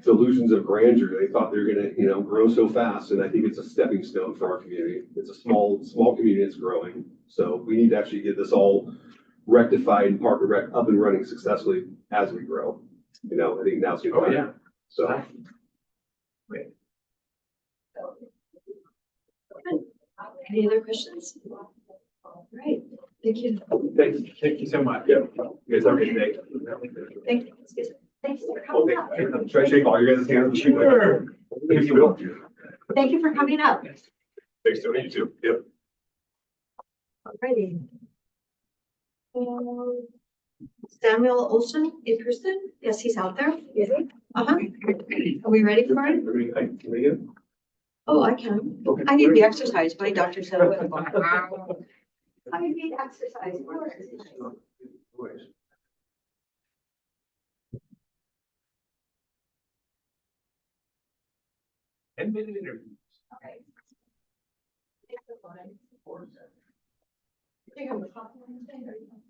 delusions of grandeur. They thought they were gonna, grow so fast, and I think it's a stepping stone for our community. It's a small community that's growing. So we need to actually get this all rectified and Park and Rec up and running successfully as we grow. I think now's good. Oh, yeah. So. Any other questions? All right, thank you. Thank you so much. Yeah. You guys have a good day. Thank you. Excuse me. Thanks for coming up. Should I shake all your guys' hands? Sure. If you will. Thank you for coming up. Thanks, Tony. You too. Yep. Alrighty. Samuel Olson in person? Yes, he's out there. Is he? Uh-huh. Are we ready for it? Oh, I can. Okay. I need the exercise. My doctor said I would. I need exercise. 10-minute interview. Okay.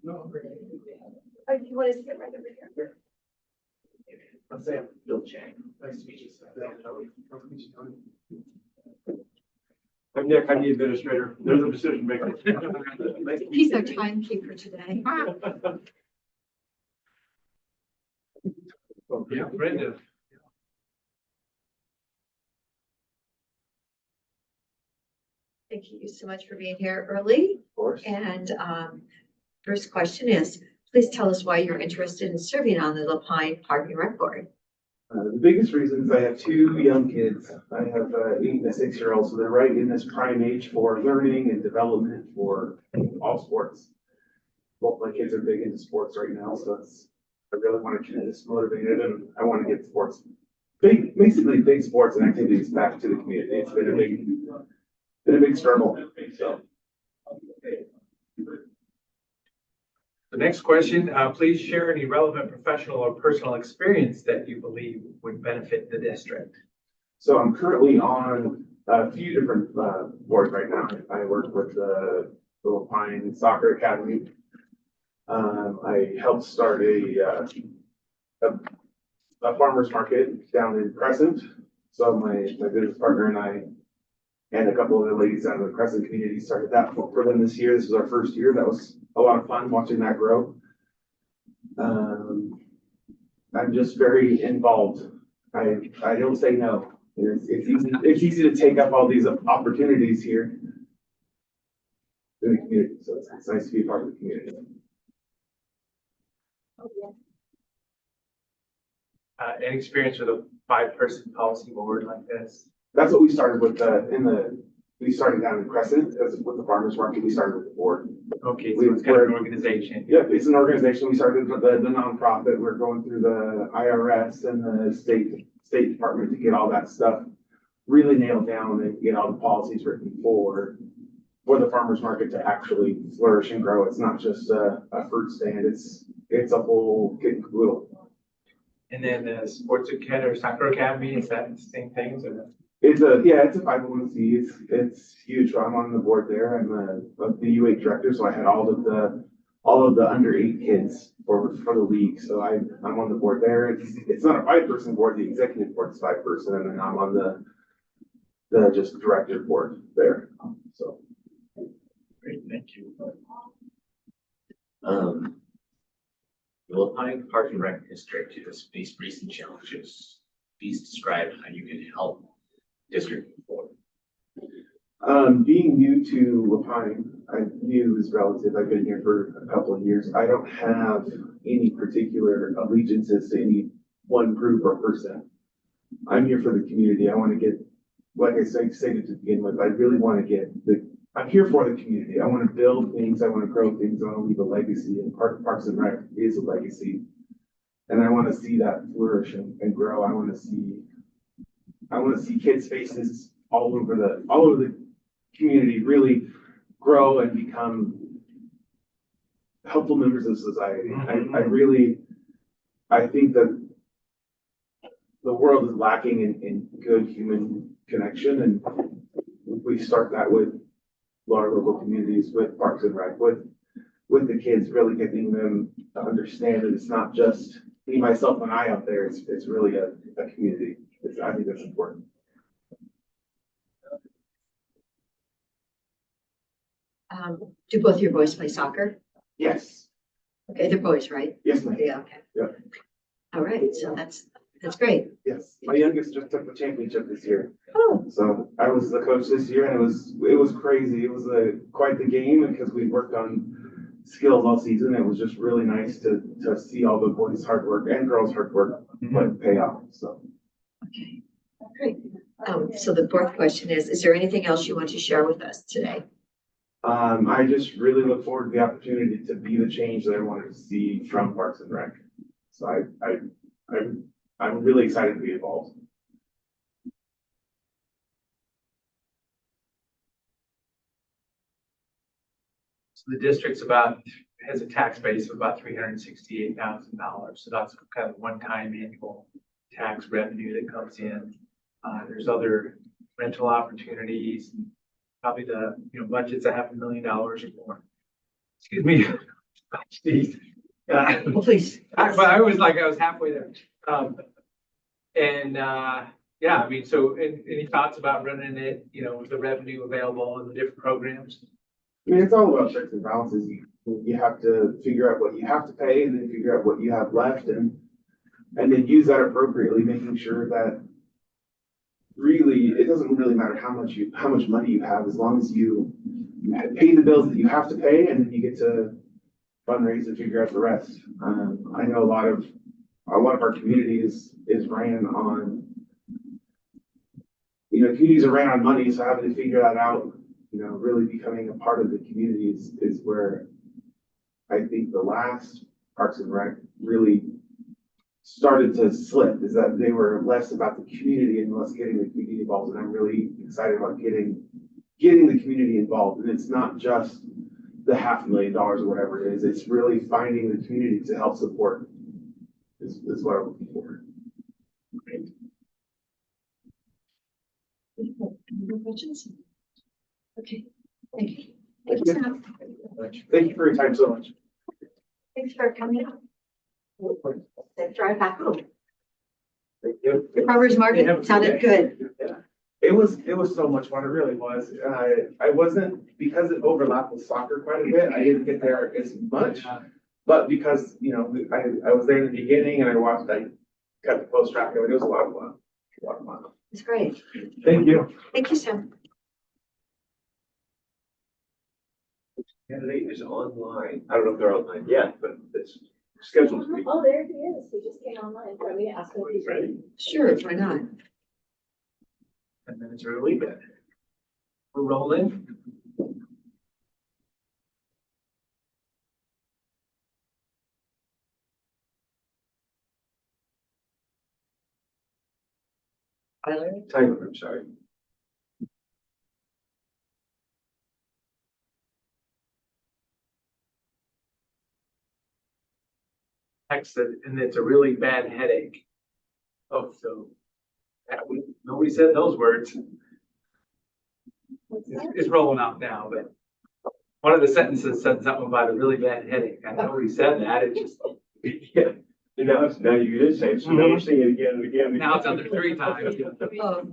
No, I'm ready. Oh, do you want us to get right over here? I'm Sam. Bill Chang. Nice to meet you. Sam. I'm Nick, I'm the administrator. There's a decision maker. He's our timekeeper today. Yeah, Brenda. Thank you so much for being here early. Of course. And first question is, please tell us why you're interested in serving on the Lapine Park and Rec Board. The biggest reason is I have two young kids. I have 8 and a 6-year-old, so they're right in this prime age for learning and development for all sports. Both my kids are big into sports right now, so I really want to keep this motivated, and I want to get sports, basically big sports and activities back to the community. It's been a big struggle. So. The next question, please share any relevant professional or personal experience that you believe would benefit the district. So I'm currently on a few different boards right now. I work with the Lapine Soccer Academy. I helped start a farmer's market down in Crescent. So my business partner and I and a couple of the ladies out of the Crescent community started that for them this year. This was our first year. That was a lot of fun watching that grow. I'm just very involved. I don't say no. It's easy to take up all these opportunities here in the community. So it's nice to be a part of the community. Any experience with a 5-person policy board like this? That's what we started with we started down in Crescent with the farmers market. We started with the board. Okay, so it's kind of an organization. Yeah, it's an organization. We started with the nonprofit. We're going through the IRS and the State Department to get all that stuff really nailed down and get all the policies written for the farmers market to actually flourish and grow. It's not just a fruit stand. It's a whole kit and caboodle. And then the Sports Academy or Soccer Academy, is that the same thing? It's a 501c. It's huge. I'm on the board there. I'm the U8 director, so I had all of the under 8 kids for the league. So I'm on the board there. It's not a 5-person board. The executive board is 5-person, and then I'm on the just director board there. So great, thank you. The Lapine Park and Rec District has faced recent challenges. Please describe how you can help district move forward? Being new to Lapine, new is relative. I've been here for a couple of years. I don't have any particular allegiances to any one group or person. I'm here for the community. I want to get, like I stated to begin with, I really want to get I'm here for the community. I want to build things. I want to grow things. I want to leave a legacy, and Parks and Rec is a legacy. And I want to see that flourish and grow. I want to see kids' faces all over the community really grow and become helpful members of society. I think that the world is lacking in good human connection, and we start that with our local communities, with Parks and Rec, with the kids, really getting them to understand that it's not just me, myself, and I out there. It's really a community. I think that's important. Do both your boys play soccer? Yes. Okay, they're boys, right? Yes, ma'am. Yeah, okay. Yeah. All right, so that's great. Yes. My youngest just took the championship this year. Oh, So I was the coach this year, and it was crazy. It was quite the game because we worked on skills all season. It was just really nice to see all the boys' hard work and girls' hard work pay off. So. okay, great. So the fourth question is there anything else you want to share with us today? I just really look forward to the opportunity to be the change that I wanted to see from Parks and Rec. So I'm really excited to be involved. So the district's has a tax base of about $368,000. So that's kind of one-time annual tax revenue that comes in. There's other rental opportunities, probably the, budget's $500,000 or more. Excuse me. Jeez. Please. I was halfway there. Yeah, I mean, so any thoughts about running it, with the revenue available and the different programs? I mean, it's all about checks and balances. You have to figure out what you have to pay, and then figure out what you have left, and then use that appropriately, making sure that really it doesn't really matter how much money you have, as long as you pay the bills that you have to pay, and then you get to fundraise and figure out the rest. I know a lot of our community is ran on, communities are ran on money, so having to figure that out, really becoming a part of the community is where I think the last Parks and Rec really started to slip, is that they were less about the community and less getting the community involved. And I'm really excited about getting the community involved. And it's not just the $500,000 or whatever it is. It's really finding the community to help support is what I'm looking for. Great. Any more questions? Okay, thank you. Thank you, Sam. Thank you for your time so much. Thanks for coming out. Safe drive back home. Thank you. The farmer's market sounded good. Yeah. It was so much fun. It really was. I wasn't, because it overlapped with soccer quite a bit, I didn't get there as much. But because, I was there in the beginning and I cut the post track of it. It was a lot of fun. It's great. Thank you. Thank you, Sam. Candidate is online. I don't know if they're online yet, but it's scheduled to be. Oh, there he is. He just came online. Let me ask him if he's ready. Sure, why not? 10 minutes early, but we're rolling. Tyler, I'm sorry. Texted, and it's a really bad headache. Oh, so nobody said those words. It's rolling out now, but one of the sentences said something about a really bad headache. I know nobody said that. It just Yeah. Now you did say it, so now we're seeing it again and again. now it's under 3 times. Oh,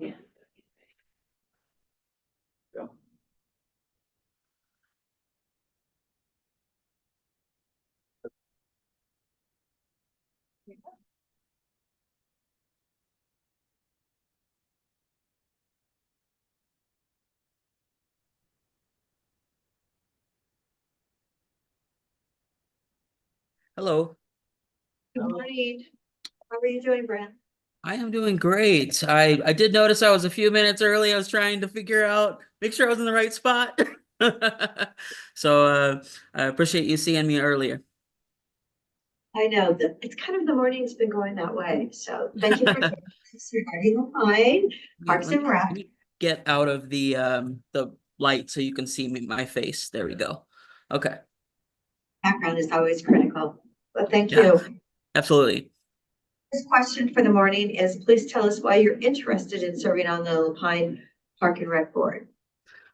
Hello. Good morning. How are you doing, Brent? I am doing great. I did notice I was a few minutes early. I was trying to make sure I was in the right spot. So I appreciate you seeing me earlier. I know that it's kind of the morning's been going that way. So thank you for regarding the line, Parks and Rec. Let me get out of the light so you can see my face. There we go. Okay. Background is always critical, but thank Yeah. you. Absolutely. This question for the morning is, please tell us why you're interested in serving on the Lapine Park and Rec Board.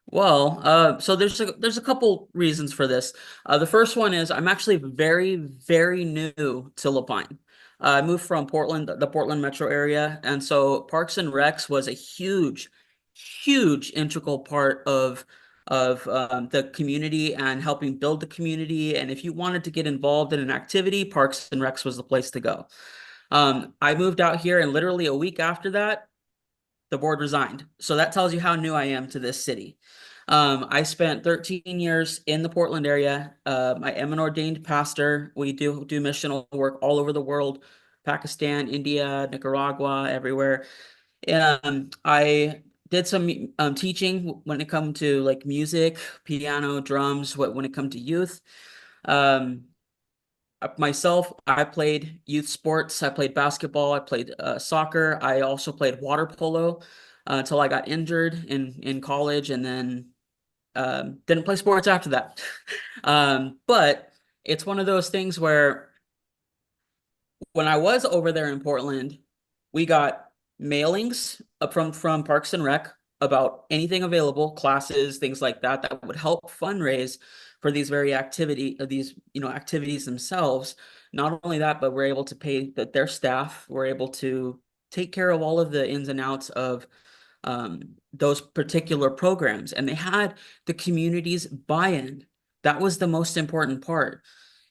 Well, so there's a couple reasons for this. The first one is I'm actually very, very new to Lapine. I moved from Portland, the Portland metro area, and so Parks and Recs was a huge, huge integral part of the community and helping build the community. And if you wanted to get involved in an activity, Parks and Recs was the place to go. I moved out here, and literally a week after that, the board resigned. So that tells you how new I am to this city. I spent 13 years in the Portland area. I am an ordained pastor. We do missional work all over the world, Pakistan, India, Nicaragua, everywhere. I did some teaching when it comes to like music, piano, drums, when it comes to youth. Myself, I played youth sports. I played basketball. I played soccer. I also played water polo until I got injured in college, and then didn't play sports after that. But it's one of those things where when I was over there in Portland, we got mailings up from Parks and Rec about anything available, classes, things like that, that would help fundraise for these activities themselves. Not only that, but we're able to pay their staff. We're able to take care of all of the ins and outs of those particular programs, and they had the community's buy-in. That was the most important part.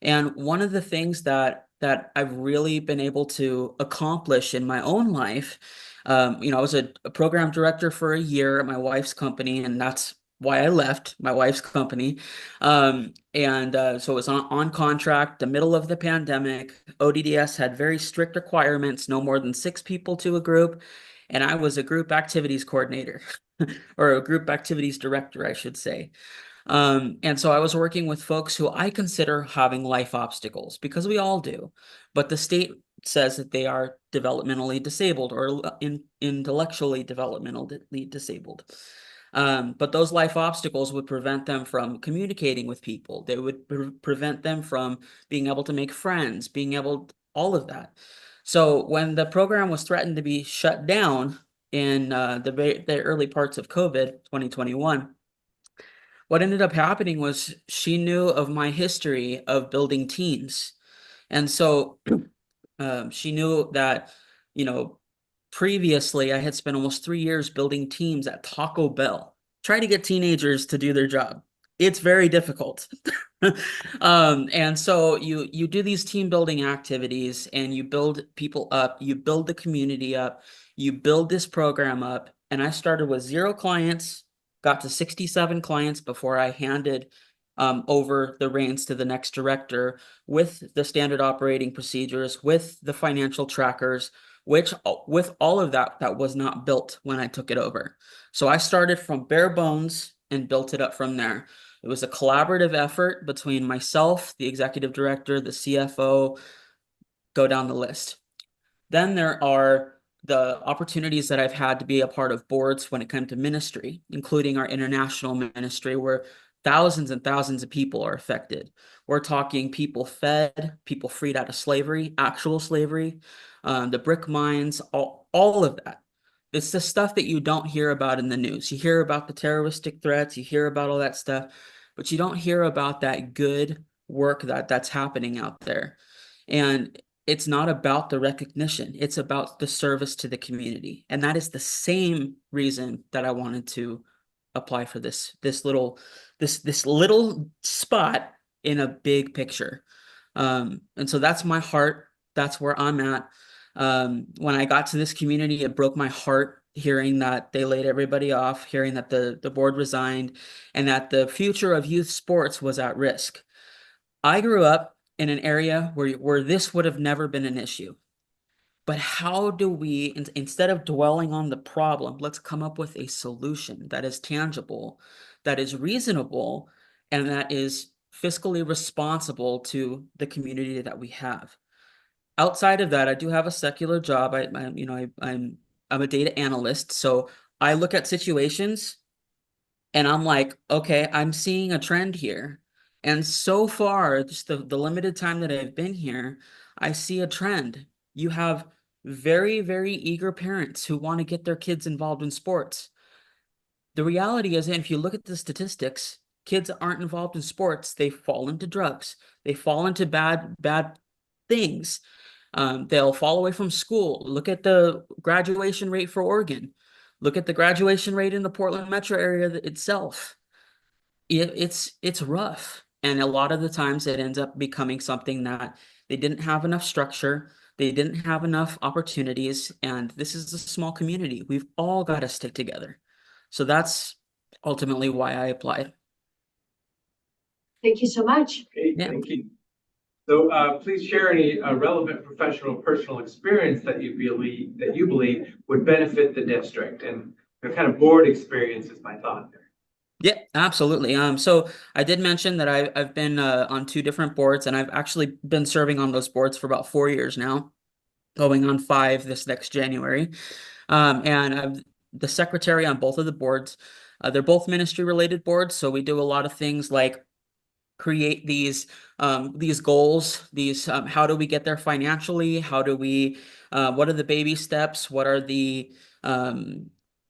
And one of the things that I've really been able to accomplish in my own life, I was a program director for a year at my wife's company, and that's why I left my wife's company. So it was on contract, the middle of the pandemic. ODDS had very strict requirements, no more than 6 people to a group. And I was a group activities coordinator or a group activities director, I should say. And so I was working with folks who I consider having life obstacles, because we all do, but the state says that they are developmentally disabled or intellectually developmentally disabled. But those life obstacles would prevent them from communicating with people. They would prevent them from being able to make friends, all of that. So when the program was threatened to be shut down in the early parts of COVID 2021, what ended up happening was she knew of my history of building teams. And so she knew that, previously I had spent almost 3 years building teams at Taco Bell, trying to get teenagers to do their job. It's very difficult. And so you do these team building activities, and you build people up, you build the community up, you build this program up. And I started with 0 clients, got to 67 clients before I handed over the reins to the next director, with the standard operating procedures, with the financial trackers, with all of that was not built when I took it over. So I started from bare bones and built it up from there. It was a collaborative effort between myself, the executive director, the CFO, go down the list. Then there are the opportunities that I've had to be a part of boards when it comes to ministry, including our international ministry, where thousands and thousands of people are affected. We're talking people fed, people freed out of slavery, actual slavery, the brick mines, all of that. It's the stuff that you don't hear about in the news. You hear about the terroristic threats, you hear about all that stuff, but you don't hear about that good work that's happening out there. And it's not about the recognition. It's about the service to the community. And that is the same reason that I wanted to apply for this little spot in a big picture. And so that's my heart. That's where I'm at. When I got to this community, it broke my heart hearing that they laid everybody off, hearing that the board resigned, and that the future of youth sports was at risk. I grew up in an area where this would have never been an issue. But how do we, instead of dwelling on the problem, let's come up with a solution that is tangible, that is reasonable, and that is fiscally responsible to the community that we have. Outside of that, I do have a secular job. I'm a data analyst, so I look at situations and I'm like, okay, I'm seeing a trend here. And so far, just the limited time that I've been here, I see a trend. You have very, very eager parents who want to get their kids involved in sports. The reality is, if you look at the statistics, kids aren't involved in sports, they fall into drugs, they fall into bad things. They'll fall away from school. Look at the graduation rate for Oregon. Look at the graduation rate in the Portland metro area itself. It's rough. And a lot of the times it ends up becoming something that they didn't have enough structure. They didn't have enough opportunities. And this is a small community. We've all got to stick together. So that's ultimately why I applied. Thank you so much. Okay, Yeah. thank you. So please share any relevant professional personal experience that you believe would benefit the district, and the kind of board experience is my thought there. Yeah, absolutely. So I did mention that I've been on 2 different boards, and I've actually been serving on those boards for about 4 years now, going on 5 this next January. And I'm the secretary on both of the boards. They're both ministry related boards, so we do a lot of things like create these goals, how do we get there financially? How do we what are the baby steps? What are the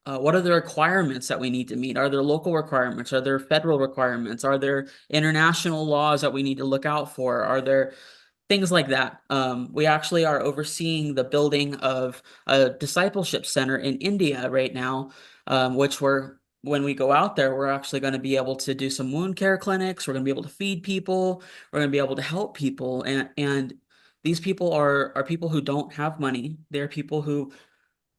requirements that we need to meet? Are there local requirements? Are there federal requirements? Are there international laws that we need to look out for? Are there things like that? We actually are overseeing the building of a discipleship center in India right now, which when we go out there, we're actually going to be able to do some wound care clinics. We're going to be able to feed people. We're going to be able to help people. And these people are people who don't have money. They're people who,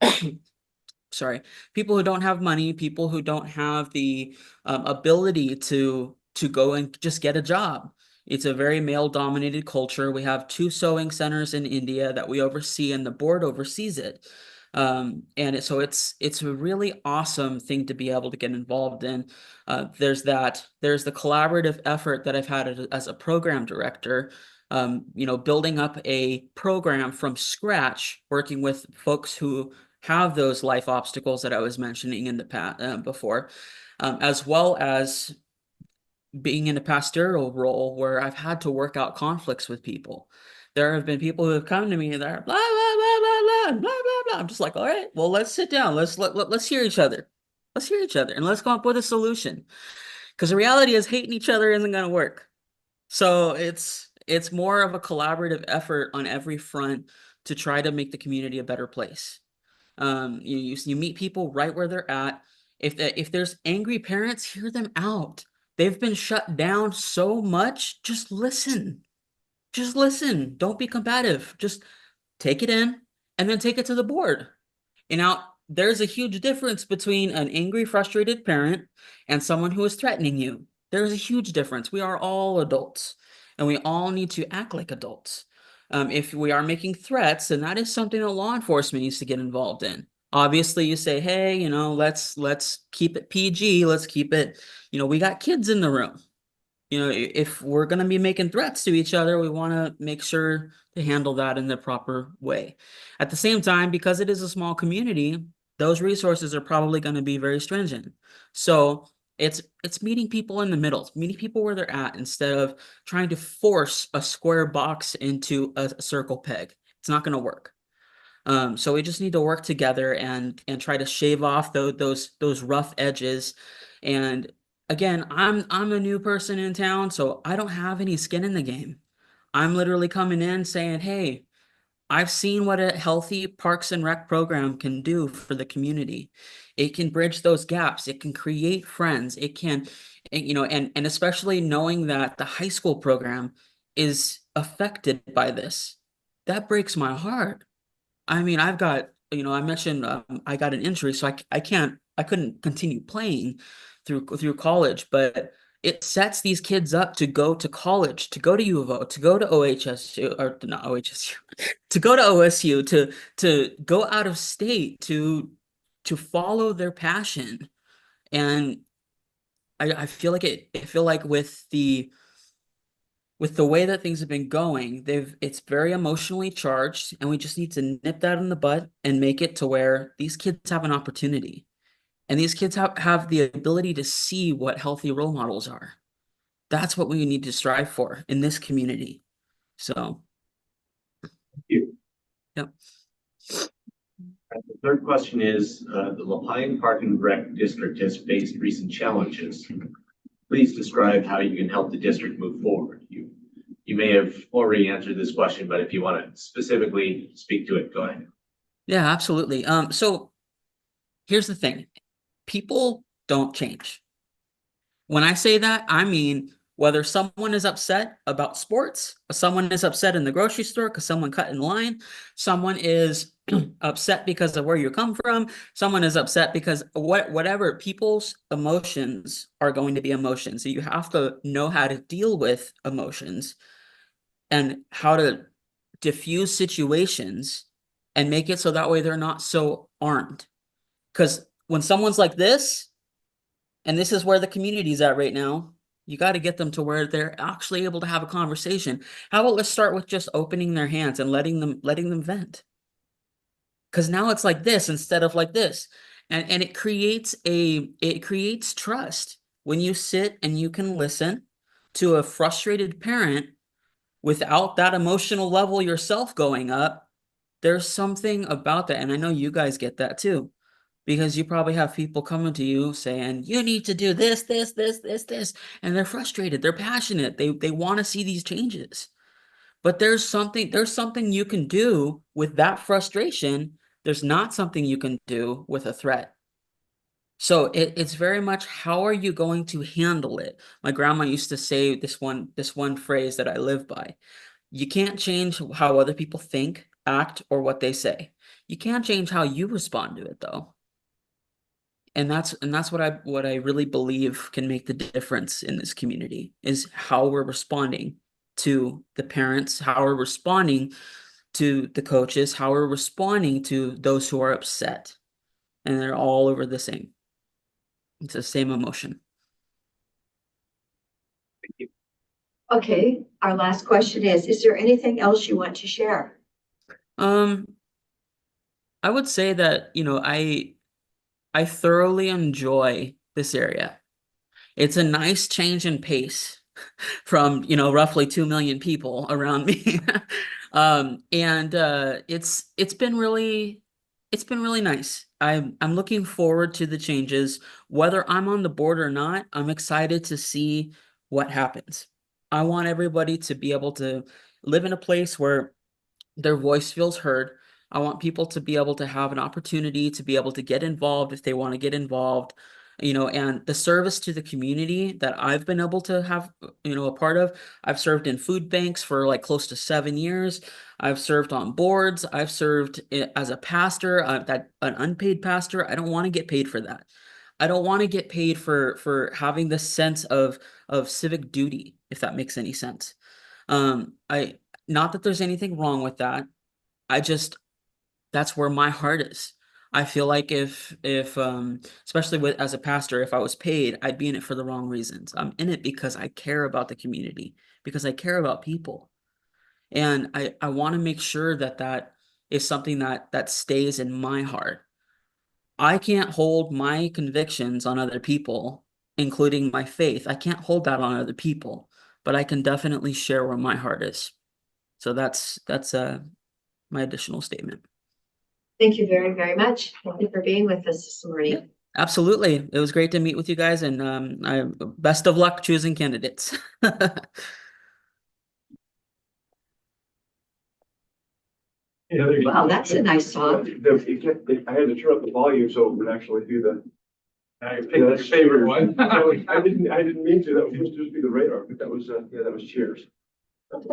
people who don't have money, people who don't have the ability to go and just get a job. It's a very male-dominated culture. We have 2 sewing centers in India that we oversee, and the board oversees it. So it's a really awesome thing to be able to get involved in. There's the collaborative effort that I've had as a program director, building up a program from scratch, working with folks who have those life obstacles that I was mentioning in the past before, as well as being in a pastoral role where I've had to work out conflicts with people. There have been people who have come to me and they're blah, blah, blah, blah, blah, blah, blah, blah. I'm just like, all right, well, let's sit down. Let's hear each other. Let's hear each other and let's come up with a solution. Because the reality is hating each other isn't going to work. So it's more of a collaborative effort on every front to try to make the community a better place. You meet people right where they're at. If there's angry parents, hear them out. They've been shut down so much. Just listen. Just listen. Don't be combative. Just take it in and then take it to the board. And now there's a huge difference between an angry, frustrated parent and someone who is threatening you. There's a huge difference. We are all adults and we all need to act like adults. If we are making threats, then that is something that law enforcement needs to get involved in. Obviously, you say, hey, let's keep it PG. Let's keep it, we got kids in the room. If we're going to be making threats to each other, we want to make sure to handle that in the proper way. At the same time, because it is a small community, those resources are probably going to be very stringent. So it's meeting people in the middle, meeting people where they're at instead of trying to force a square box into a circle peg. It's not going to work. So we just need to work together and try to shave off those rough edges. And again, I'm a new person in town, so I don't have any skin in the game. I'm literally coming in saying, hey, I've seen what a healthy Parks and Rec program can do for the community. It can bridge those gaps. It can create friends. It can, and especially knowing that the high school program is affected by this. That breaks my heart. I mean, I've got, I mentioned I got an injury, so I couldn't continue playing through college, but it sets these kids up to go to college, to go to U of O, to go to OHSU, or not OHSU, to go to OSU, to go out of state, to follow their passion. And I feel like I feel like with the way that things have been going, it's very emotionally charged, and we just need to nip that in the bud and make it to where these kids have an opportunity. And these kids have the ability to see what healthy role models are. That's what we need to strive for in this community. So. Thank you. Yep. The third question is, the Lapine Park and Rec District has faced recent challenges. Please describe how you can help the district move forward. You may have already answered this question, but if you want to specifically speak to it, go ahead. Yeah, absolutely. So here's the thing. People don't change. When I say that, I mean whether someone is upset about sports, someone is upset in the grocery store because someone cut in line, someone is upset because of where you come from, someone is upset because whatever, people's emotions are going to be emotions. So you have to know how to deal with emotions and how to diffuse situations and make it so that way they're not so armed. Because when someone's like this, and this is where the community's at right now, you got to get them to where they're actually able to have a conversation. How about let's start with just opening their hands and letting them vent? Because now it's like this instead of like this. And it creates trust when you sit and you can listen to a frustrated parent without that emotional level yourself going up. There's something about that. And I know you guys get that too, because you probably have people coming to you saying, you need to do this, this, this, this, this. And they're frustrated. They're passionate. They want to see these changes. But there's something you can do with that frustration. There's not something you can do with a threat. So it's very much, how are you going to handle it? My grandma used to say this one phrase that I live by. You can't change how other people think, act, or what they say. You can't change how you respond to it though. And that's what I really believe can make the difference in this community, is how we're responding to the parents, how we're responding to the coaches, how we're responding to those who are upset. And they're all over the same. It's the same emotion. Thank you. Okay, our last question is there anything else you want to share? I would say that, I thoroughly enjoy this area. It's a nice change in pace from, roughly 2 million people around me. It's been really nice. I'm looking forward to the changes. Whether I'm on the board or not, I'm excited to see what happens. I want everybody to be able to live in a place where their voice feels heard. I want people to be able to have an opportunity to be able to get involved if they want to get involved, and the service to the community that I've been able to have, a part of. I've served in food banks for like close to 7 years. I've served on boards. I've served as a pastor, an unpaid pastor. I don't want to get paid for that. I don't want to get paid for having this sense of civic duty, if that makes any sense. Not that there's anything wrong with that. That's where my heart is. I feel like if especially as a pastor, if I was paid, I'd be in it for the wrong reasons. I'm in it because I care about the community, because I care about people. And I want to make sure that is something that stays in my heart. I can't hold my convictions on other people, including my faith. I can't hold that on other people, but I can definitely share where my heart is. So that's my additional statement. Thank you very, very much. Thank you for being with us this morning. Yeah, absolutely. It was great to meet with you guys, and best of luck choosing candidates. Wow, that's a nice song. I had to turn up the volume so it would actually do the. Now you're picking your favorite one. I didn't mean to. That was supposed to just be the radar, but that was Cheers. Does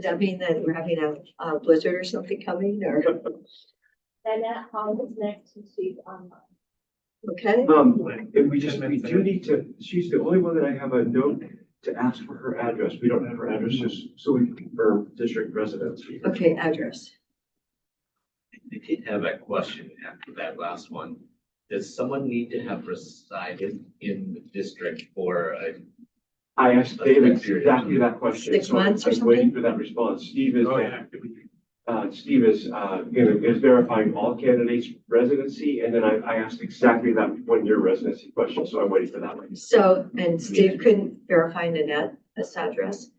that mean that we're having a blizzard or something coming, or? Annette Hall is next, and she's online. Okay, If we do need to, she's the only one that I have a note to ask for her address. We don't have her address, just so we can confirm district residency. okay, address. I did have a question after that last one. Does someone need to have resided in the district for a? I asked David exactly that question. 6 months or I'm waiting something? for that response. Steve is, Oh, yeah. Steve is verifying all candidates' residency, and then I asked exactly that 1-year residency question, so I'm waiting for that one. So, and Steve couldn't verify Nanette's address?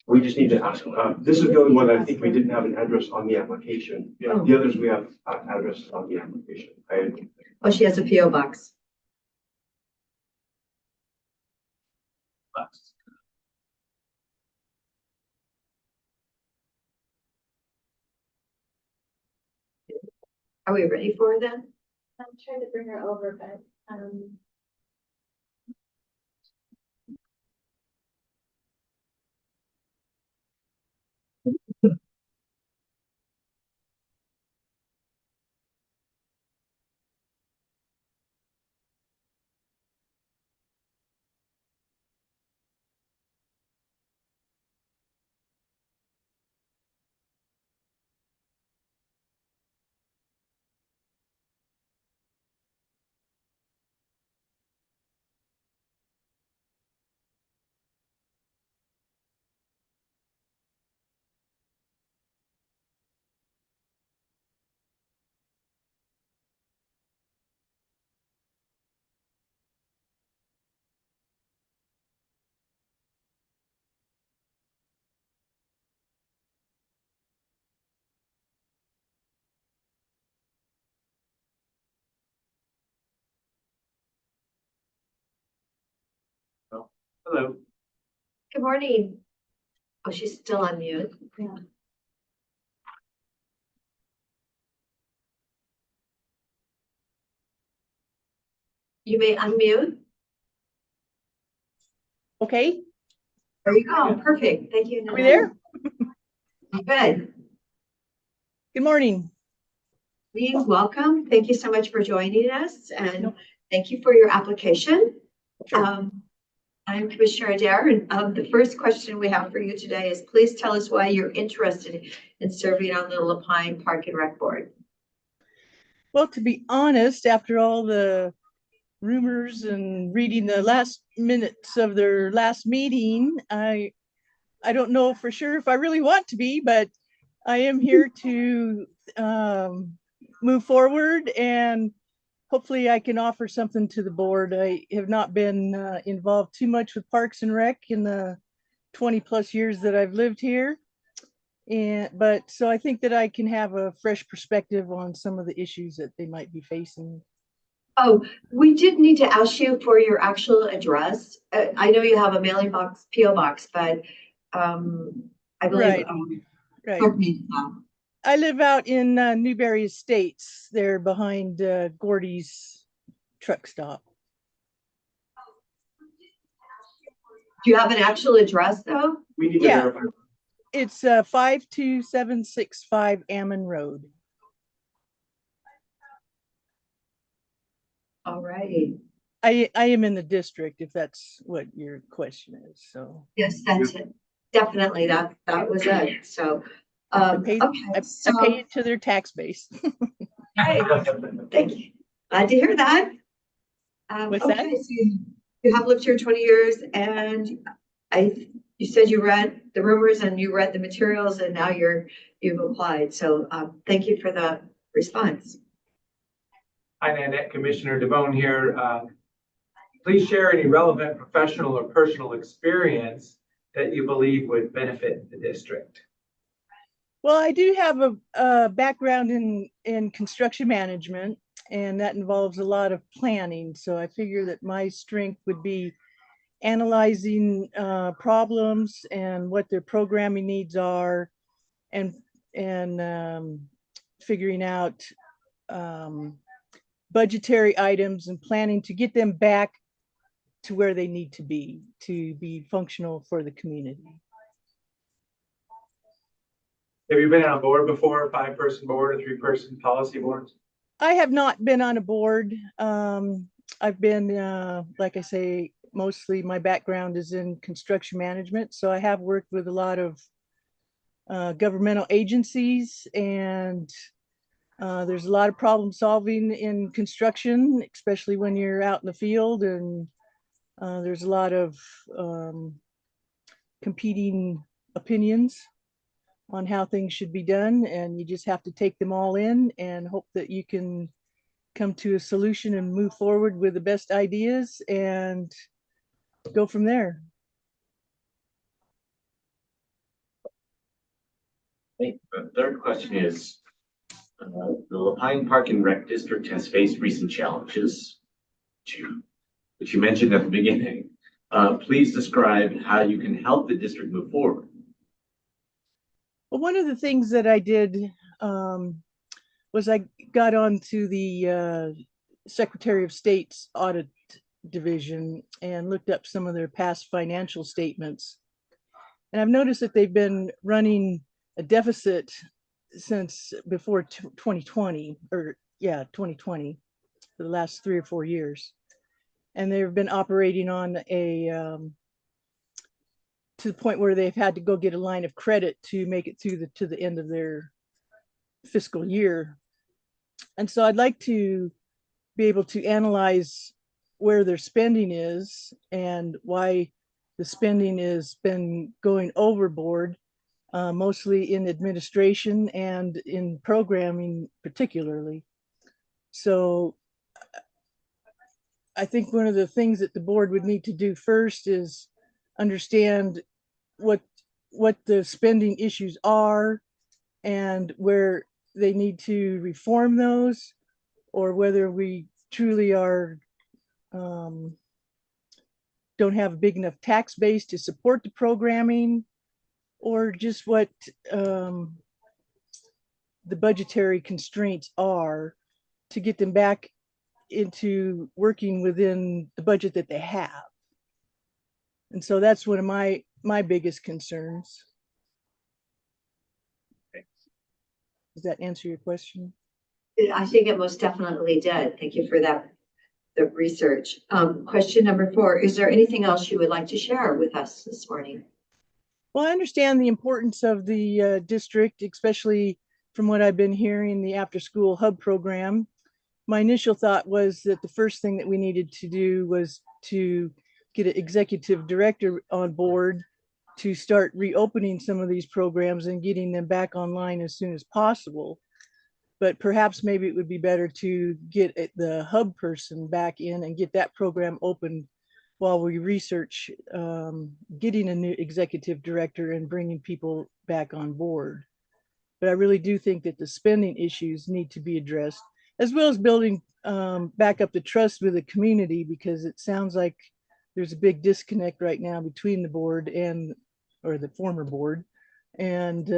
We just need to ask, this is the only one that I think we didn't have an address on the application. Oh. The others, we have addresses on the application. Oh, she has a PO box. Are we ready for her then? I'm trying to bring her over, but, Hello. Good morning. Oh, she's still on mute. yeah. You may unmute. Okay, There you go. Perfect. Thank you. are we there? Good. Good morning. Lee, welcome. Thank you so much for joining us and thank you for your application. I'm Commissioner Adair, and the first question we have for you today is please tell us why you're interested in serving on the Lapine Park and Rec Board. Well, to be honest, after all the rumors and reading the last minutes of their last meeting, I don't know for sure if I really want to be, but I am here to move forward and hopefully I can offer something to the board. I have not been involved too much with Parks and Rec in the 20+ years that I've lived here. But so I think that I can have a fresh perspective on some of the issues that they might be facing. Oh, we did need to ask you for your actual address. I know you have a mailing box, PO box, but I believe. Right. I live out in Newberry Estates, there behind Gordy's truck stop. Do you have an actual address though? We need to verify. It's 52765 Ammon Road. All right. I am in the district, if that's what your question is. So yes, that's it. Definitely, that was it. So I pay it to their tax base. Thank you. Glad to hear that. What's okay, that? so you have lived here 20 years, and you said you read the rumors and you read the materials, and now you've applied. So thank you for the response. Hi, Nanette, Commissioner DeBonne here. Please share any relevant professional or personal experience that you believe would benefit the district. Well, I do have a background in construction management, and that involves a lot of planning. So I figure that my strength would be analyzing problems and what their programming needs are, and figuring out budgetary items and planning to get them back to where they need to be functional for the community. Have you been on a board before, a 5-person board or 3-person policy boards? I have not been on a board. I've been, like I say, mostly my background is in construction management. So I have worked with a lot of governmental agencies, and there's a lot of problem solving in construction, especially when you're out in the field, and there's a lot of competing opinions on how things should be done, and you just have to take them all in and hope that you can come to a solution and move forward with the best ideas and go from there. The third question is, the Lapine Park and Rec District has faced recent challenges, which you mentioned at the beginning. Please describe how you can help the district move forward. Well, one of the things that I did was I got onto the Secretary of State's audit division and looked up some of their past financial statements. And I've noticed that they've been running a deficit since before 2020, or yeah, 2020, for the last 3 or 4 years. And they've been operating on a to the point where they've had to go get a line of credit to make it through to the end of their fiscal year. And so I'd like to be able to analyze where their spending is and why the spending has been going overboard, mostly in administration and in programming particularly. So I think one of the things that the board would need to do first is understand what the spending issues are and where they need to reform those, or whether we truly are don't have a big enough tax base to support the programming, or just what the budgetary constraints are to get them back into working within the budget that they have. And so that's one of my biggest concerns. Does that answer your question? I think it most definitely did. Thank you for that, the research. Question number 4, is there anything else you would like to share with us this morning? Well, I understand the importance of the district, especially from what I've been hearing, the after school hub program. My initial thought was that the first thing that we needed to do was to get an executive director on board to start reopening some of these programs and getting them back online as soon as possible. But perhaps maybe it would be better to get the hub person back in and get that program open while we research getting a new executive director and bringing people back on board. But I really do think that the spending issues need to be addressed, as well as building back up the trust with the community, because it sounds like there's a big disconnect right now between the board or the former board, and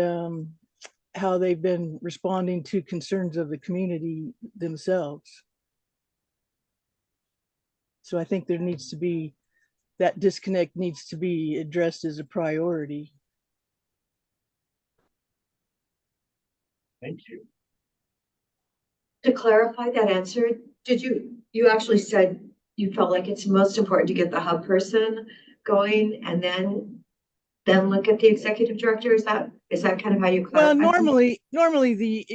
how they've been responding to concerns of the community themselves. So I think there needs to be, that disconnect needs to be addressed as a priority. Thank you. To clarify that answer, you actually said you felt like it's most important to get the hub person going and then look at the executive director? Is that kind of how you clarify? Well, normally the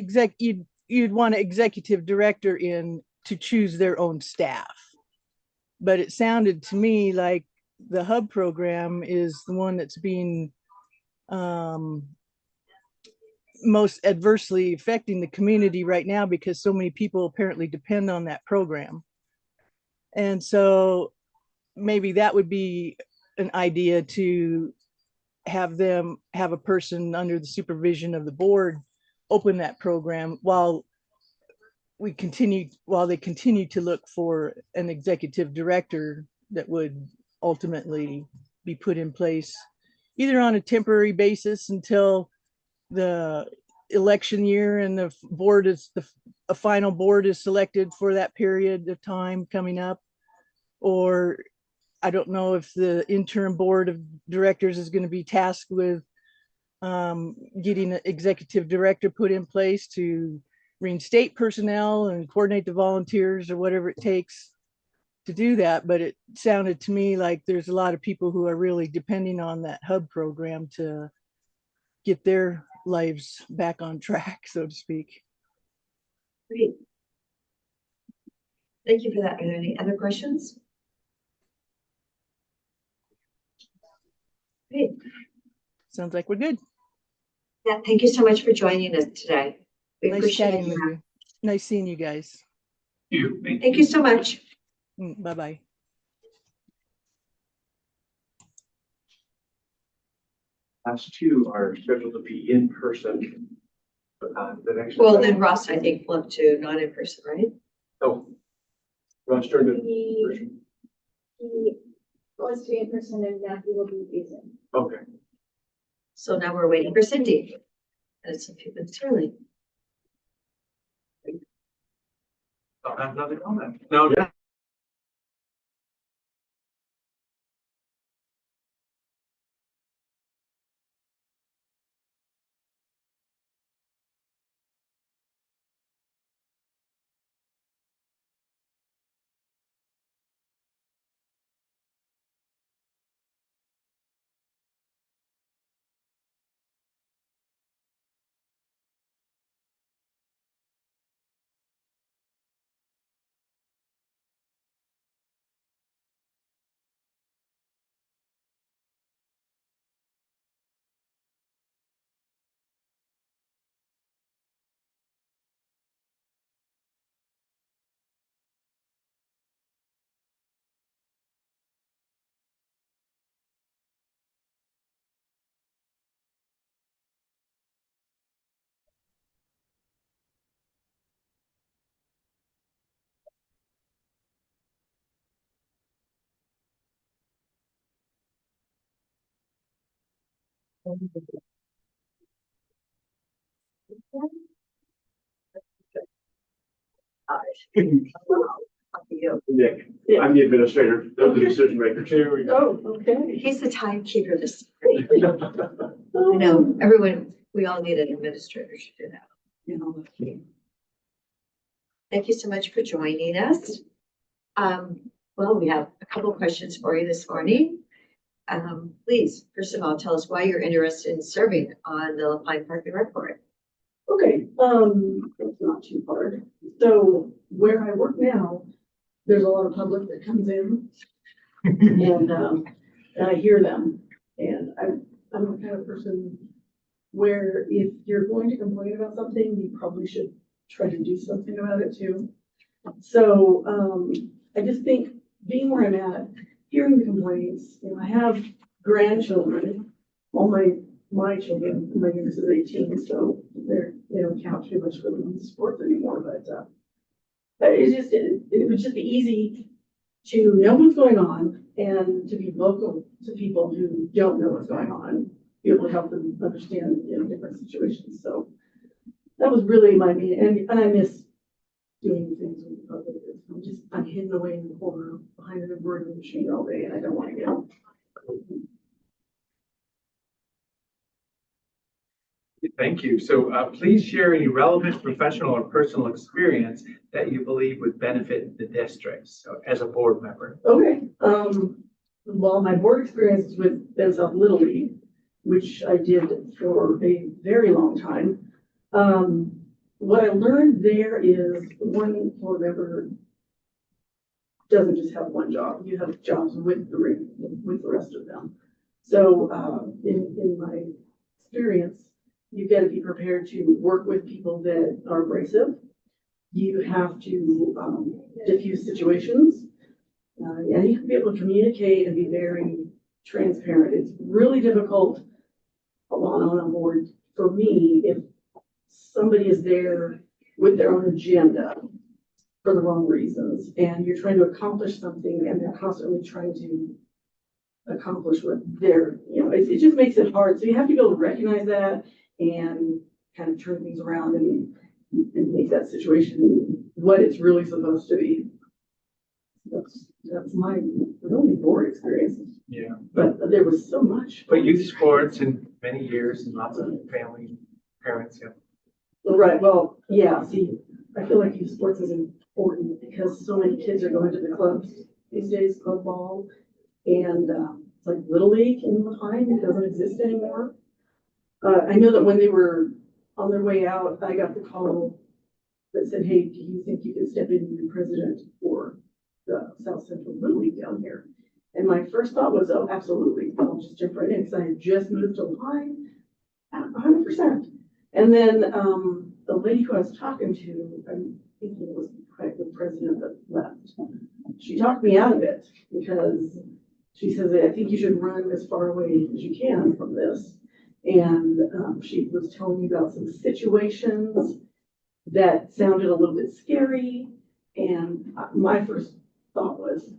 you'd want an executive director in to choose their own staff. But it sounded to me like the hub program is the one that's being most adversely affecting the community right now, because so many people apparently depend on that program. And so maybe that would be an idea, to have them have a person under the supervision of the board open that program while they continue to look for an executive director that would ultimately be put in place either on a temporary basis until the election year and the board is a final board is selected for that period of time coming up, or I don't know if the interim board of directors is going to be tasked with getting an executive director put in place to reinstate personnel and coordinate the volunteers or whatever it takes to do that. But it sounded to me like there's a lot of people who are really depending on that hub program to get their lives back on track, so to speak. Great. Thank you for that. Any other questions? Great. Sounds like we're good. Yeah, thank you so much for joining us today. We Nice appreciate chatting with you. Nice seeing you guys. Thank you so much. Bye-bye. Last two are scheduled to be in person. The next. Well, then Ross, I think, flipped to not in person, right? Oh. Ross turned it. He wants to be in person and now he will be using. Okay. So now we're waiting for Cindy. And it's a few minutes early. I'll have another comment. No, yeah. Nick, I'm the administrator, the decision maker. Here we go. Oh, okay. He's the timekeeper this morning. I know, everyone, we all need an administrator to do that. You know. Thank you so much for joining us. Well, we have a couple of questions for you this morning. Please, first of all, tell us why you're interested in serving on the LaPine Park and Rec Board. Okay, it's not too hard. So where I work now, there's a lot of public that comes in and I hear them. And I'm the kind of person where if you're going to complain about something, you probably should try to do something about it too. So I just think being where I'm at, hearing the complaints, you know, I have grandchildren, all my children, my youngest is 18, so they don't count too much for them in sports anymore, but it would just be easy to know what's going on and to be vocal to people who don't know what's going on, be able to help them understand, you know, different situations. So that was really my main, and I miss doing things with the public. I'm hidden away in the corner behind an embroidery machine all day and I don't want to get out. Thank you. So please share any relevant professional or personal experience that you believe would benefit the district, so as a board member. Okay, well, my board experience is with Ben South Little League, which I did for a very long time. What I learned there is one board member doesn't just have one job. You have jobs with the rest of them. So in my experience, you've got to be prepared to work with people that are abrasive. You have to diffuse situations. And you have to be able to communicate and be very transparent. It's really difficult on a board for me if somebody is there with their own agenda for the wrong reasons, and you're trying to accomplish something and they're constantly trying to accomplish what they're, you know, it just makes it hard. So you have to be able to recognize that and kind of turn things around and make that situation what it's really supposed to be. That's my really board experience. Yeah. But there was so much. But youth sports and many years and lots of family, parents, yeah. Right, well, yeah, see, I feel like youth sports is important because so many kids are going to the clubs these days, club ball. And, it's like Little League in Lahaina, it doesn't exist anymore. I know that when they were on their way out, I got the call that said, hey, do you think you can step in and be president for the South Central Little League down here? And my first thought was, oh, absolutely, I'll just jump right in, because I had just moved to Lahaina, 100%. And then, the lady who I was talking to, I'm thinking it was the president that left, she talked me out of it because she says, I think you should run as far away as you can from this. And she was telling me about some situations that sounded a little bit scary. And my first thought was,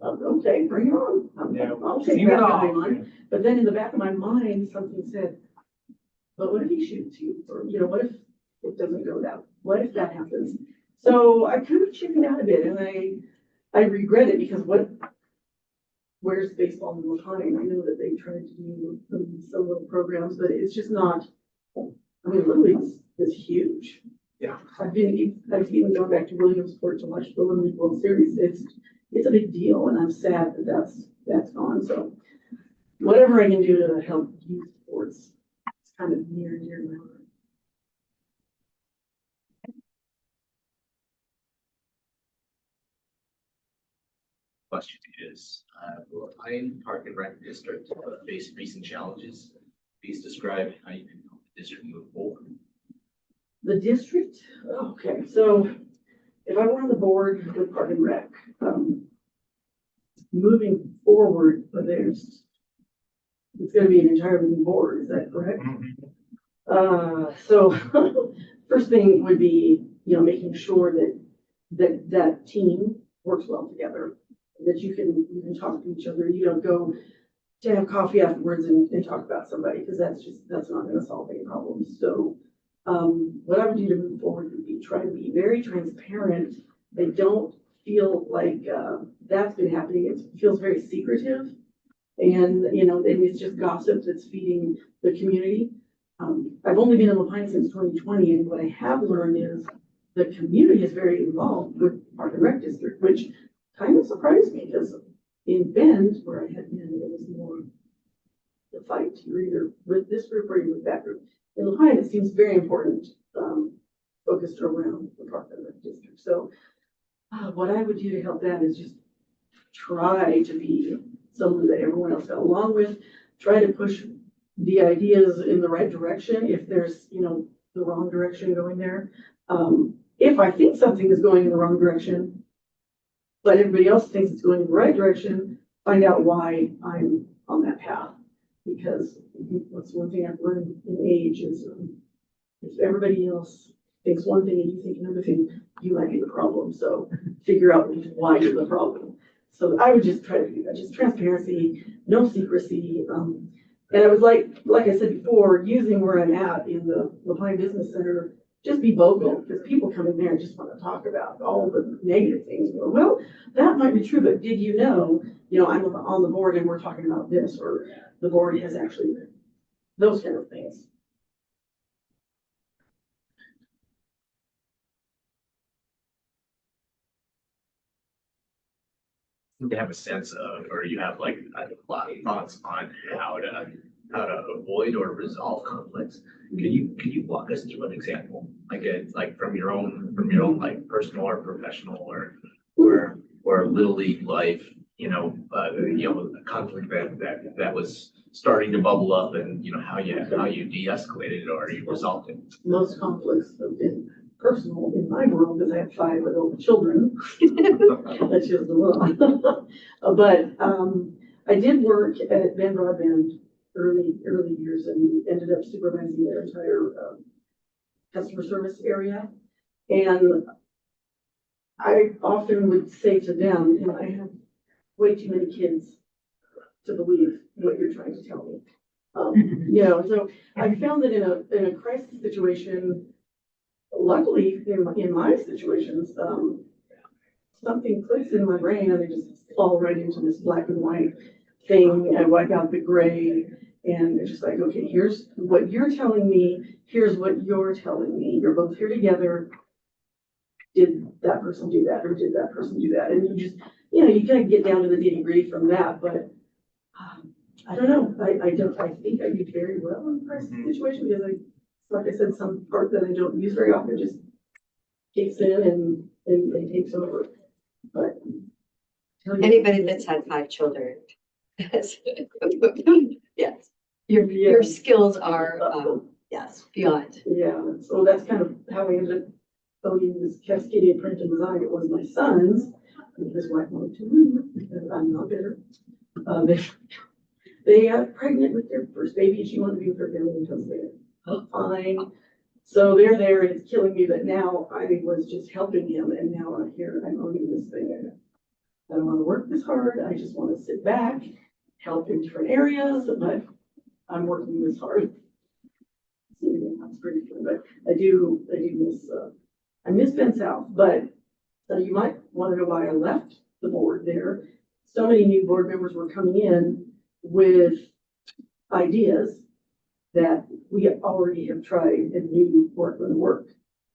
okay, bring it on. I'll take that guy on. But then in the back of my mind, something said, but what if he shoots you? Or, you know, what if it doesn't go down? What if that happens? So I kind of chickened out a bit, and I regret it because where's baseball in Lahaina? I know that they tried to do some little programs, but it's just not, I mean, Little League is huge. Yeah. I've even gone back to Williamsport to watch the Little League World Series. It's a big deal, and I'm sad that that's gone. So whatever I can do to help youth sports, it's kind of near and dear to my heart. Question is, Pine Park and Rec District faced recent challenges. Please describe how you can help the district move forward. The district, okay, so if I were on the board with Park and Rec, moving forward, but it's gonna be an entirely new board, is that correct? So first thing would be, you know, making sure that team works well together, that you can talk to each other. You don't go to have coffee afterwards and talk about somebody, because that's not gonna solve any problems. So what I would do to move forward would be try to be very transparent. They don't feel like that's been happening. It feels very secretive, and you know, and it's just gossip that's feeding the community. I've only been in Lahaina since 2020, and what I have learned is the community is very involved with Park and Rec District, which kind of surprised me, because in Bend, where I had been, it was more the fight. You're either with this group or you're with that group. In Lahaina, it seems very important, focused around the Park and Rec District. So what I would do to help that is just try to be someone that everyone else got along with, try to push the ideas in the right direction if there's, you know, the wrong direction going there. If I think something is going in the wrong direction, but everybody else thinks it's going in the right direction, find out why I'm on that path. Because what's one thing I've learned in age is if everybody else thinks one thing and you think another thing, you might be the problem. So figure out why you're the problem. So I would just try to do that, just transparency, no secrecy. And I would like I said before, using where I'm at in the Lahaina Business Center, just be vocal, because people come in there and just want to talk about all the negative things. Well, that might be true, but did you know, I'm on the board and we're talking about this, or the board has actually, those kind of things. To have a sense of, or you have like a lot of thoughts on how to avoid or resolve conflicts. Can you walk us through an example, like from your own like personal or professional or Little League life, a conflict that was starting to bubble up, and how you de-escalated or you resolved it? Most conflicts have been personal in my world, because I have 5 adult children. That's just the law. But I did work at Bend Broadband early years, and ended up supervising their entire customer service area. And I often would say to them, I have way too many kids to believe what you're trying to tell me. So I found that in a crisis situation, luckily in my situations, something clicks in my brain and I just fall right into this black and white thing and wipe out the gray. And it's just like, okay, here's what you're telling me, here's what you're telling me. You're both here together. Did that person do that or did that person do that? And you just, you kind of get down to the nitty gritty from that, but I don't know. I think I do very well in the crisis situation because like I said, some part that I don't use very often just kicks in and takes over. But Anybody that's had 5 children. Yes, your skills are, yes, beyond. Yeah, so that's kind of how I ended up owning this Cascadia Print and Design. It was my son's, and his wife wanted to move, and I'm not bitter. They got pregnant with their first baby, and she wanted to be with her family and comes there. Oh, fine. So they're there, and it's killing me, but now I was just helping him, and now I'm here, I'm owning this thing. I don't want to work this hard, I just want to sit back, help in different areas, but I'm working this hard. So, yeah, that's pretty cool, but I do miss, I miss Penn South, but you might want to know why I left the board there. So many new board members were coming in with ideas that we already have tried and knew weren't going to work.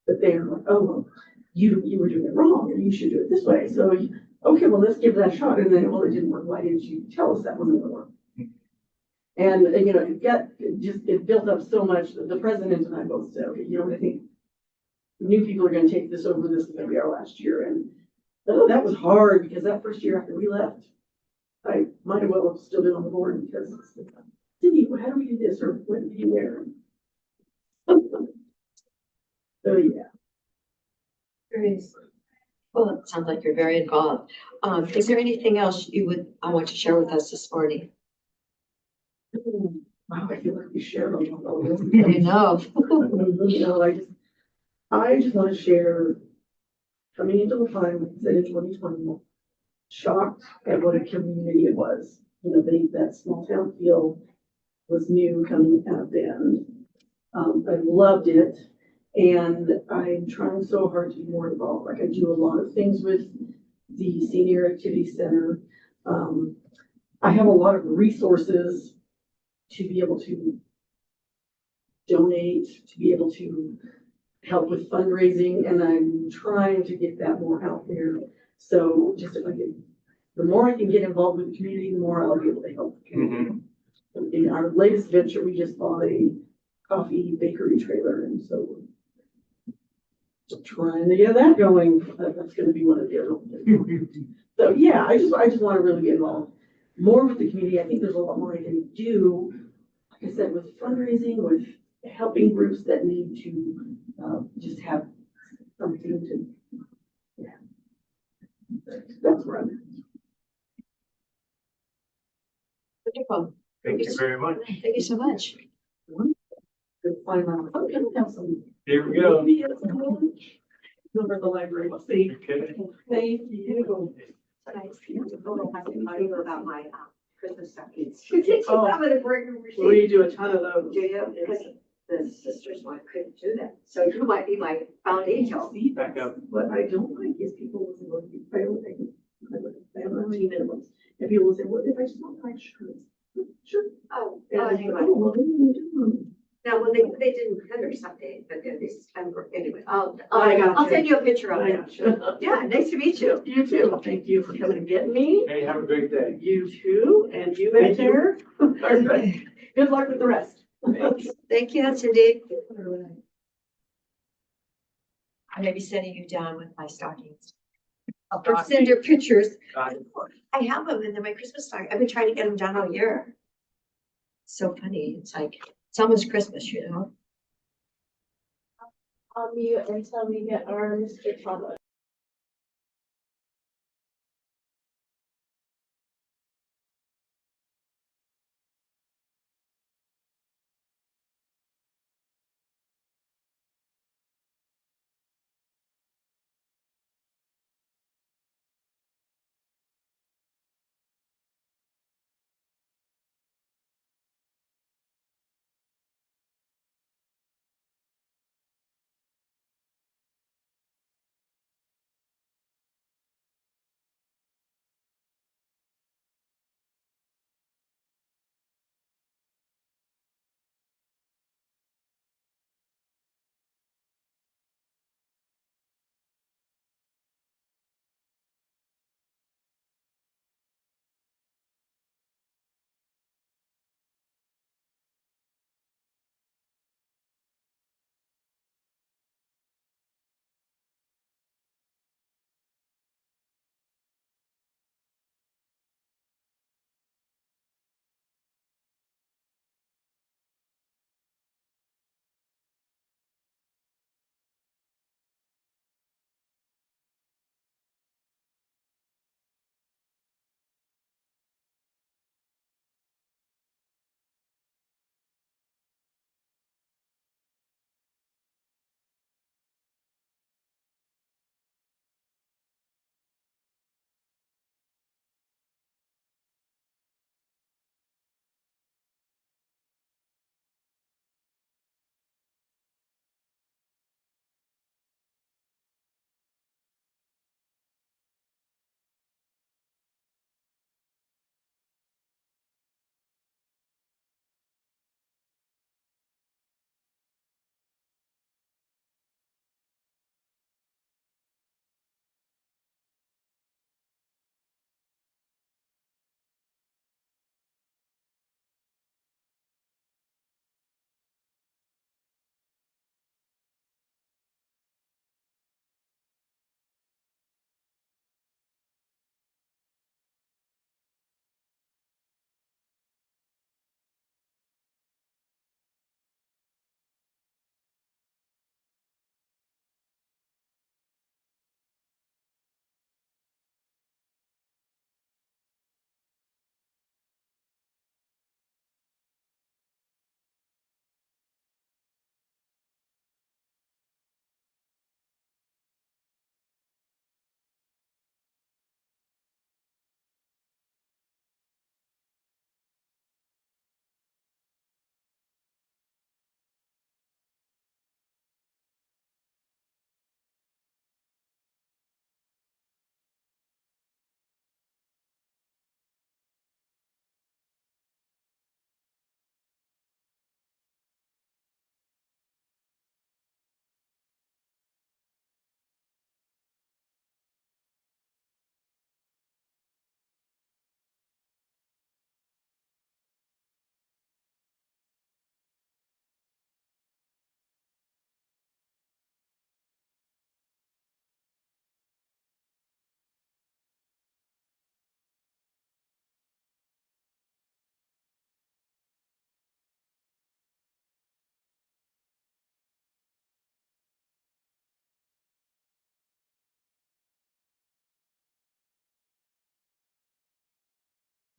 But they're like, oh, well, you were doing it wrong and you should do it this way. So, okay, well, let's give that a shot. And then, well, it didn't work. Why didn't you tell us that wasn't going to work? And it built up so much that the president and I both said, okay, I think new people are going to take this over. This is going to be our last year. And that was hard because that first year after we left, I might have well have still been on the board because Cindy, how do we do this? Or what do we do there? So yeah. Well, it sounds like you're very involved. Is there anything else I want to share with us this morning? Wow, I feel like we shared a lot already. I know. I just want to share coming into La Pine, like I said, in 2020, shocked at what a community it was. That small town feel was new coming out of Bend. I loved it. And I'm trying so hard to be more involved. Like I do a lot of things with the Senior Activity Center. I have a lot of resources to be able to donate, to be able to help with fundraising, and I'm trying to get that more out there. So just the more I can get involved with the community, the more I'll be able to help the community. In our latest venture, we just bought a coffee bakery trailer, and so we're trying to get that going. That's going to be one of the other. So yeah, I just want to really get involved more with the community. I think there's a lot more I can do. Like I said, with fundraising, with helping groups that need to just have something to. Yeah, that's where I'm at. Wonderful. Thank you very much. Thank you so much. Good find my, oh, can I have some? Here we go. Number the library, see. Okay. Thank you. About my Christmas stockings. Oh. I'm gonna bring. We do a ton of those. Do you? Because the sister's wife couldn't do that. So you might be my found angel. Back up. What I don't like is people will say, well, you pay what they have how many minimums. And people will say, well, if I just want 5 shirts. Sure. Oh, And oh, I'm like, anyway. oh, well, then you do them. Now, well, they didn't cut her something, but this is kind of, anyway, I got I'll you. send you a picture of I it. got you. Yeah, nice to meet you. You too. Thank you for coming and getting me. Hey, have a great day. You too, and you back there. All right. Good luck with the rest. Thank you, Cindy. I may be sending you down with my stockings. Or send your pictures. I have them and they're my Christmas stocking. I've been trying to get them done all year. So funny. It's like, it's almost Christmas, I'll mute until we get our Mr. Talbot.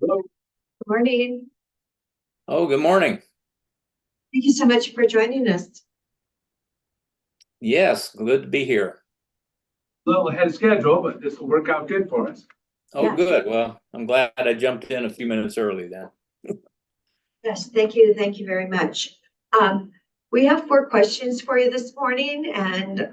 Good morning. Oh, good morning. Thank you so much for joining us. Yes, good to be here. A little ahead of schedule, but this will work out good for us. Oh, Yes. good. Well, I'm glad I jumped in a few minutes early then. Yes, thank you. Thank you very much. We have 4 questions for you this morning, and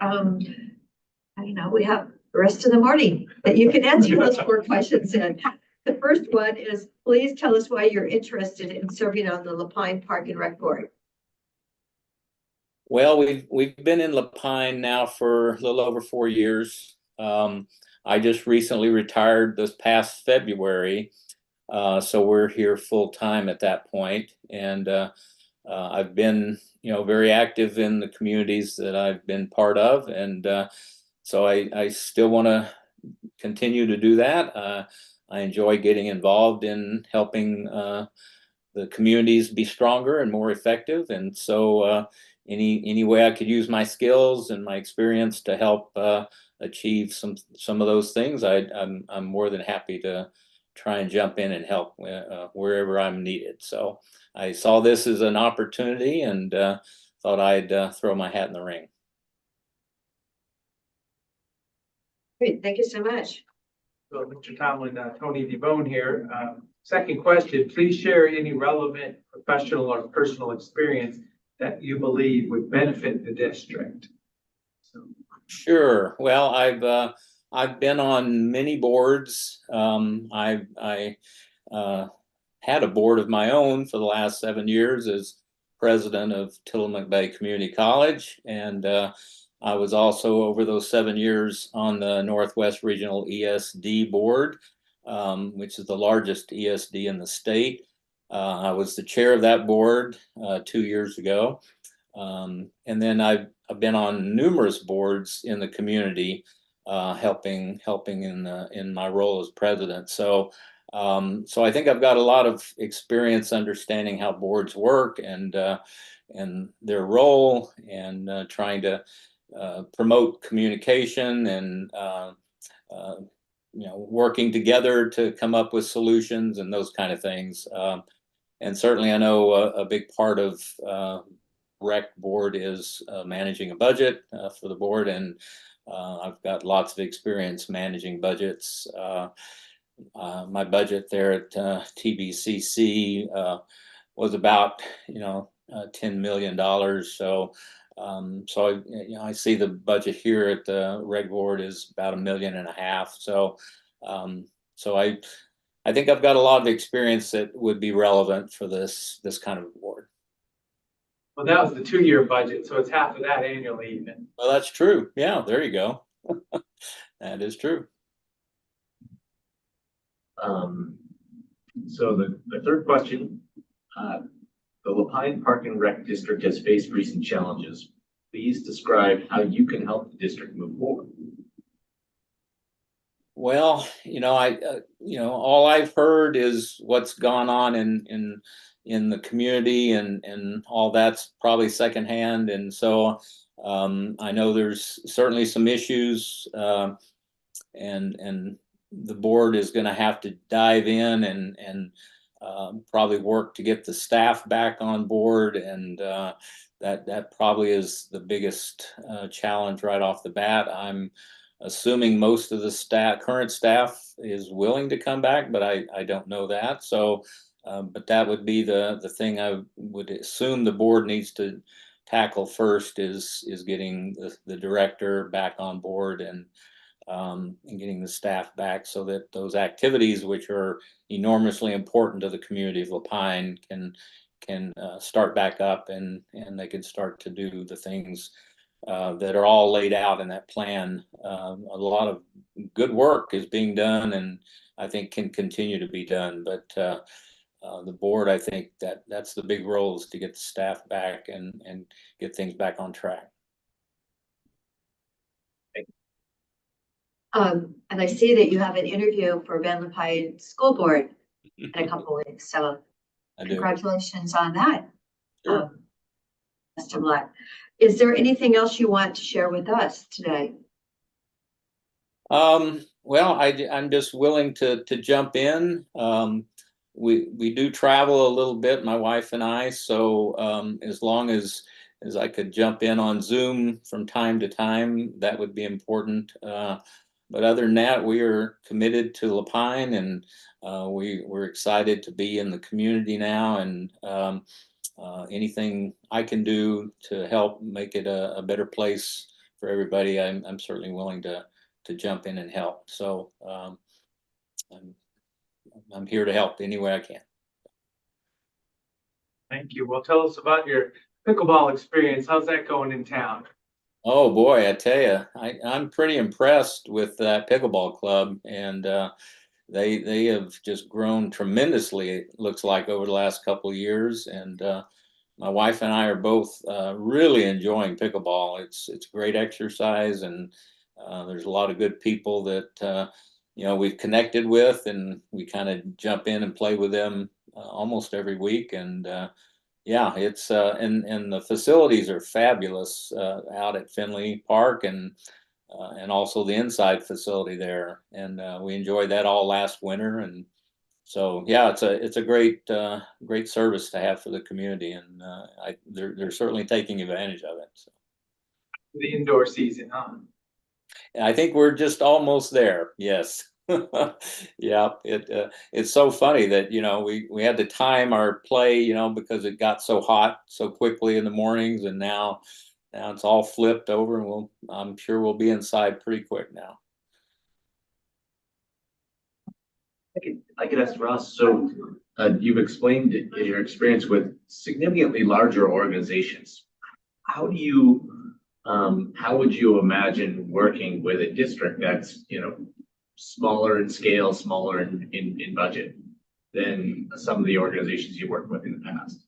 we have the rest of the morning that you can answer those 4 questions in. The first one is, please tell us why you're interested in serving on the Lapine Park and Rec Board. Well, we've been in Lapine now for a little over 4 years. I just recently retired this past February, so we're here full time at that point. And I've been, very active in the communities that I've been part of, and so I still want to continue to do that. I enjoy getting involved in helping the communities be stronger and more effective, and so any way I could use my skills and my experience to help achieve some of those things, I'm more than happy to try and jump in and help wherever I'm needed. So I saw this as an opportunity and thought I'd throw my hat in the ring. Great, thank you so much. So Mr. Tomlin, Tony DeBone here. Second question, please share any relevant professional or personal experience that you believe would benefit the district. Sure. Well, I've been on many boards. I had a board of my own for the last 7 years as president of Tillamook Bay Community College, and I was also over those 7 years on the Northwest Regional ESD board, which is the largest ESD in the state. I was the chair of that board 2 years ago. And then I've been on numerous boards in the community, helping in my role as president. So I think I've got a lot of experience understanding how boards work and their role, and trying to promote communication and working together to come up with solutions and those kind of things. And certainly I know a big part of rec board is managing a budget for the board, and I've got lots of experience managing budgets. My budget there at TBCC was about $10 million. So I see the budget here at the reg board is about $1.5 million. So I think I've got a lot of experience that would be relevant for this kind of board. Well, that was the 2-year budget, so it's half of that annually even. Well, that's true. Yeah, there you go. That is true. So the third question, the Lapine Park and Rec District has faced recent challenges. Please describe how you can help the district move forward. Well, all I've heard is what's gone on in the community, and all that's probably secondhand. And so I know there's certainly some issues, and the board is going to have to dive in and probably work to get the staff back on board, and that probably is the biggest challenge right off the bat. I'm assuming most of the current staff is willing to come back, but I don't know that. So, but that would be the thing I would assume the board needs to tackle first is getting the director back on board and getting the staff back, so that those activities, which are enormously important to the community of Lapine, can start back up, and they can start to do the things that are all laid out in that plan. A lot of good work is being done, and I think can continue to be done. But the board, I think that's the big role, is to get the staff back and get things back on track. And I see that you have an interview for Van Lapine School Board in a couple of weeks. So congratulations on that. Sure. Best of luck. Is there anything else you want to share with us today? Well, I'm just willing to jump in. we do travel a little bit, my wife and I. So as long as I could jump in on Zoom from time to time, that would be important. But other than that, we are committed to Lapine, and we're excited to be in the community now. And anything I can do to help make it a better place for everybody, I'm certainly willing to jump in and help. So I'm I'm here to help any way I can. Thank you. Well, tell us about your pickleball experience. How's that going in town? Oh boy, I tell you, I'm pretty impressed with that pickleball club, and they have just grown tremendously. It looks like over the last couple of years, and my wife and I are both really enjoying pickleball. It's great exercise, and there's a lot of good people that we've connected with, and we kind of jump in and play with them almost every week. And yeah, it's and the facilities are fabulous out at Finley Park, and also the inside facility there. And we enjoyed that all last winter. And so yeah, it's a great service to have for the community, and they're certainly taking advantage of it. So. The indoor season, huh? I think we're just almost there. Yes. Yeah, it's so funny that we had to time our play, because it got so hot so quickly in the mornings, and now it's all flipped over, and I'm sure we'll be inside pretty quick now. I could ask Ross, so you've explained your experience with significantly larger organizations. How do you, how would you imagine working with a district that's, smaller in scale, smaller in budget than some of the organizations you worked with in the past?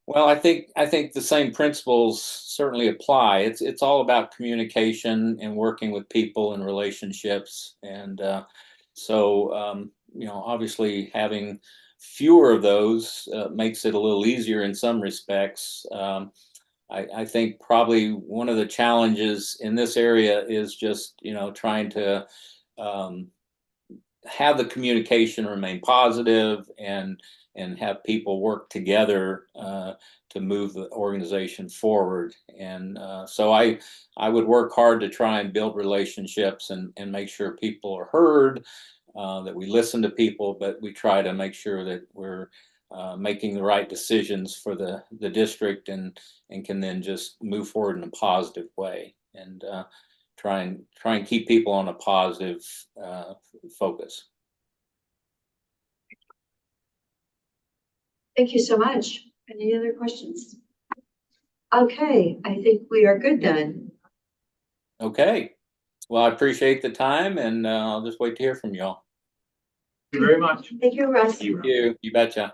Well, I think the same principles certainly apply. It's all about communication and working with people and relationships, and so obviously having fewer of those makes it a little easier in some respects. I think probably one of the challenges in this area is just trying to have the communication remain positive, and have people work together to move the organization forward. And so I would work hard to try and build relationships and make sure people are heard, that we listen to people, but we try to make sure that we're making the right decisions for the district, and can then just move forward in a positive way, and try and keep people on a positive focus. Thank you so much. Any other questions? Okay, I think we are good then. Okay. Well, I appreciate the time, and I'll just wait to hear from y'all. Thank you very much. Thank you, Russ. Thank you. You betcha.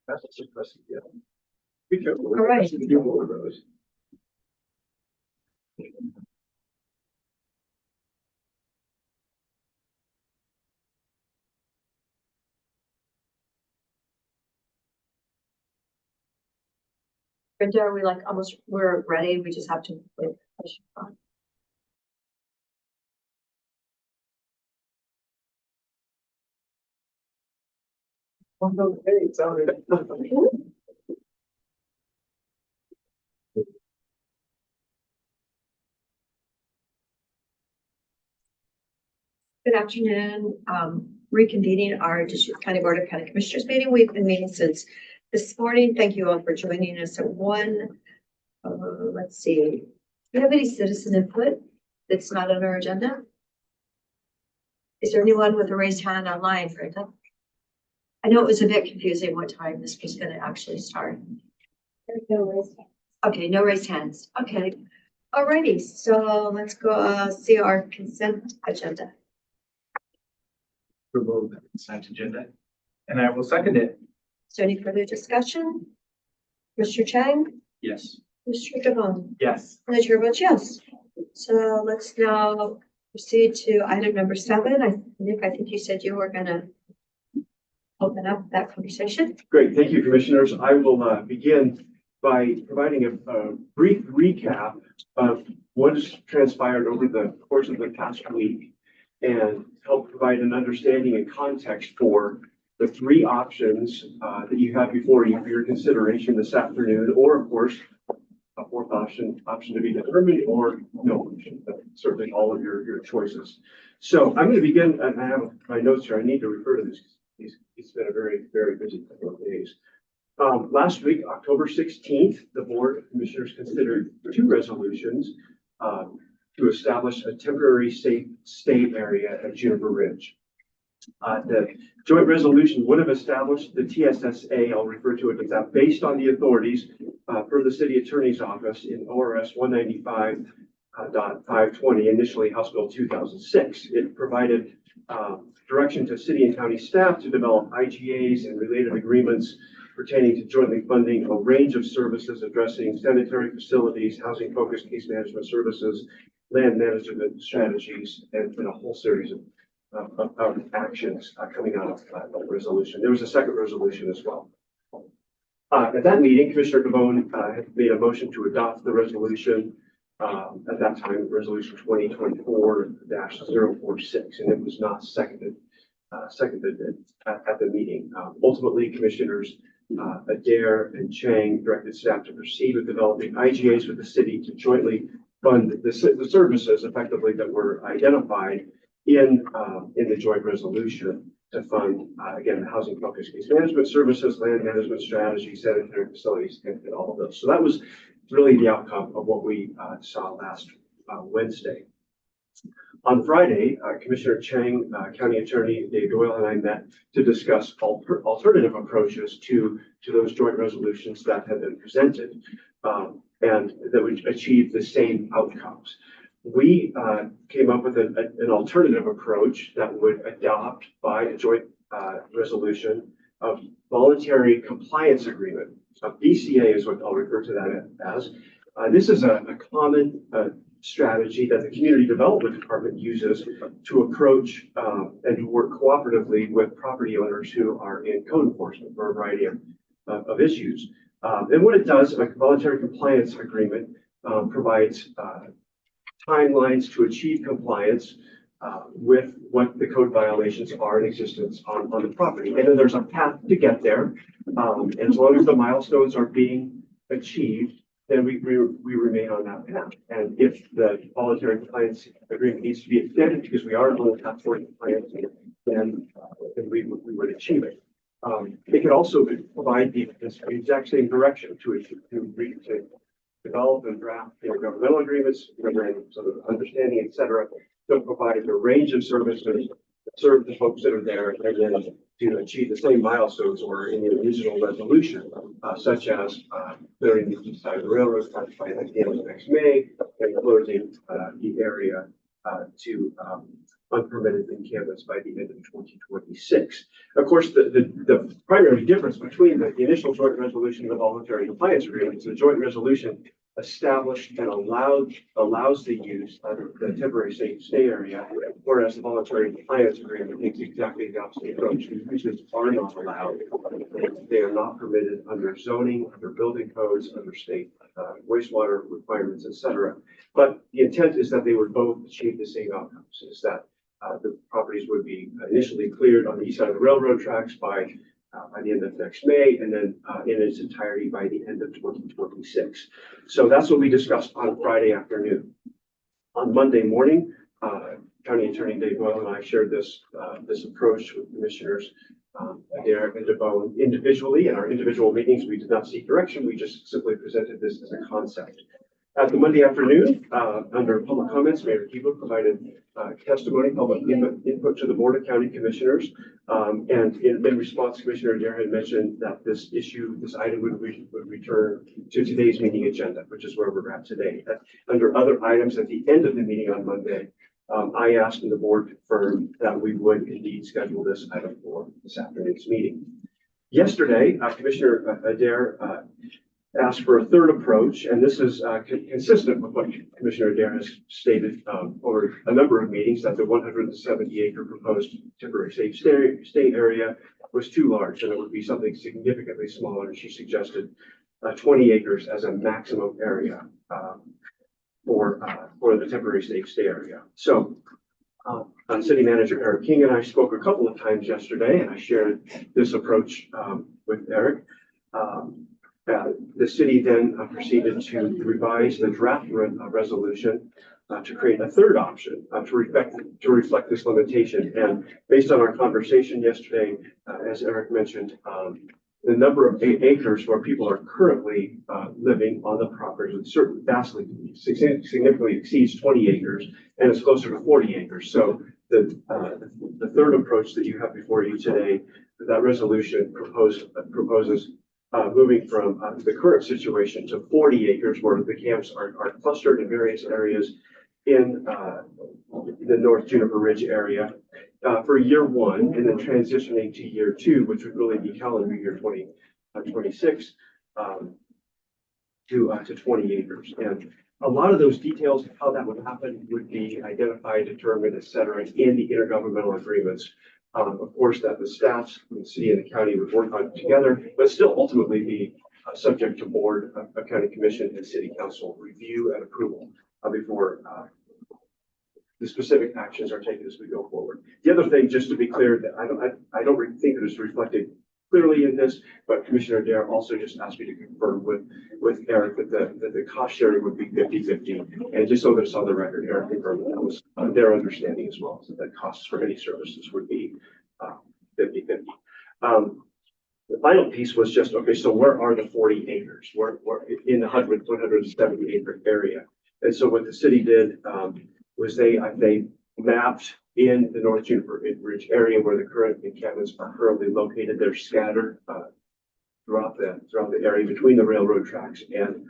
That's impressive, yeah. Be careful. All right. Do more of those. Brenda, are we like almost, we're ready, we just have to wait. Okay, sounded. Good afternoon, reconvening our District County Board of County Commissioners meeting. We've been meeting since this morning. Thank you all for joining us at let's see. Do you have any citizen input that's not on our agenda? Is there anyone with a raised hand online, Brenda? I know it was a bit confusing what time this was going to actually start. There's no raised hand. Okay, no raised hands. Okay. Alrighty, so let's go see our consent agenda. Approval of the consent agenda, and I will second it. Is there any further discussion? Mr. Chang, Yes. Mr. Gavon, Yes. and the chair votes yes. So let's now proceed to item number 7. Nick, I think you said you were gonna open up that conversation. Great, thank you, commissioners. I will begin by providing a brief recap of what has transpired over the course of the past week and help provide an understanding and context for the 3 options that you have before you for your consideration this afternoon, or of course, a 4th option to be determined, or no option, but certainly all of your choices. So I'm going to begin, and I have my notes here. I need to refer to this. It's been a very, very busy couple of days. Last week, October 16th, the Board of Commissioners considered 2 resolutions to establish a temporary safe stay area at Juniper Ridge. The joint resolution would have established the TSSA, I'll refer to it as that, based on the authorities for the City Attorney's Office in ORS 195.520, initially House Bill 2006. It provided direction to city and county staff to develop IGAs and related agreements pertaining to jointly funding a range of services addressing sanitary facilities, housing-focused case management services, land management strategies, and a whole series of actions coming out of that resolution. There was a second resolution as well. At that meeting, Commissioner Gavon had made a motion to adopt the resolution, at that time, resolution 2024-046, and it was not seconded at the meeting. Ultimately, Commissioners Adair and Chang directed staff to proceed with developing IGAs with the city to jointly fund the services effectively that were identified in the joint resolution to fund, again, the housing focused case management services, land management strategy, sanitary facilities, and all of those. So that was really the outcome of what we saw last Wednesday. On Friday, Commissioner Chang, County Attorney Dave Doyle, and I met to discuss alternative approaches to those joint resolutions that have been presented and that would achieve the same outcomes. We came up with an alternative approach that would adopt by a joint resolution of voluntary compliance agreement. VCA is what I'll refer to that as. This is a common strategy that the Community Development Department uses to approach and to work cooperatively with property owners who are in code enforcement for a variety of issues. And what it does, a voluntary compliance agreement provides timelines to achieve compliance with what the code violations are in existence on the property. And then there's a path to get there. And as long as the milestones are being achieved, then we remain on that path. And if the voluntary compliance agreement needs to be extended because we are on the path toward compliance, then we would achieve it. It could also provide the exact same direction to develop and draft governmental agreements, memorandums of understanding, et cetera, to provide a range of services to serve the folks that are there, and then to achieve the same milestones or in the original resolution, such as clearing the east side of the railroad track by the end of next May, and closing the area to unpermitted encampments by the end of 2026. Of course, the primary difference between the initial joint resolution and the voluntary compliance agreement is the joint resolution established and allows the use of the temporary stay area, whereas the voluntary compliance agreement takes exactly the opposite approach. Uses are not allowed. They are not permitted under zoning, under building codes, under state wastewater requirements, etc. But the intent is that they would both achieve the same outcomes, is that the properties would be initially cleared on the east side of the railroad tracks by the end of next May, and then in its entirety by the end of 2026. So that's what we discussed on Friday afternoon. On Monday morning, County Attorney Dave Boyle and I shared this approach with Commissioners Adair and DeBone individually. In our individual meetings, we did not seek direction. We just simply presented this as a concept. At the Monday afternoon, under public comments, Mayor Keeble provided testimony, public input to the Board of County Commissioners. And in response, Commissioner Adair had mentioned that this item would return to today's meeting agenda, which is where we're at today. Under other items at the end of the meeting on Monday, I asked and the board confirmed that we would indeed schedule this item for this afternoon's meeting. Yesterday, Commissioner Adair asked for a third approach, and this is consistent with what Commissioner Adair has stated over a number of meetings, that the 170-acre proposed temporary safe stay area was too large, and it would be something significantly smaller. And she suggested 20 acres as a maximum area for the temporary safe stay area. So City Manager Eric King and I spoke a couple of times yesterday, and I shared this approach with Eric. The city then proceeded to revise the draft resolution to create a third option to reflect this limitation. And based on our conversation yesterday, as Eric mentioned, the number of acres where people are currently living on the property vastly, significantly exceeds 20 acres, and it's closer to 40 acres. So the third approach that you have before you today, that resolution proposes moving from the current situation to 40 acres where the camps are clustered in various areas in the North Juniper Ridge area for year one, and then transitioning to year two, which would really be calendar year 2026 to 20 acres. And a lot of those details of how that would happen would be identified, determined, et cetera, in the intergovernmental agreements. Of course, that the staffs, the city and the county would work on together, but still ultimately be subject to board, a county commission, and city council review and approval before the specific actions are taken as we go forward. The other thing, just to be clear, that I don't really think it is reflected clearly in this, but Commissioner Adair also just asked me to confirm with Eric that the cost sharing would be 50-50. And just so that it's on the record, Eric confirmed that was their understanding as well, so that costs for any services would be 50-50. The final piece was just, okay, so where are the 40 acres? We're in the 170 acre area. And so what the city did was they mapped in the North Juniper Ridge area where the current encampments are currently located. They're scattered throughout the area between the railroad tracks and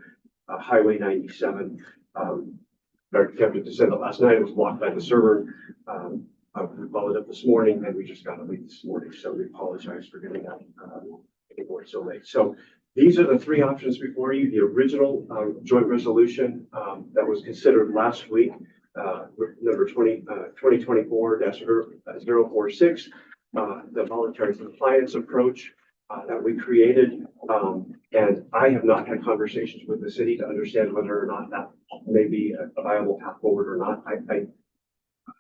Highway 97. I attempted to send it last night. It was blocked by the server. We followed up this morning, and we just got a lead this morning. So we apologize for getting that report so late. So these are the three options before you. The original joint resolution that was considered last week, number 2024-046, the voluntary compliance approach that we created. And I have not had conversations with the city to understand whether or not that may be a viable path forward or not.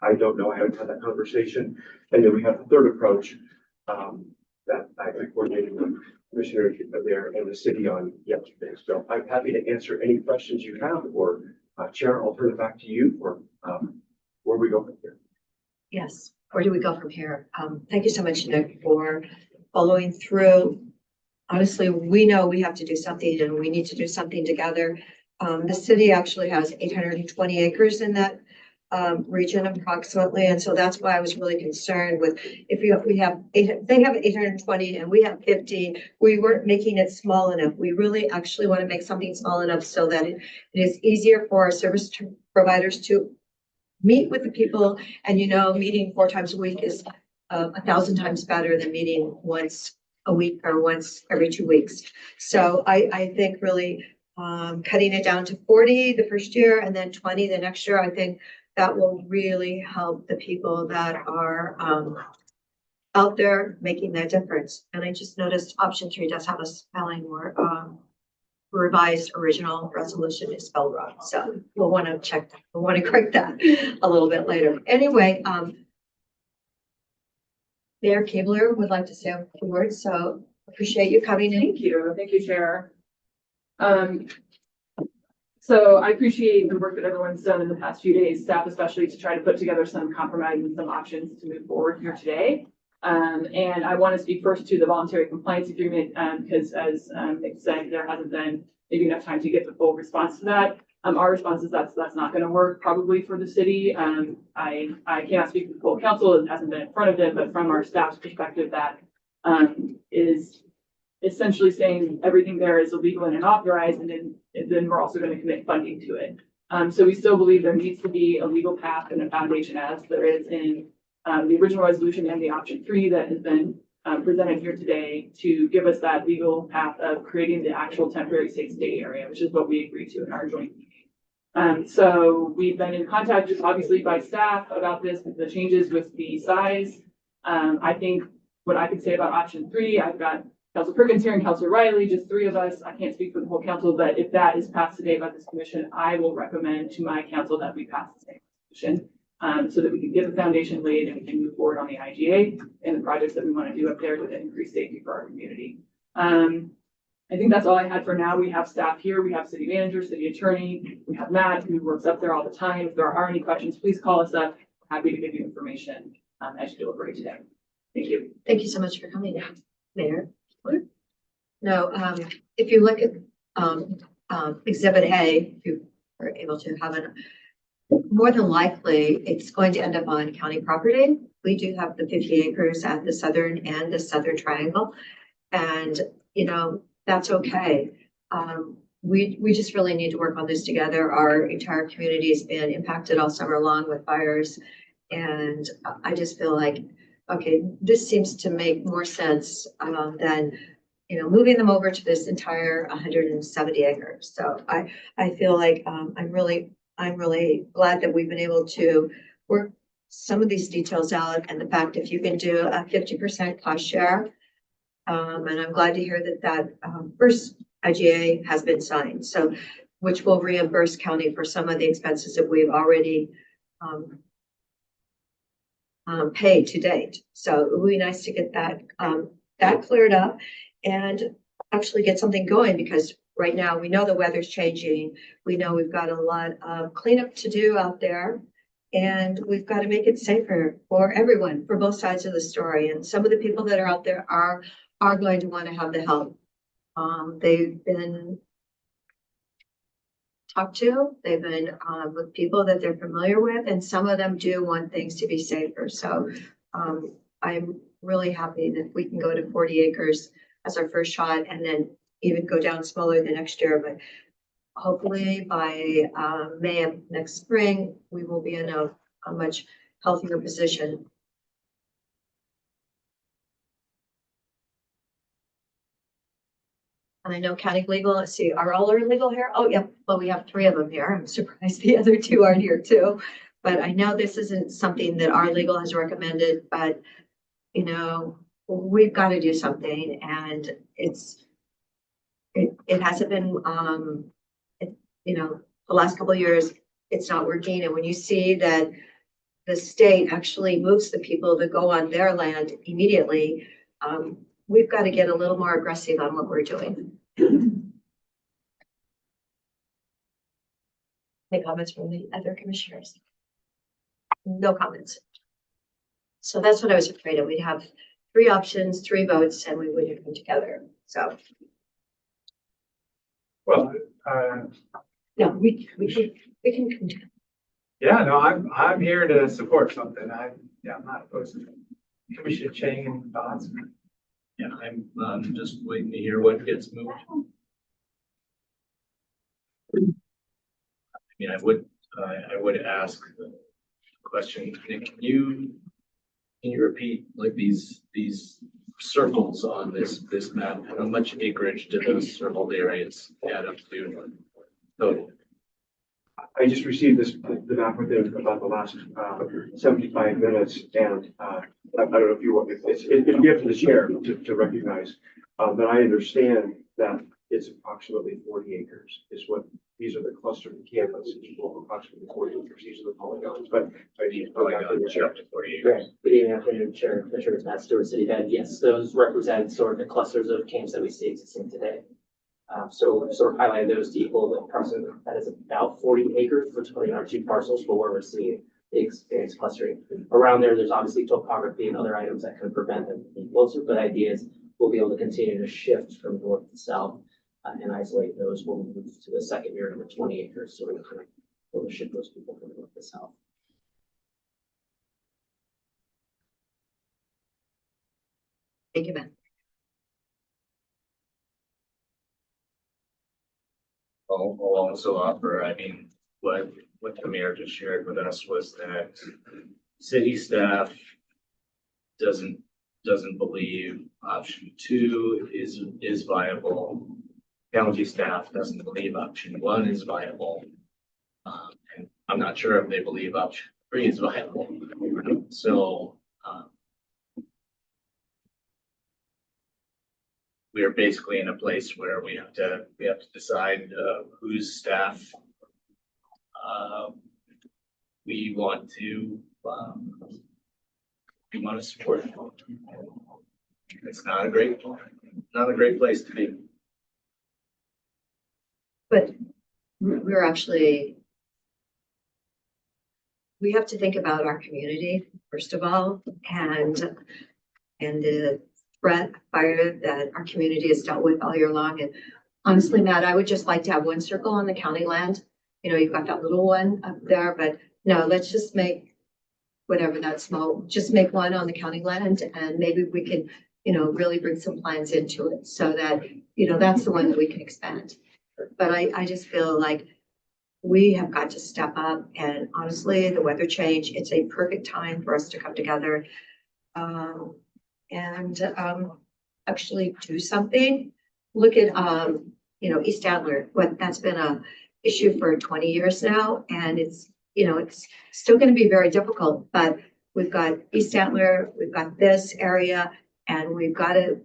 I don't know. I haven't had that conversation. And then we have the third approach that I coordinated with Commissioner there and the city on yesterday. So I'm happy to answer any questions you have, or Chair, I'll turn it back to you for where we go from here. Yes, where do we go from here? Thank you so much, Nick, for following through. Honestly, we know we have to do something, and we need to do something together. The city actually has 820 acres in that region approximately, and so that's why I was really concerned with if they have 820 and we have 50. We weren't making it small enough. We really actually want to make something small enough so that it is easier for our service providers to meet with the people, and meeting 4 times a week is 1,000 times better than meeting once a week or once every 2 weeks. So I think really cutting it down to 40 the first year and then 20 the next year, I think that will really help the people that are out there making that difference. And I just noticed option 3 does have a spelling where revised original resolution is spelled wrong. So we'll want to check that. We'll want to correct that a little bit later. Anyway, Mayor Kabler would like to say a few words, so appreciate you coming in. Thank you, Chair. So I appreciate the work that everyone's done in the past few days, staff especially, to try to put together some compromise and some options to move forward here today. And I want to speak first to the voluntary compliance agreement, because as Nick said, there hasn't been maybe enough time to get the full response to that. Our response is that's not going to work probably for the city. I cannot speak for the full council. It hasn't been in front of them, but from our staff's perspective, that is essentially saying everything there is illegal and unauthorized, and then we're also going to commit funding to it. So we still believe there needs to be a legal path and a foundation as there is in the original resolution and the option 3 that has been presented here today to give us that legal path of creating the actual temporary safe stay area, which is what we agreed to in our joint meeting. So we've been in contact just obviously by staff about this, the changes with the size. I think what I could say about option 3, I've got Councilor Perkins here and Councilor Riley, just 3 of us. I can't speak for the whole council, but if that is passed today by this commission, I will recommend to my council that we pass the same resolution. So that we can get the foundation laid and we can move forward on the IGA and the projects that we want to do up there to increase safety for our community. I think that's all I had for now. We have staff here. We have city manager, city attorney. We have Matt, who works up there all the time. If there are any questions, please call us up. We're happy to give you information as you deliberate today. Thank you. Thank you so much for coming, Mayor. No, if you look at Exhibit A, if you are able to have it, more than likely, it's going to end up on county property. We do have the 50 acres at the southern and the southern triangle. And, that's okay. We just really need to work on this together. Our entire community has been impacted all summer long with fires. And I just feel like, okay, this seems to make more sense than, moving them over to this entire 170 acres. So I feel like I'm really glad that we've been able to work some of these details out, and the fact if you can do a 50% cost share, and I'm glad to hear that first IGA has been signed, so which will reimburse county for some of the expenses that we've already paid to date. So it would be nice to get that cleared up and actually get something going, because right now we know the weather's changing. We know we've got a lot of cleanup to do out there, and we've got to make it safer for everyone, for both sides of the story. And some of the people that are out there are going to want to have the help. They've been talked to, they've been with people that they're familiar with, and some of them do want things to be safer. So I'm really happy that we can go to 40 acres as our first shot, and then even go down smaller the next year. But hopefully by May of next spring, we will be in a much healthier position. And I know county legal, let's see, are all our legal here? Oh, yeah, well, we have 3 of them here. I'm surprised the other 2 aren't here too. But I know this isn't something that our legal has recommended, but we've got to do something, and it hasn't been, the last couple of years, it's not working. And when you see that the state actually moves the people to go on their land immediately, we've got to get a little more aggressive on what we're doing. Any comments from the other commissioners? No comments. So that's what I was afraid of. We'd have 3 options, 3 votes, and we wouldn't come together. So. Well, no, we can come together. Yeah, no, I'm here to support something. I'm not opposed to it. Commissioner Chang, any thoughts? Yeah, I'm just waiting to hear what gets moved. I mean, I would ask question. Can you repeat like these circles on this map? How much acreage do those circled areas add up to total? I just received the map within about the last 75 minutes, and I don't know if you want, it's a gift to the chair to recognize, but I understand that it's approximately 40 acres is what, these are the clustered campus, approximately 40 acres, these are the polygons, but I need to go back to the chair. 40 acres. Great. Good evening, afternoon, Chair, Commissioners, Matt Stewart, City Head. Yes, those represent sort of the clusters of camps that we see existing today. So we've sort of highlighted those to equal the approximately, that is about 40 acres between our two parcels, but where we're seeing the experience clustering. Around there, there's obviously topography and other items that could prevent them being closer, but idea is we'll be able to continue to shift from north to south and isolate those when we move to the second year of the 20 acres. So we're going to shift those people from north to south. Thank you, Ben. I'll also offer, I mean, what the mayor just shared with us was that city staff doesn't believe option 2 is viable. County staff doesn't believe option 1 is viable. And I'm not sure if they believe option 3 is viable. So we are basically in a place where we have to decide whose staff we want to support. It's not a great place to be. But we're actually, we have to think about our community, first of all, and the threat, fire that our community has dealt with all year long. And honestly, Matt, I would just like to have one circle on the county land. You know, you've got that little one up there, but no, let's just make whatever that small, just make one on the county land, and maybe we can, you know, really bring some plans into it so that, you know, that's the one that we can expand. But I just feel like we have got to step up, and honestly, the weather change, it's a perfect time for us to come together and actually do something. Look at, you know, East Adler, that's been a issue for 20 years now, and it's, you know, it's still going to be very difficult, but we've got East Adler, we've got this area, and we've got to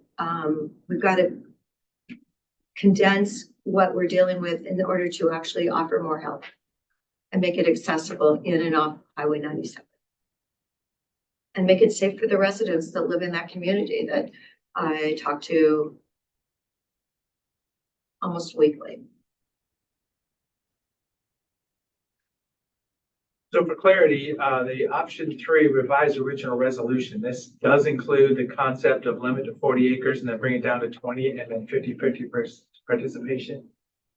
condense what we're dealing with in order to actually offer more help and make it accessible in and off Highway 97. And make it safe for the residents that live in that community that I talk to almost weekly. So for clarity, the option 3 revised original resolution, this does include the concept of limit to 40 acres and then bring it down to 20 and then 50-50 participation.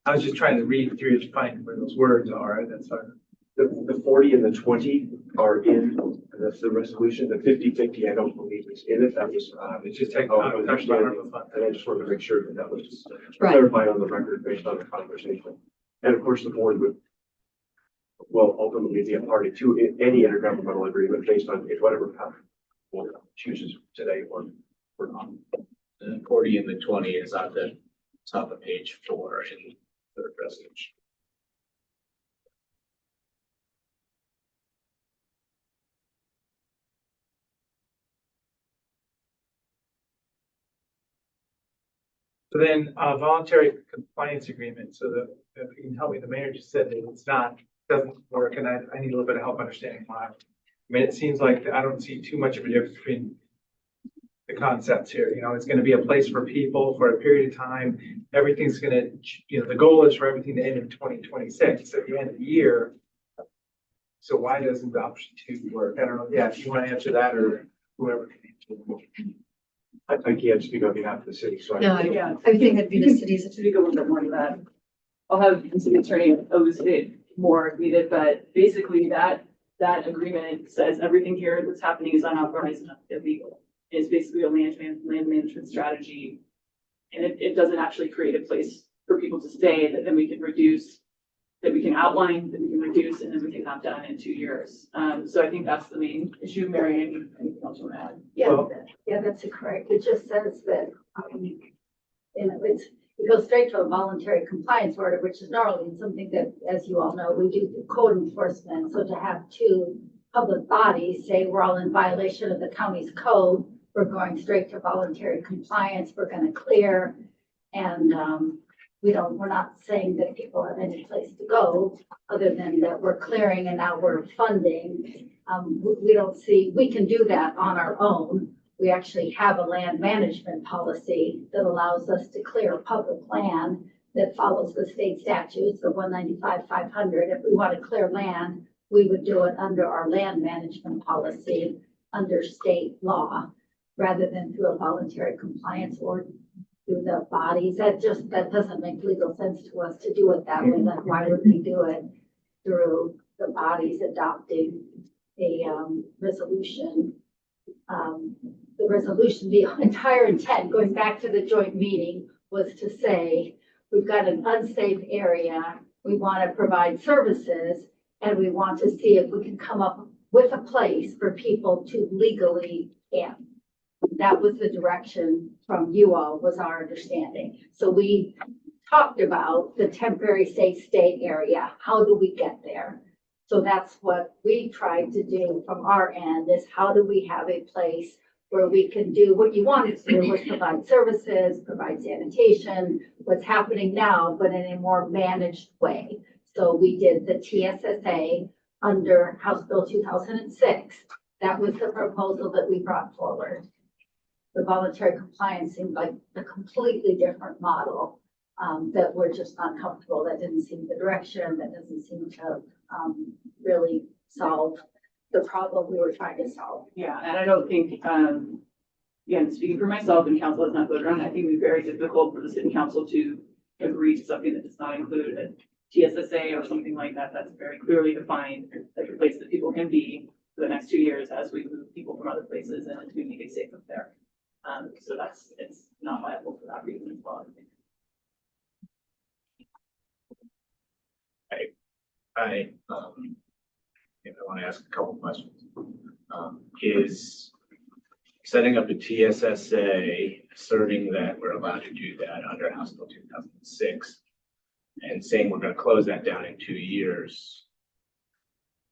I was just trying to read through to find where those words are. That's fine. The 40 and the 20 are in, that's the resolution. The 50-50, I don't believe is in it. That was, it's just take, and I just wanted to make sure that that was right. clarified on the record based on the conversation. And of course, the board would, well, ultimately be a party to any intergovernmental agreement based on whatever path the board chooses today or not. The 40 and the 20 is on the top of page 4 in the resolution. So then voluntary compliance agreement. So that if you can help me, the mayor just said that it's not, doesn't work, and I need a little bit of help understanding why. I mean, it seems like I don't see too much of a difference between the concepts here. You know, it's going to be a place for people for a period of time. Everything's going to, you know, the goal is for everything to end in 2026 at the end of the year. So why doesn't the option 2 work? I don't know. Yeah, if you want to answer that, or whoever can answer. I can't speak on behalf of the city, so No, Yeah. I think that'd be the city's. To speak a little bit more to that, I'll have the city attorney elucidate more if needed, but basically that agreement says everything here that's happening is unauthorized and illegal. It's basically a land management strategy. And it doesn't actually create a place for people to stay that then we can reduce, that we can outline, that we can reduce and then we can have done in 2 years. So I think that's the main issue. Mary, anything else you want to add? Yeah, that's correct. It just says that, it goes straight to a voluntary compliance order, which is normally something that, as you all know, we do through code enforcement. So to have two public bodies say we're all in violation of the county's code, we're going straight to voluntary compliance, we're gonna clear. And, we're not saying that people have any place to go other than that we're clearing and now we're funding. We can do that on our own. We actually have a land management policy that allows us to clear public land that follows the state statutes, the 195/500. If we want to clear land, we would do it under our land management policy, under state law, rather than through a voluntary compliance or through the bodies. That doesn't make legal sense to us to do it that way. Like, why would we do it through the bodies adopting a resolution? The resolution, the entire intent, going back to the joint meeting, was to say, we've got an unsafe area, we want to provide services, and we want to see if we can come up with a place for people to legally camp. That was the direction from you all, was our understanding. So we talked about the temporary safe state area. How do we get there? So that's what we tried to do from our end, is how do we have a place where we can do what you wanted to do, was provide services, provide sanitation, what's happening now, but in a more managed way. So we did the TSSA under House Bill 2006. That was the proposal that we brought forward. The voluntary compliance seemed like a completely different model, that we're just not comfortable. That didn't seem the direction, that doesn't seem to really solve the problem we were trying to solve. Yeah, and I don't think, again, speaking for myself, and council has not voted on, I think it'd be very difficult for the city council to agree to something that does not include a TSSA or something like that. That's very clearly defined as a place that people can be for the next 2 years as we move people from other places and we make it safe up there. So it's not viable for that reason as well, I think. I want to ask a couple questions. Is setting up a TSSA, asserting that we're allowed to do that under House Bill 2006, and saying we're going to close that down in 2 years,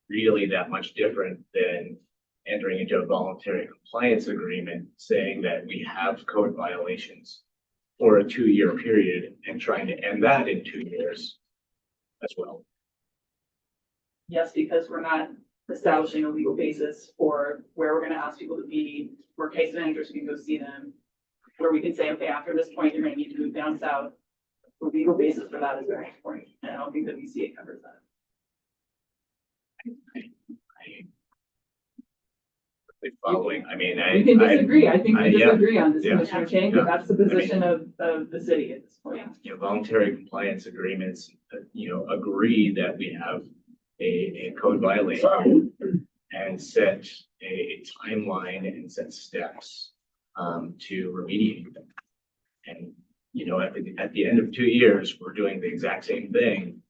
really that much different than entering into a voluntary compliance agreement, saying that we have code violations for a 2-year period and trying to end that in 2 years as well? Yes, because we're not establishing a legal basis for where we're gonna ask people to be, where case managers can go see them, where we can say, okay, after this point, you're gonna need to move down south. The legal basis for that is very important, and I don't think that VCA covers that. Following, I mean, We can disagree. I think we disagree on this, yeah, Commissioner Chang, but that's the position of the city at this point. Voluntary compliance agreements, agree that we have a code violation and set a timeline and set steps to remediate them. And, at the end of 2 years, we're doing the exact same thing.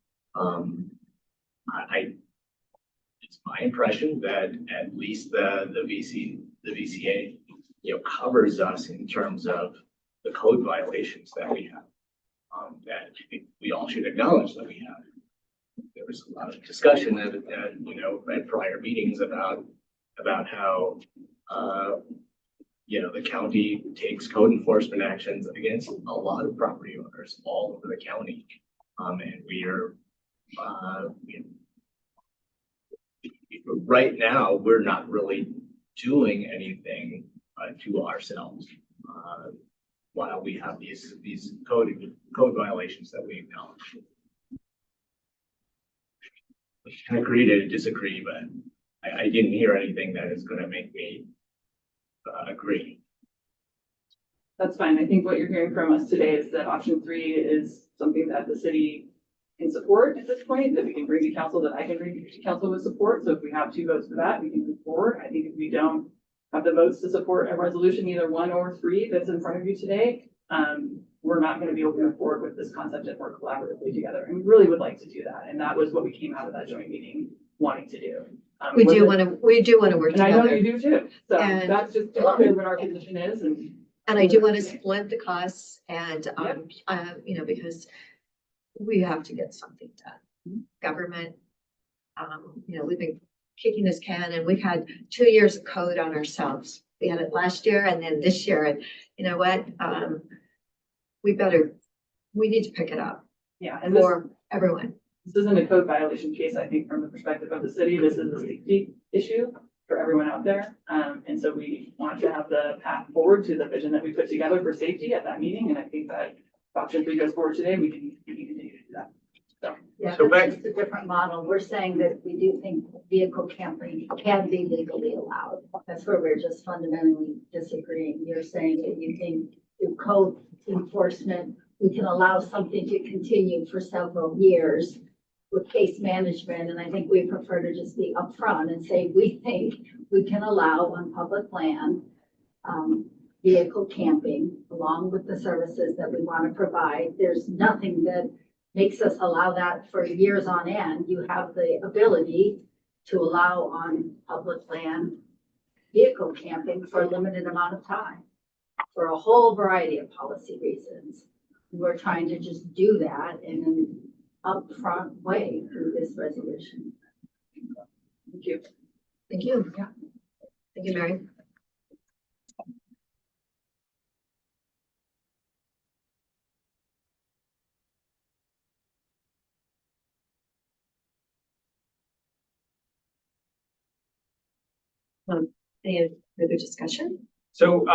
It's my impression that at least the VCA, covers us in terms of the code violations that we have. That I think we all should acknowledge that we have. There was a lot of discussion at prior meetings about how, the county takes code enforcement actions against a lot of property owners all over the county. And we are, right now, we're not really doing anything to ourselves while we have these code violations that we acknowledge. We can agree to disagree, but I didn't hear anything that is going to make me agree. That's fine. I think what you're hearing from us today is that option 3 is something that the city can support at this point, that we can bring to council, that I can bring to council with support. So if we have 2 votes for that, we can move forward. I think if we don't have the votes to support a resolution, either 1 or 3 that's in front of you today, we're not gonna be able to move forward with this concept and work collaboratively together. And we really would like to do that. And that was what we came out of that joint meeting wanting to do. We do want to work And I know together. you do too. So And- that's just what our position is and. And I do want to split the costs and, you know, because we have to get something done. Government, you know, we've been kicking this can and we've had 2 years of code on ourselves. We had it last year and then this year, and you know what? We need to pick it up Yeah, and this, for everyone. this isn't a code violation case, I think, from the perspective of the city. This is a safety issue for everyone out there. And so we want to have the path forward to the vision that we put together for safety at that meeting. And I think that if option 3 goes forward today, we can continue to do that. So. Yeah, So back- that's just a different model. We're saying that we do think vehicle camping can be legally allowed. That's where we're just fundamentally disagreeing. You're saying that you think through code enforcement, we can allow something to continue for several years with case management, and I think we prefer to just be upfront and say, we think we can allow on public land, vehicle camping along with the services that we want to provide. There's nothing that makes us allow that for years on end. You have the ability to allow on public land vehicle camping for a limited amount of time for a whole variety of policy reasons. We're trying to just do that in an upfront way through this resolution. Thank you. Thank you. Yeah. Thank you, Mary. Any further discussion? So,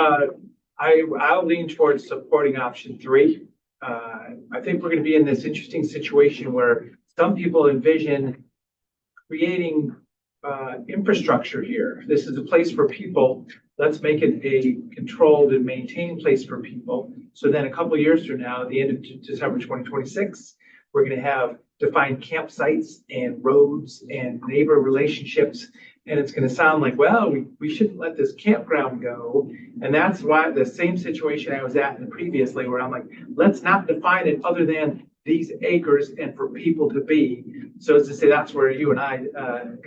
I'll lean towards supporting option 3. I think we're gonna be in this interesting situation where some people envision creating, infrastructure here. This is a place for people. Let's make it a controlled and maintained place for people. So then a couple of years from now, at the end of December 2026, we're gonna have defined campsites and roads and neighbor relationships. And it's gonna sound like, well, we shouldn't let this campground go. And that's why the same situation I was at previously, where I'm like, let's not define it other than these acres and for people to be. So as to say, that's where you and I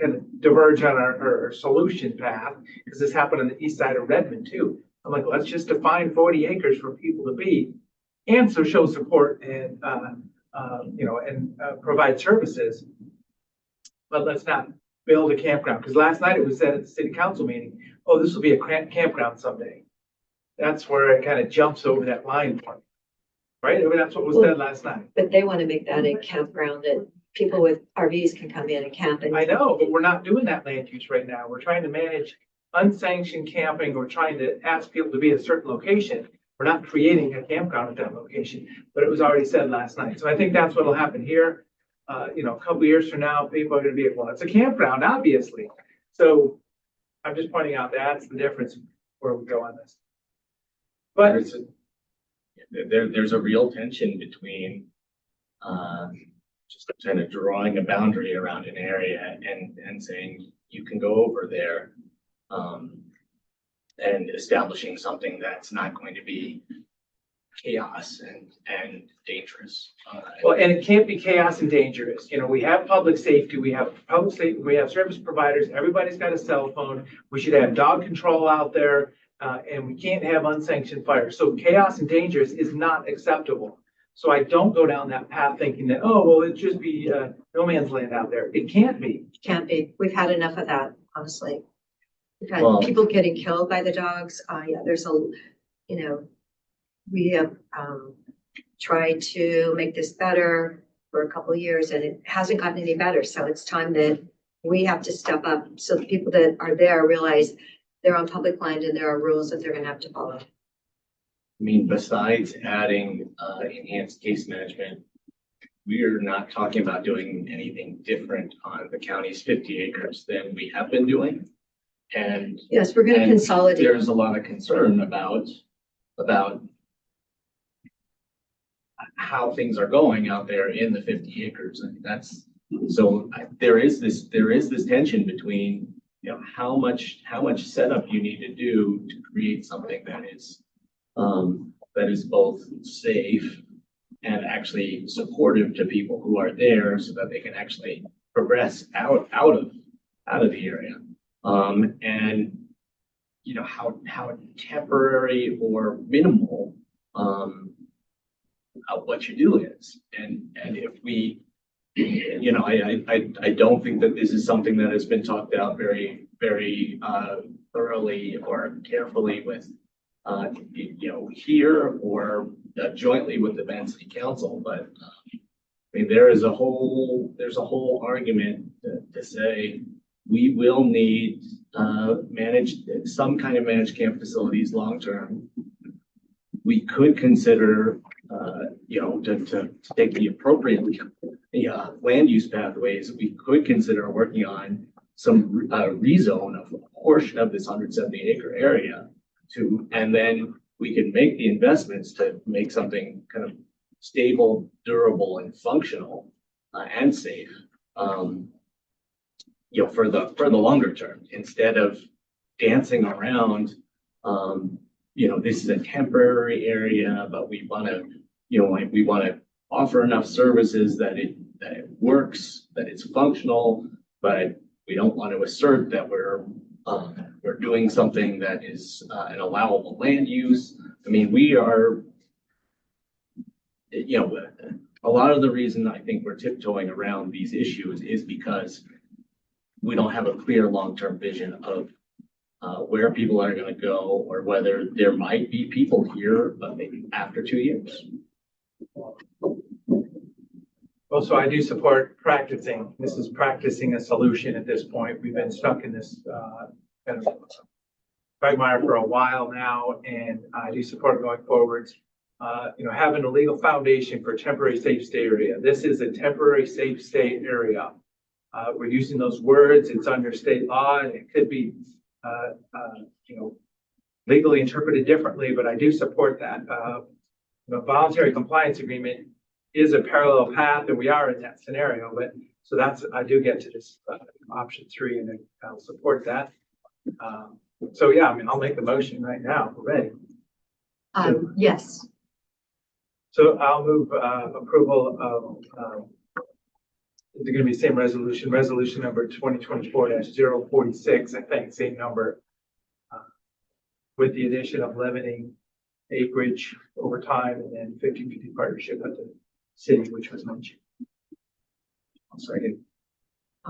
kind of diverge on our solution path, because this happened on the east side of Redmond too. I'm like, let's just define 40 acres for people to be, and so show support and you know, and provide services. But let's not build a campground, because last night it was said at the city council meeting, oh, this will be a campground someday. That's where it kind of jumps over that line point, right? I mean, that's what was said last night. But they want to make that a campground that people with RVs can come in and camp. And I know, but we're not doing that land use right now. We're trying to manage unsanctioned camping. We're trying to ask people to be at a certain location. We're not creating a campground at that location, but it was already said last night. So I think that's what'll happen here. You know, a couple of years from now, people are gonna be, well, it's a campground, obviously. So I'm just pointing out that's the difference where we go on this. But There's a real tension between, just kind of drawing a boundary around an area and saying you can go over there, and establishing something that's not going to be chaos and dangerous. well, and it can't be chaos and dangerous. You know, we have public safety, we have service providers, everybody's got a cell phone. We should have dog control out there, and we can't have unsanctioned fire. So chaos and dangerous is not acceptable. So I don't go down that path thinking that, oh, well, it'd just be no man's land out there. It can't be. Can't be. We've had enough of that, honestly. We've had Well- people getting killed by the dogs. Yeah, there's you know, we have tried to make this better for a couple of years and it hasn't gotten any better. So it's time that we have to step up so the people that are there realize they're on public land and there are rules that they're gonna have to follow. I mean, besides adding enhanced case management, we are not talking about doing anything different on the county's 50 acres than we have been doing. And Yes, we're gonna and consolidate. There's a lot of concern about how things are going out there in the 50 acres. And that's, so there is this tension between, you know, how much setup you need to do to create something that is that is both safe and actually supportive to people who are there so that they can actually progress out of the area. And you know, how temporary or minimal what you do is. And if we, you know, I don't think that this is something that has been talked out very thoroughly or carefully with you know, here or jointly with the Van City Council, but I mean, there's a whole argument to say we will need some kind of managed camp facilities long term. We could consider you know, to take the appropriate land use pathways, we could consider working on some rezone of a portion of this 170-acre area and then we can make the investments to make something kind of stable, durable, and functional and safe, you know, for the longer term, instead of dancing around. You know, this is a temporary area, but we want to, you know, we want to offer enough services that it works, that it's functional, but we don't want to assert that we're doing something that is an allowable land use. I mean, we are, you know, a lot of the reason I think we're tiptoeing around these issues is because we don't have a clear long-term vision of where people are going to go or whether there might be people here, but maybe after 2 years. Well, so I do support practicing. This is practicing a solution at this point. We've been stuck in this kind of quagmire for a while now, and I do support going forwards. You know, having a legal foundation for temporary safe stay area. This is a temporary safe stay area. We're using those words. It's under state law, and it could be, you know, legally interpreted differently, but I do support that. The voluntary compliance agreement is a parallel path, and we are in that scenario. But so that's, I do get to this option 3, and I'll support that. So yeah, I mean, I'll make the motion right now. If we're ready. Yes. So I'll move approval of. It's going to be the same resolution number 2024-046, I think, same number, with the addition of limiting acreage over time and then 50-50 partnership with the city, which was mentioned. I'll second.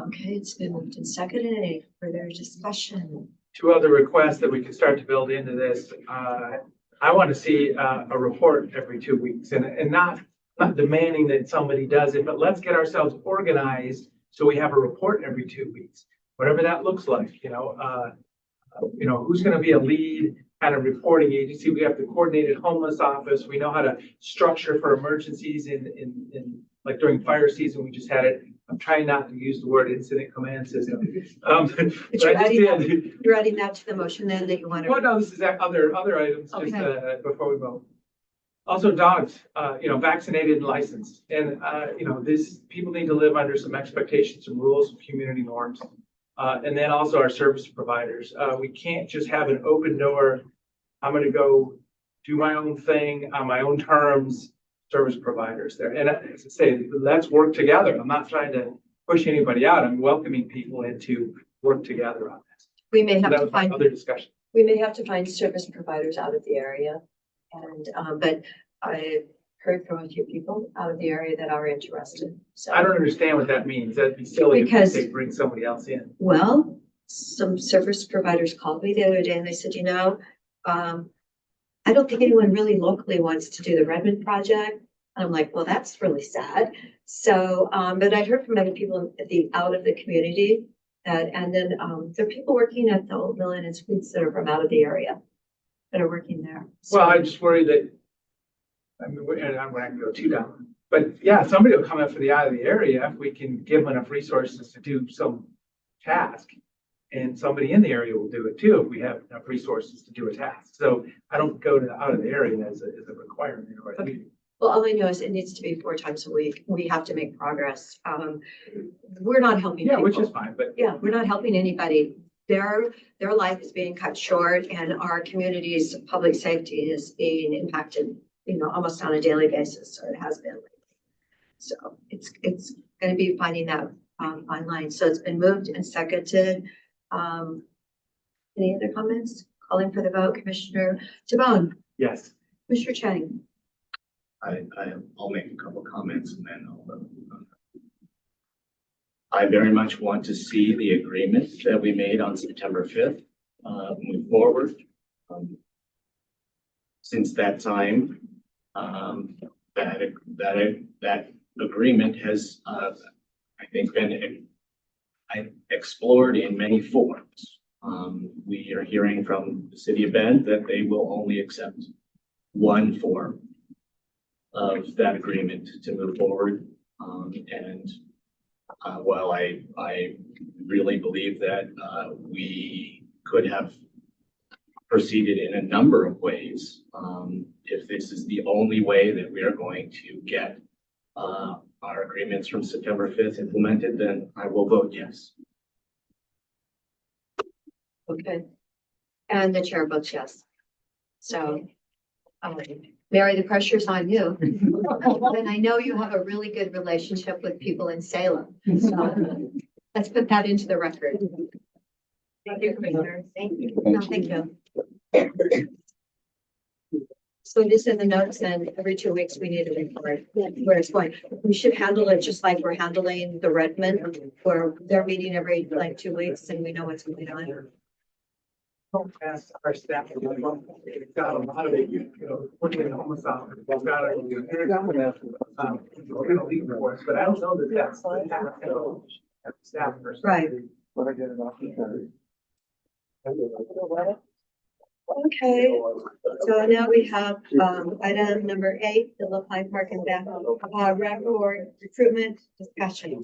Okay, it's been moved and seconded. Any further discussion? 2 other requests that we can start to build into this. I want to see a report every 2 weeks and not demanding that somebody does it, but let's get ourselves organized so we have a report every 2 weeks, whatever that looks like. You know, who's going to be a lead kind of reporting agency? We have the coordinated homeless office. We know how to structure for emergencies in like during fire season. We just had it. I'm trying not to use the word incident command system. But you're adding that to the motion then that you want to. Well, no, this is other items just before we vote. Also dogs, you know, vaccinated and licensed. And, you know, people need to live under some expectations, some rules, some community norms. And then also our service providers. We can't just have an open door. I'm going to go do my own thing on my own terms, service providers there. And as I say, let's work together. I'm not trying to push anybody out. I'm welcoming people in to work together on this. We may have to find other discussion. We may have to find service providers out of the area. And, but I heard from a few people out of the area that are interested. So I don't understand what that means. That'd be silly if they bring somebody else in. Well, some service providers called me the other day and they said, you know, I don't think anyone really locally wants to do the Redmond project. And I'm like, well, that's really sad. So, but I heard from many people out of the community and then there are people working at the Old Mill and Sweets that are from out of the area that are working there. So, well, I just worry that, I mean, and I'm going to go too down, but yeah, somebody will come up for the out of the area if we can give them enough resources to do some task, and somebody in the area will do it too if we have enough resources to do a task. So I don't go to the out of the area as a requirement or a need. Well, all I know is it needs to be 4 times a week. We have to make progress. We're not helping. Yeah, people. which is fine, but yeah, we're not helping anybody their life is being cut short and our community's public safety is being impacted, almost on a daily basis, or it has been lately. So it's gonna be finding that fine line. So it's been moved and seconded. Any other comments? Calling for the vote, Commissioner Tabone, Yes. Commissioner Chang. I'll make a couple comments and then I'll vote. I very much want to see the agreement that we made on September 5th move forward. Since that time, that agreement has, I think, been explored in many forms. We are hearing from the city of Bend that they will only accept one form of that agreement to move forward. While I really believe that we could have proceeded in a number of ways, if this is the only way that we are going to get our agreements from September 5th implemented, then I will vote yes. Okay. And the chair votes yes. So, Mary, the pressure's on you. And I know you have a really good relationship with people in Salem. So let's put that into the record. Thank you, Commissioner. Thank you. No, thank you. So it is in the notes, and every 2 weeks we need to report where it's going. We should handle it just like we're handling the Redmond, where they're meeting every 2 weeks and we know what's going on. Our staff, we've got a lot of it, working in the homicide. We've got a lead force, but I don't know that that's staff person. Right. When I get it off the Okay, so now we have item number 8, the LaPine Park and Bath rec or recruitment discussion.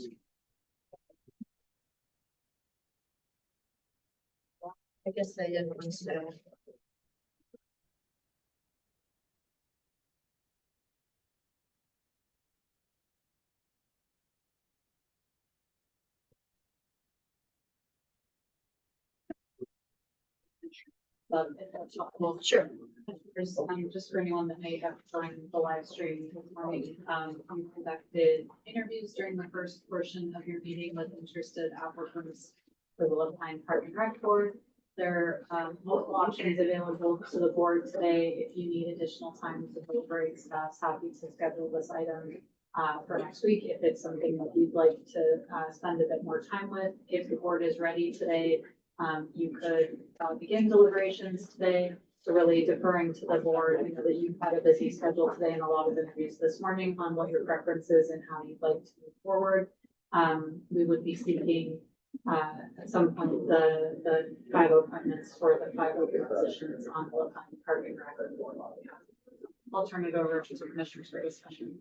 I guess I didn't want to. If that's helpful. Sure. Just for anyone that may have joined the live stream this morning, we conducted interviews during the first portion of your meeting with interested applicants for the LaPine Park and Rec Board. There are multiple options available to the board today. If you need additional time to deliberate, staff's happy to schedule this item for next week if it's something that you'd like to spend a bit more time with. If the board is ready today, you could begin deliberations today. So really deferring to the board. I know that you've had a busy schedule today and a lot of interviews this morning on what your preference is and how you'd like to move forward. We would be seeking at some point the 5 appointments for the 5 open positions on the LaPine Park and Rec Board. I'll turn it over to the commissioners for discussion.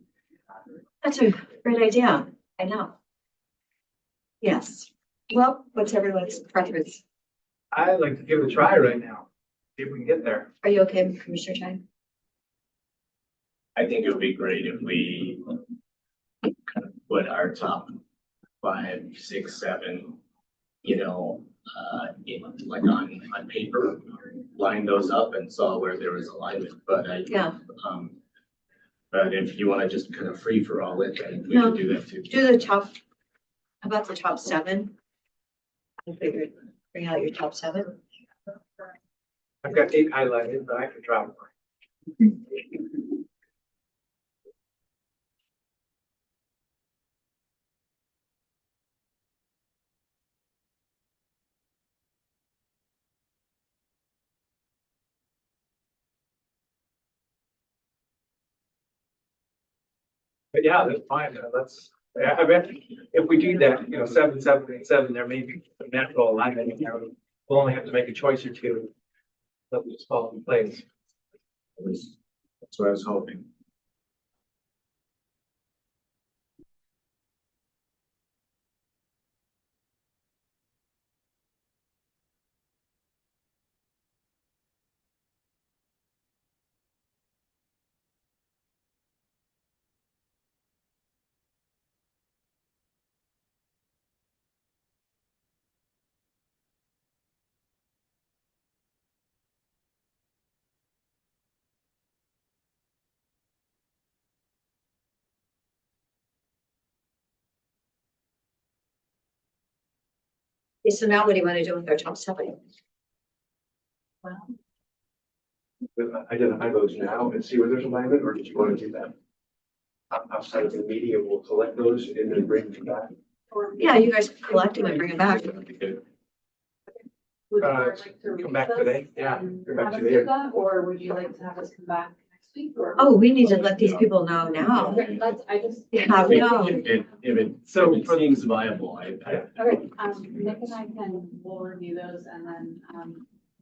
That's a great idea. I know. Yes. Well, what's everyone's preference? I'd like to give it a try right now. See if we can get there. Are you okay, Commissioner Chang? I think it would be great if we kind of put our top 5, 6, 7, like on paper, line those up and saw where there was alignment. But but if you want to just kind of free for all it, then we can do that too. Do the top. How about the top 7? I figured bring out your top 7. I've got 8 highlighted, but I could drop one. But yeah, that's fine. I bet if we do that, 7, 7, and 7, there may be some natural alignment. We'll only have to make a choice or two. Let this fall in place. That's what I was hoping. Okay, so now what do you want to do with our top 7? Identify those now and see where there's alignment, or did you want to do that outside of the meeting and we'll collect those and then bring them back? Yeah, you guys collect them and bring them back. Would you like to come back recess today? Yeah, and come back have us today. do that, or would you like to have us come back next week, or? Oh, we need to let these people know now. Okay, I just. Yeah, no. If it seems viable, Okay, Nick and I we'll review those and then,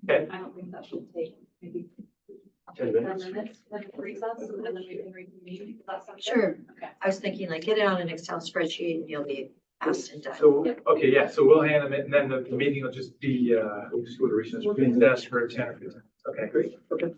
Okay. I don't think that should take maybe 10 10 minutes. minutes, then recess, and then we can reconvene. Does that sound good? Sure. Okay. I was thinking like, get it on an Excel spreadsheet and you'll be asked and done. So, okay, yeah, so we'll hand them it, and then the meeting will just be, we'll just go to recess for 10 or 15. Okay, great. Okay.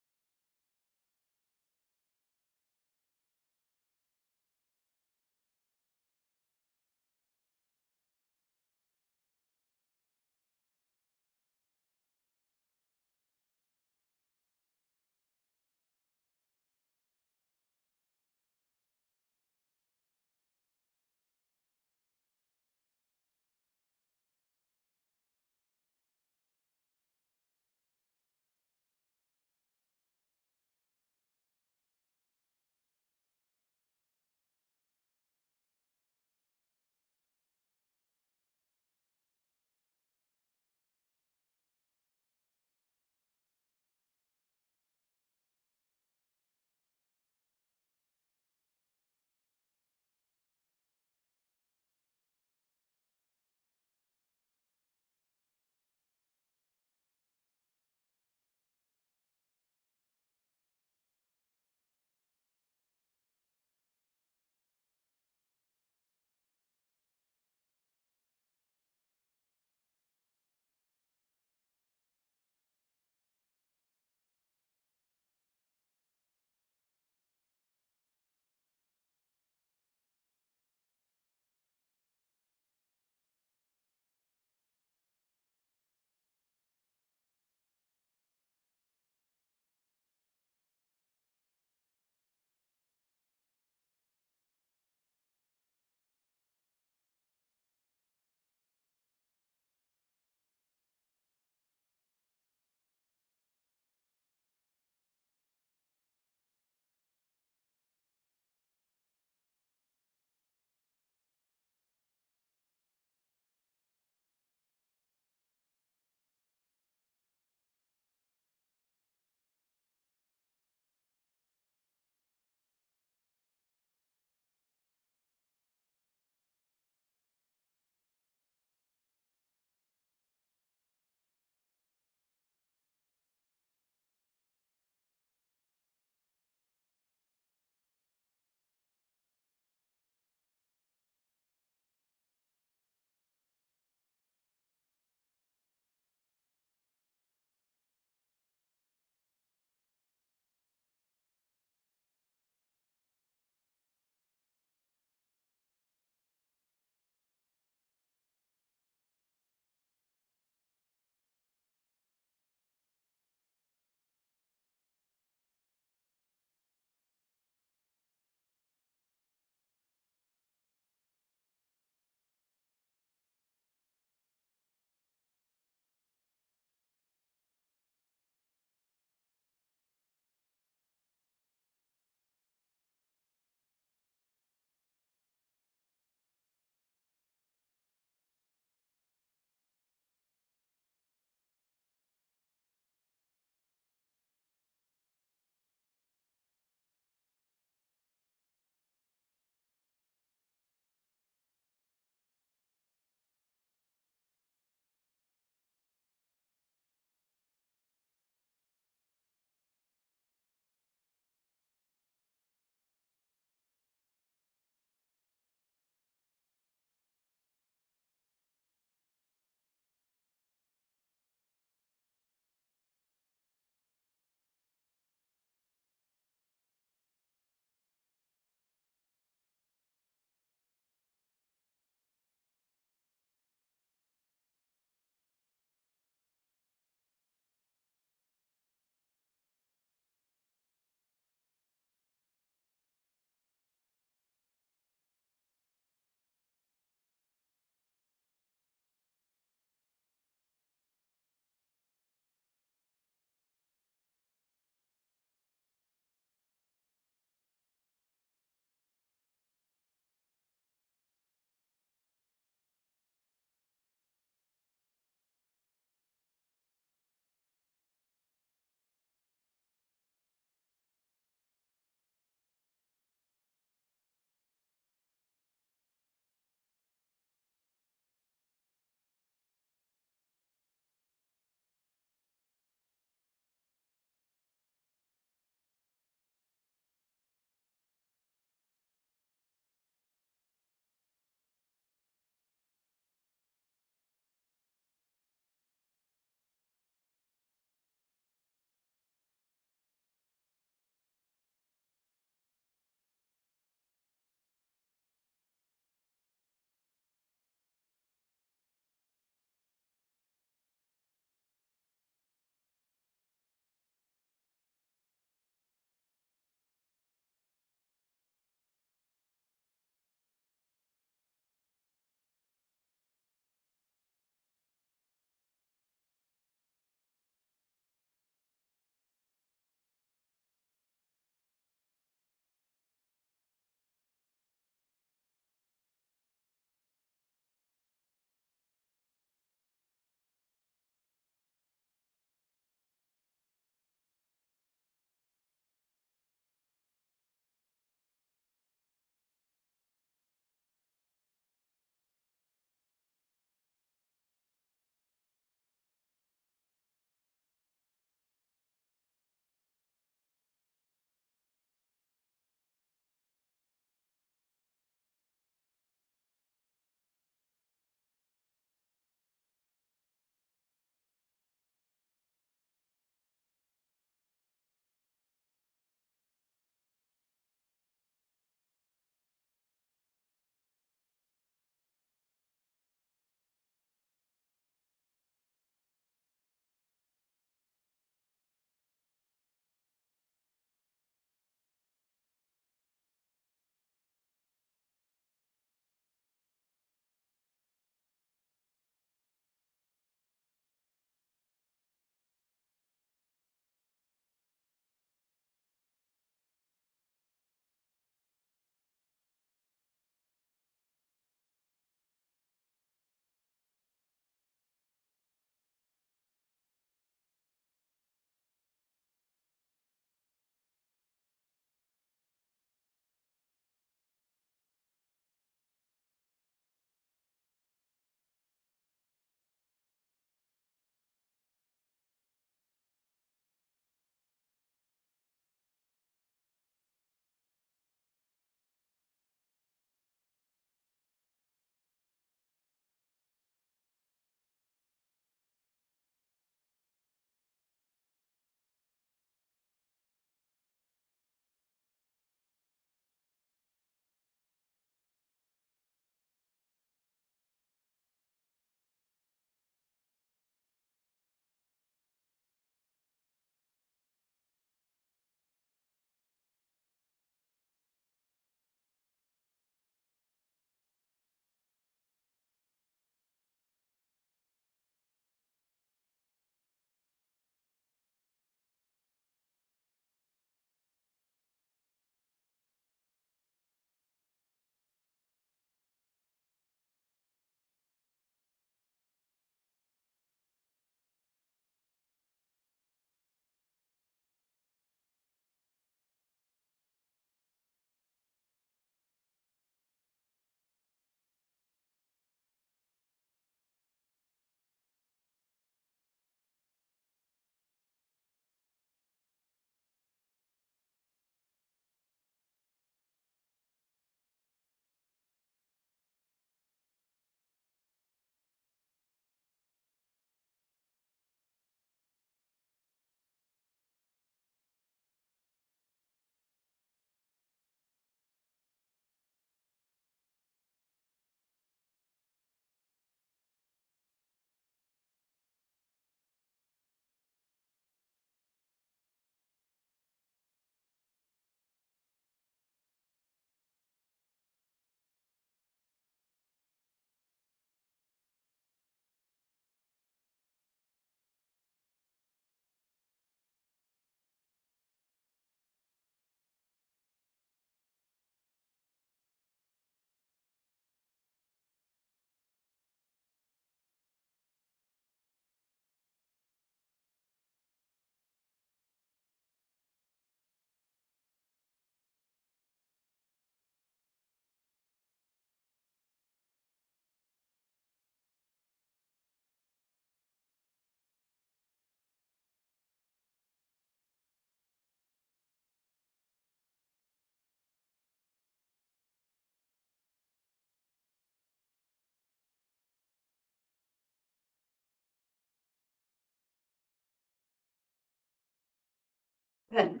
Good.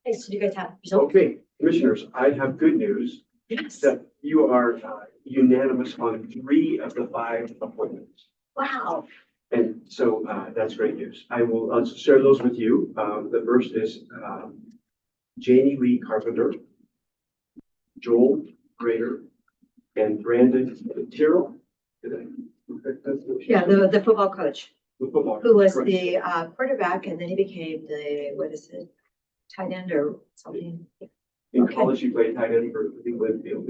Hey, so do you guys have results? Okay, commissioners, I have good news Yes. that you are unanimous on 3 of the 5 appointments. Wow. And so that's great news. I'll share those with you. The first is Janie Lee Carpenter, Joel Grader, and Brandon Tyrrell. Did I? Yeah, the football coach, The football. who was correct. the quarterback, and then he became the, what is it? Tight end or something? In okay. college, he played tight end for, I think, Linfield.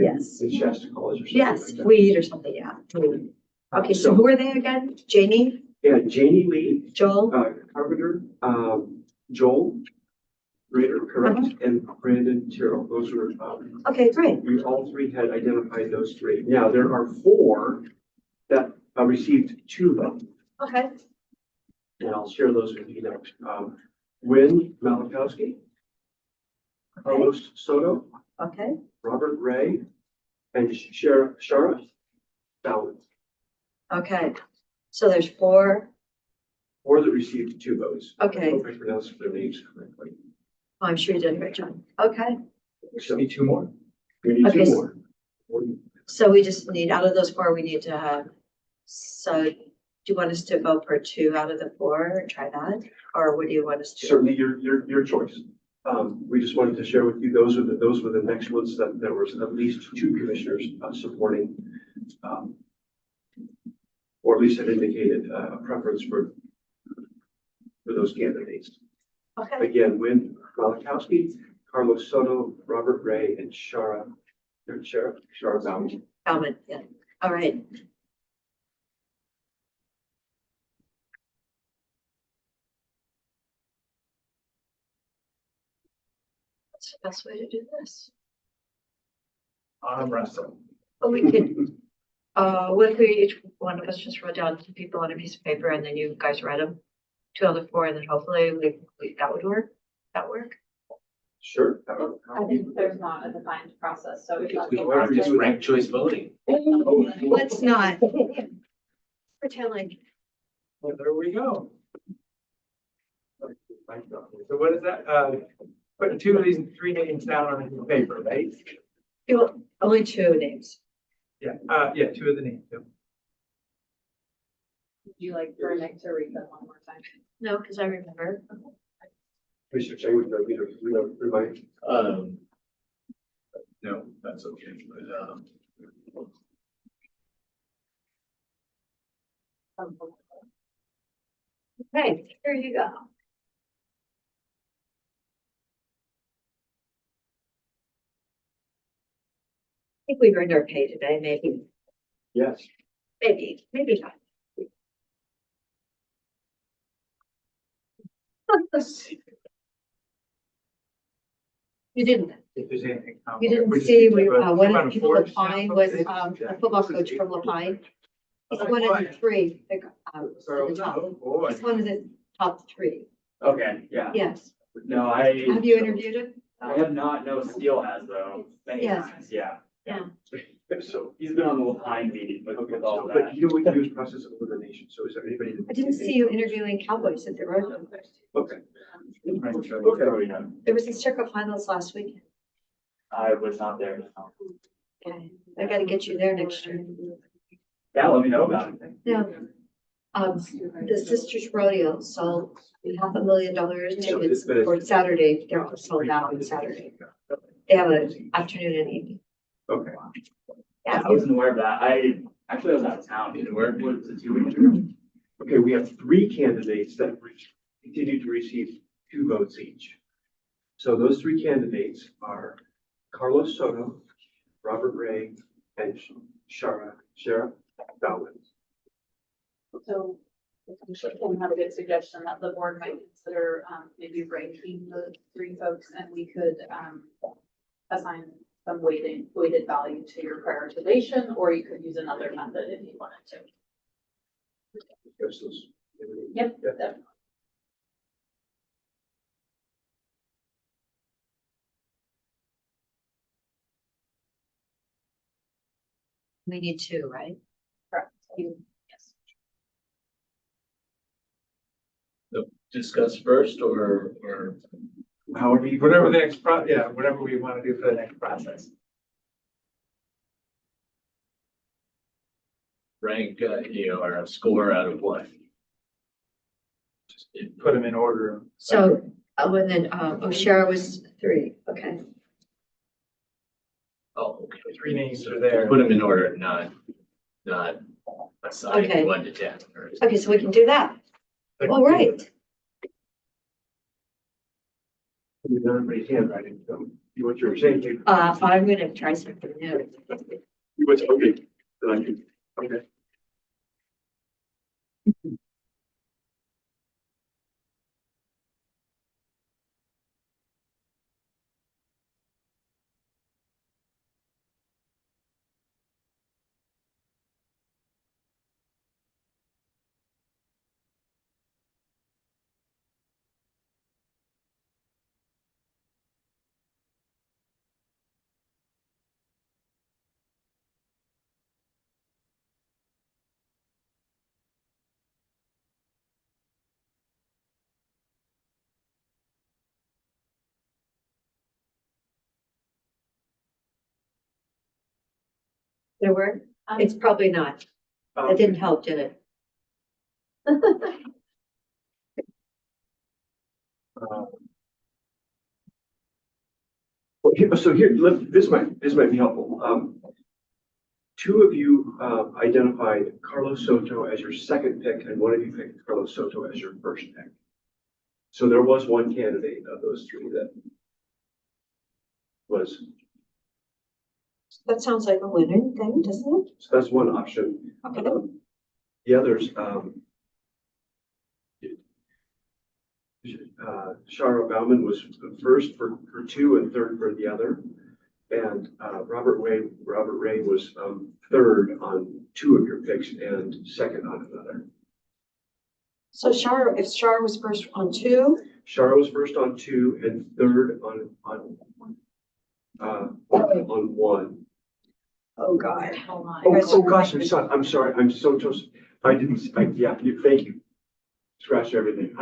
Yes. In Shasta College or something. Yes, like that. Weed or something, yeah. Weed. Okay, so who are they again? Jamie, Yeah, Janie Lee Joel? Carpenter, Joel Grader, correct, Uh-huh. and Brandon Tyrrell. Those were, Okay, great. we all 3 had identified those 3. Now, there are 4 that received 2 votes, Okay, and I'll share those with you next. Wynn Malakowski, Carlos Soto, okay, Robert Ray, and Shara Bowman. okay. So there's 4. 4 that received 2 votes. Okay. I hope I pronounced their names correctly. Oh, I'm sure you did a great job. Okay, We should need 2 more. We need Okay, 2 so- more. so we just need, out of those 4, we need to have, so do you want us to vote for 2 out of the 4 and try that? Or what do you want us to? do? Certainly your choice. We just wanted to share with you, those were the next ones that there was at least 2 commissioners supporting, or at least had indicated a preference for those candidates. Okay, Again, Wynn Malakowski, Carlos Soto, Robert Ray, and Shara Bowman. Bowman, yeah, all right. What's the best way to do this? Arm wrestle. Well, we could, what if we, each one of us just wrote down 2 people on a piece of paper and then you guys read them? 2 out of 4, and then hopefully that would work? That work? Sure. I think there's not a defined process, so. We are just ranked choice voting. Let's not. Pretend like, Well, there we go. So what is that? Putting 2 of these 3 names down on the paper, right? only 2 names. Yeah, 2 of the names. Yeah. Would you like for Nick to read them one more time? No, because I remember. Mr. Chang, would you like to remind? No, that's okay, but, Okay, here you go. I think we've earned our pay today, maybe, Yes. maybe not. You didn't, If there's anything. you didn't see, one of the people applying was, a football coach from Lapine. He's one of the 3, that got, So, the top. oh, boy. He's one of the top 3, Okay, yeah. yes. No, I. Have you interviewed him? I have not, no, Steele has though, many Yes. times, yeah. Yeah. So, He's been on the Lapine meeting with all but that. you know, we can use process of elimination. So is there anybody? I didn't see you interviewing Cowboys at the road. Okay. Okay. There was a circle finals last week. I was not there. No. Okay, I gotta get you there next year. Yeah, let me know about it. Yeah. The Sisters Rodeo sold $500,000 tickets for Saturday. They're sold out on Saturday. They have an afternoon and evening. Okay. Yeah. I wasn't aware of that. I was out of town. Where was it 2 weeks ago? Okay, we have 3 candidates that continue to receive 2 votes each. So those 3 candidates are Carlos Soto, Robert Ray, and Shara Bowman. So we have a good suggestion that the board might consider, maybe ranking the 3 folks, and we could, assign some weighted value to your prioritization, or you could use another method if you wanted to. Yes, those- Yep, Yeah. definitely. We need 2, right? Correct. Yes. discuss first or However you. Whatever the next whatever we want to do for the next process. rank, our score out of what? Put them in order. So, and then, Shara was 3, okay. Oh, okay. 3 names are there. Put them in order, not Okay. assigning 1 to 10. Okay, so we can do that. All right. Everybody's handwriting, so you what you're saying. I'm gonna try something new. You what's okay, then I can, okay. There were? It's probably not. That didn't help, did it? So here, this might be helpful. 2 of you identified Carlos Soto as your second pick, and 1 of you picked Carlos Soto as your first pick. So there was 1 candidate of those 3 that was. That sounds like a winner thing, doesn't it? So that's 1 option. Okay. The others, Shara Bauman was first for 2 and third for the other. And Robert Ray was third on 2 of your picks and second on another. So Shara, if Shara was first on 2? Shara was first on 2 and third on 1. Oh, God. Oh gosh, I'm sorry. I'm so toast. Thank you. Scratch everything.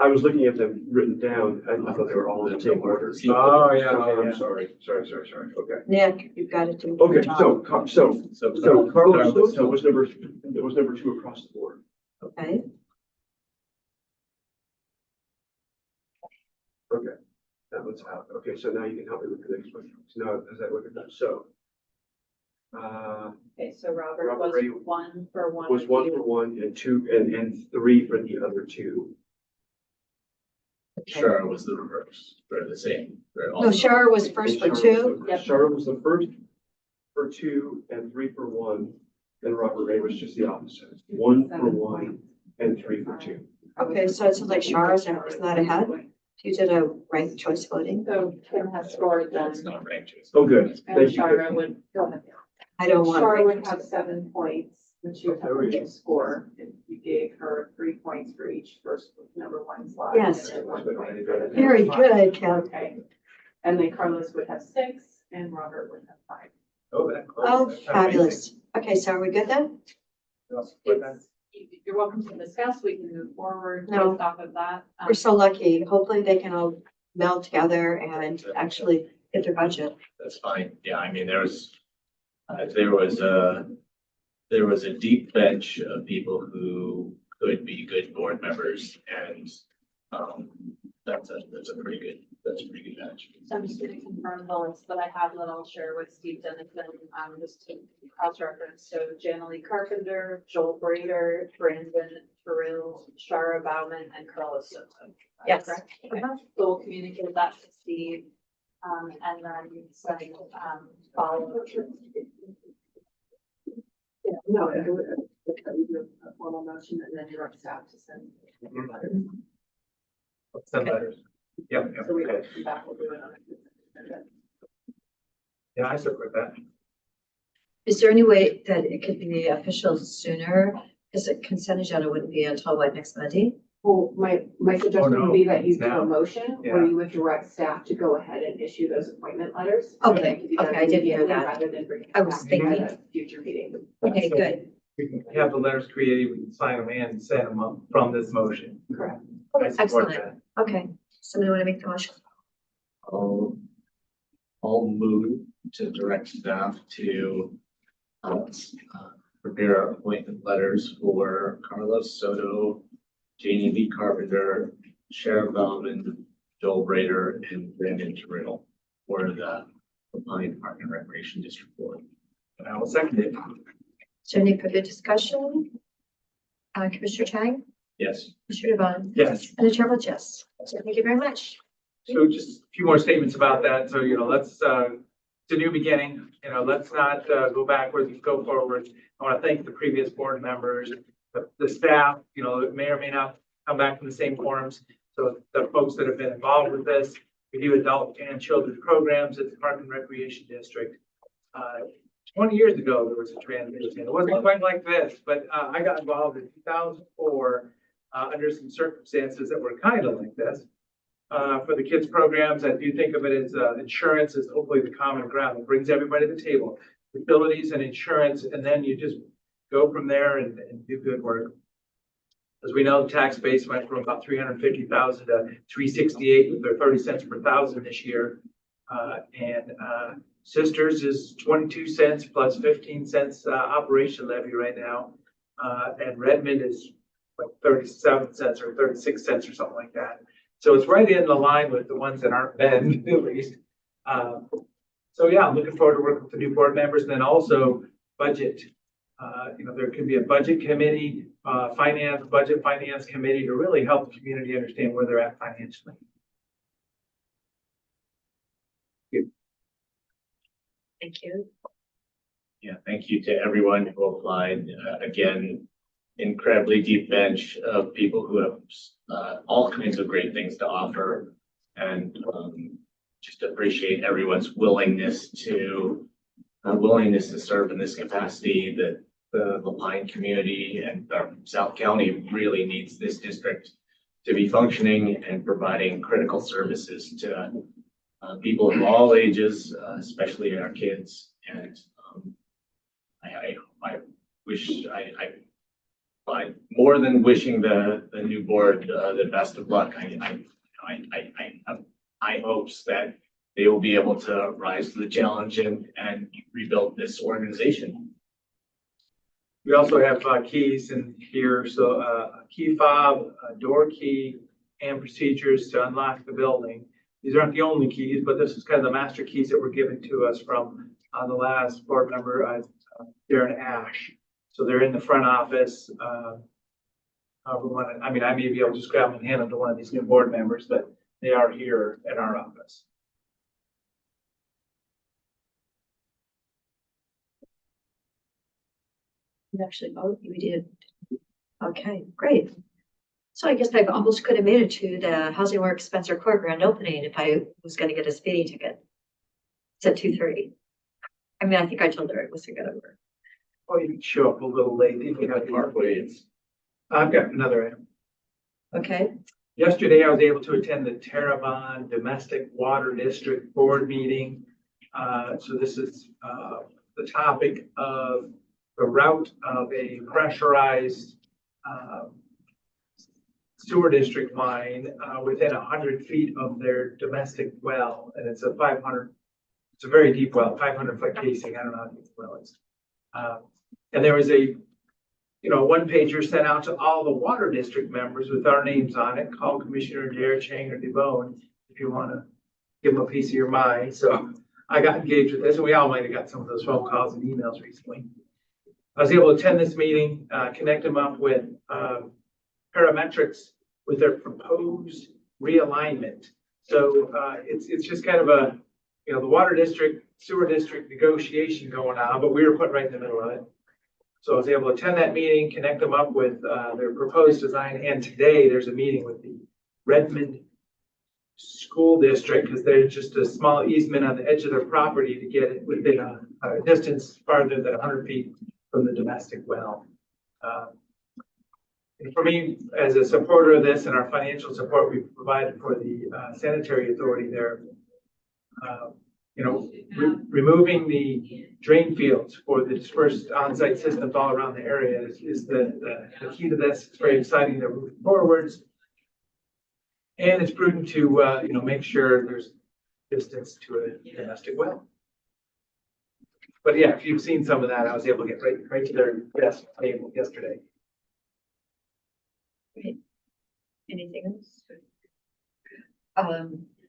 I was looking at them written down and I thought they were all in the same order. Oh, yeah. Okay, I'm sorry. Okay. Nick, you've got to do. Okay, so Carlos Soto was number 2 across the board. Okay. Okay, that one's out. Okay, so now you can help me with the next one. So now, as I look at that, so. Okay, so Robert was Ray 1 for 1. Was 1 for 1 and 2 and 3 for the other 2. Shara was the reverse, they're the same. No, Shara was first for 2. Shara was the first for 2 and 3 for 1, and Robert Ray was just the opposite. 1 for 1 and 3 for 2. Okay, so it sounds like Shara's not ahead. You did a ranked choice voting. So Kim has scored then. It's not ranked choice. Oh, good. And Thank you. Shara would, go ahead. I don't want. Shara would have 7 points, and she would have a score if you gave her 3 points for each first number 1 slot. Yes. And 1 point for the Very next slot. good, Kim. Okay. And then Carlos would have 6 and Robert would have 5. Oh, that close. Oh, That's fabulous. Okay, so are we good then? It's- You're welcome to discuss, we can move forward No. based off of that. We're so lucky. Hopefully they can all meld together and actually hit their budget. That's fine. Yeah, I mean, there was a deep bench of people who could be good board members and, that's a pretty good match. So I'm just gonna confirm the list that I have that I'll share with Steve Dennison, just to cross-reference. So Janalee Carpenter, Joel Brader, Brandon Terrell, Shara Bauman, and Carlos Soto. Yes. Correct? Okay. So we'll communicate that to Steve, and then send, follow. Yeah, no, I would, do a formal motion and then direct staff to send. Send letters. Yep. So we can come back, we'll do it on it. Yeah, I support that. Is there any way that it could be official sooner? Because the consent agenda wouldn't be until what, next Monday? Well, my suggestion would be that you do a motion where Yeah. you would direct staff to go ahead and issue those appointment letters. Okay, Do that okay, I didn't hear immediately that. Rather than bringing it I was back thinking. at a future meeting. Okay, So good. We can have the letters created, we can sign them and send them up from this motion. Correct. I support Excellent. that. Okay, somebody want to make the motion? I'll move to direct staff to prepare appointment letters for Carlos Soto, Janie B. Carpenter, Sheriff Bellman, Joel Brader, and Brandon Terrell for the Pine Park and Recreation District Board. And I will second it. Is there any further discussion? Commissioner Chang, Yes. Commissioner Devon, Yes. and the chair votes yes. So thank you very much. So just a few more statements about that. So, let's, it's a new beginning, let's not go backwards, let's go forward. I want to thank the previous board members, the staff, that may or may not come back from the same forums. So the folks that have been involved with this, we do adult and children's programs at the Park and Recreation District. 20 years ago, there was a transition. It wasn't quite like this, but I got involved in 2004 under some circumstances that were kind of like this. For the kids programs, I do think of it as insurance is hopefully the common ground. It brings everybody to the table, facilities and insurance, and then you just go from there and do good work. As we know, the tax base went from about 350,000 to 368 with their 30 cents per thousand this year. Sisters is 22 cents plus 15 cents operation levy right now. And Redmond is like 37 cents or 36 cents or something like that. So it's right in the line with the ones that aren't been at least. So yeah, I'm looking forward to working with the new board members and then also budget. There could be a budget committee, finance committee to really help the community understand where they're at financially. Thank you. Yeah, thank you to everyone who applied. Again, incredibly deep bench of people who have all kinds of great things to offer, and just appreciate everyone's willingness to serve in this capacity. That the Lapine community and South County really needs this district to be functioning and providing critical services to people of all ages, especially our kids. And I wish by more than wishing the new board the best of luck. I have high hopes that they will be able to rise to the challenge and rebuild this organization. We also have keys in here, so a key fob, a door key, and procedures to unlock the building. These aren't the only keys, but this is kind of the master keys that were given to us from the last board member, Darren Ash. So they're in the front office. I may be able to just grab them and hand them to one of these new board members, but they are here at our office. You actually both, you did. Okay, great. So I guess I almost could have made it to the Housing Works Spencer Court grand opening if I was gonna get a speeding ticket. It's at 2:30. I think I told her it wasn't gonna work. Or you can show up a little late if you have pathways. I've got another item. Okay. Yesterday, I was able to attend the Terrebonne Domestic Water District Board meeting. So this is the topic of the route of a pressurized sewer district line within 100 feet of their domestic well, and it's a very deep well, 500-foot casing. I don't know how deep the well is. And there was a one pager sent out to all the water district members with our names on it. Call Commissioner Dare, Chang, or DeBone if you want to give them a piece of your mind. So I got engaged with this, and we all might have got some of those phone calls and emails recently. I was able to attend this meeting, connect them up with parametrics with their proposed realignment. So it's just kind of a, the water district, sewer district negotiation going on, but we were put right in the middle of it. So I was able to attend that meeting, connect them up with their proposed design. And today there's a meeting with the Redmond School District because there's just a small easement on the edge of their property to get it within a distance farther than 100 feet from the domestic well. And for me, as a supporter of this and our financial support we've provided for the sanitary authority there, removing the drain fields for the dispersed on-site systems all around the area is the key to this. It's very exciting. They're moving forwards. And it's prudent to, make sure there's distance to a domestic well. But yeah, if you've seen some of that, I was able to get right to their desk table yesterday. Great. Anything else?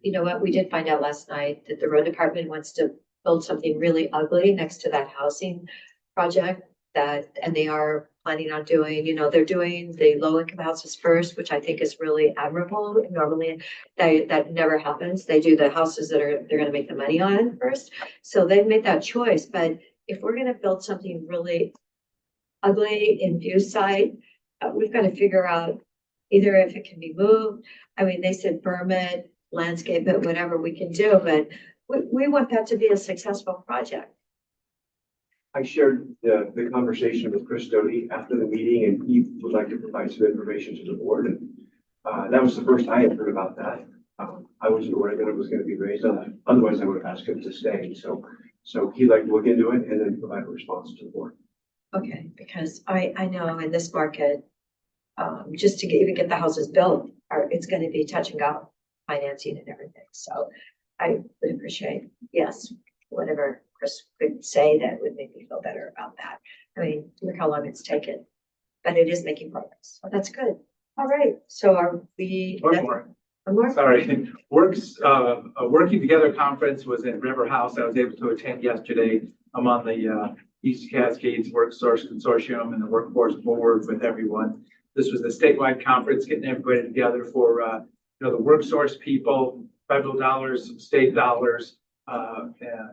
You know what, we did find out last night that the road department wants to build something really ugly next to that housing project and they are planning on doing, they're doing the low income houses first, which I think is really admirable. Normally, that never happens. They do the houses they're gonna make the money on first. So they've made that choice, but if we're gonna build something really ugly in Viewside, we've got to figure out either if it can be moved. I mean, they said burn it, landscape it, whatever we can do, but we want that to be a successful project. I shared the conversation with Chris Doty after the meeting, and he would like to provide some information to the board. And that was the first I had heard about that. I wasn't aware that it was going to be raised. Otherwise, I would have asked him to stay. So he'd like to look into it and then provide a response to the board. Okay, because I know in this market, just to even get the houses built, it's going to be touch and go financing and everything. So I would appreciate, yes, whatever Chris could say that would make me feel better about that. I mean, look how long it's taken, but it is making progress. So that's good. All right. So are we? One more. One more? Sorry. A Working Together conference was in River House. I was able to attend yesterday. I'm on the East Cascades WorkSource Consortium and the Workforce Board with everyone. This was a statewide conference, getting everybody together for, the WorkSource people, federal dollars, state dollars,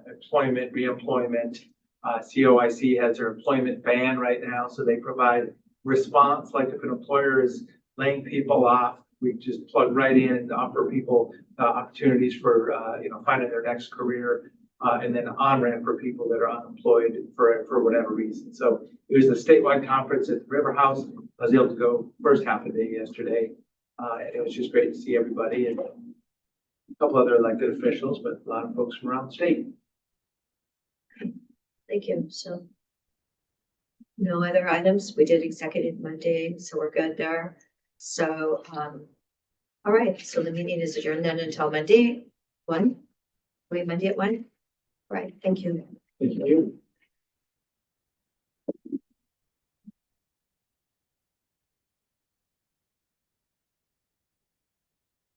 employment, reemployment. COIC has their employment ban right now, so they provide response. Like if an employer is laying people off, we just plug right in and offer people opportunities for, finding their next career. And then on-ramp for people that are unemployed for whatever reason. So it was a statewide conference at River House. I was able to go first half of the day yesterday. And it was just great to see everybody and a couple other elected officials, but a lot of folks from around the state. Thank you. So no other items. We did executive Monday, so we're good there. So, all right. So the meeting is adjourned then until Monday, 1. Wait, Monday at 1? Right. Thank you. Thank you.